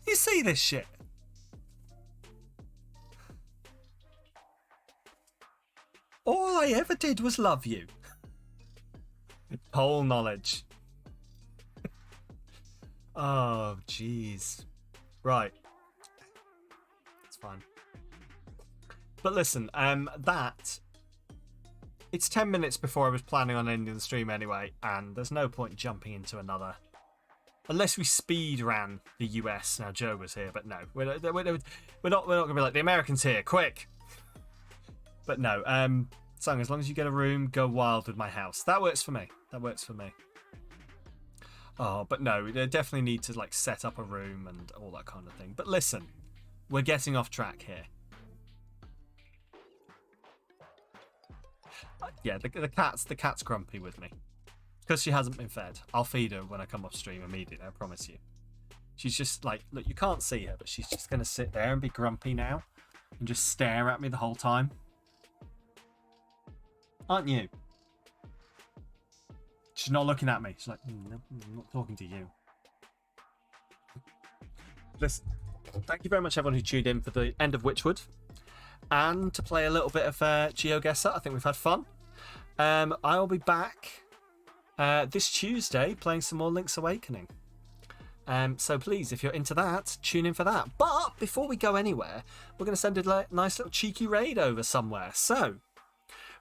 You see this shit? All I ever did was love you. Whole knowledge. Oh, jeez. Right. It's fine. But listen, it's 10 minutes before I was planning on ending the stream anyway, and there's no point jumping into another. Unless we speed ran the US. Now Joe was here, but no, we're not going to be like the Americans here. Quick. But no, so as long as you get a room, go wild with my house. That works for me. That works for me. Oh, but no, they definitely need to like set up a room and all that kind of thing. But listen, we're getting off track here. Yeah, the cat's grumpy with me because she hasn't been fed. I'll feed her when I come off stream immediately. I promise you. She's just like, look, you can't see her, but she's just gonna sit there and be grumpy now and just stare at me the whole time. Aren't you? She's not looking at me. She's like, no, I'm not talking to you. Listen, thank you very much everyone who tuned in for the end of Wytchwood. And to play a little bit of GeoGuessr. I think we've had fun. I'll be back this Tuesday playing some more Link's Awakening. So please, if you're into that, tune in for that. But before we go anywhere, we're going to send a nice little cheeky raid over somewhere. So,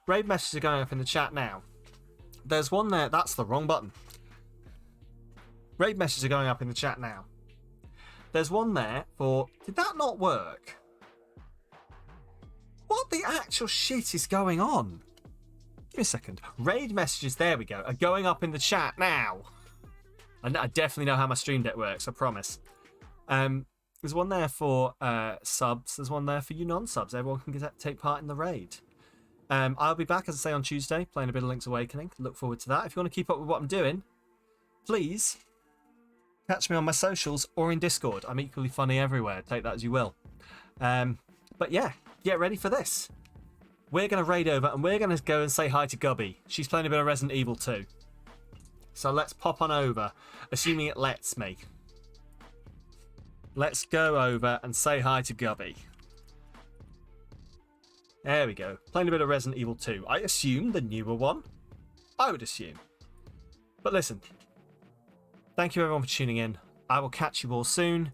raid messages are going up in the chat now. There's one there. That's the wrong button. Raid messages are going up in the chat now. There's one there for... Did that not work? What the actual shit is going on? Give me a second. Raid messages, there we go, are going up in the chat now. I definitely know how my stream deck works, I promise. There's one there for subs. There's one there for you non-subs. Everyone can take part in the raid. I'll be back, as I say, on Tuesday, playing a bit of Link's Awakening. Look forward to that. If you want to keep up with what I'm doing, please catch me on my socials or in Discord. I'm equally funny everywhere. Take that as you will. But yeah, get ready for this. We're going to raid over and we're going to go and say hi to Gubby. She's playing a bit of Resident Evil 2. So let's pop on over, assuming it lets me. Let's go over and say hi to Gubby. There we go. Playing a bit of Resident Evil 2. I assume the newer one. I would assume. But listen. Thank you everyone for tuning in. I will catch you all soon.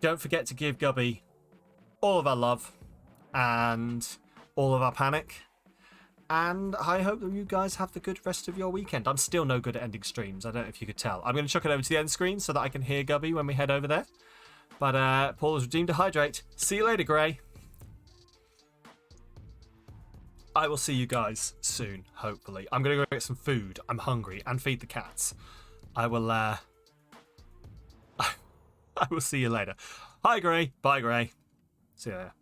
Don't forget to give Gubby all of our love and all of our panic. And I hope that you guys have the good rest of your weekend. I'm still no good at ending streams. I don't know if you could tell. I'm going to chuck it over to the end screen so that I can hear Gubby when we head over there. But Paul is redeemed to hydrate. See you later, Gray. I will see you guys soon, hopefully. I'm going to go get some food. I'm hungry. And feed the cats. I will, I will see you later. Hi, Gray. Bye, Gray. See you later.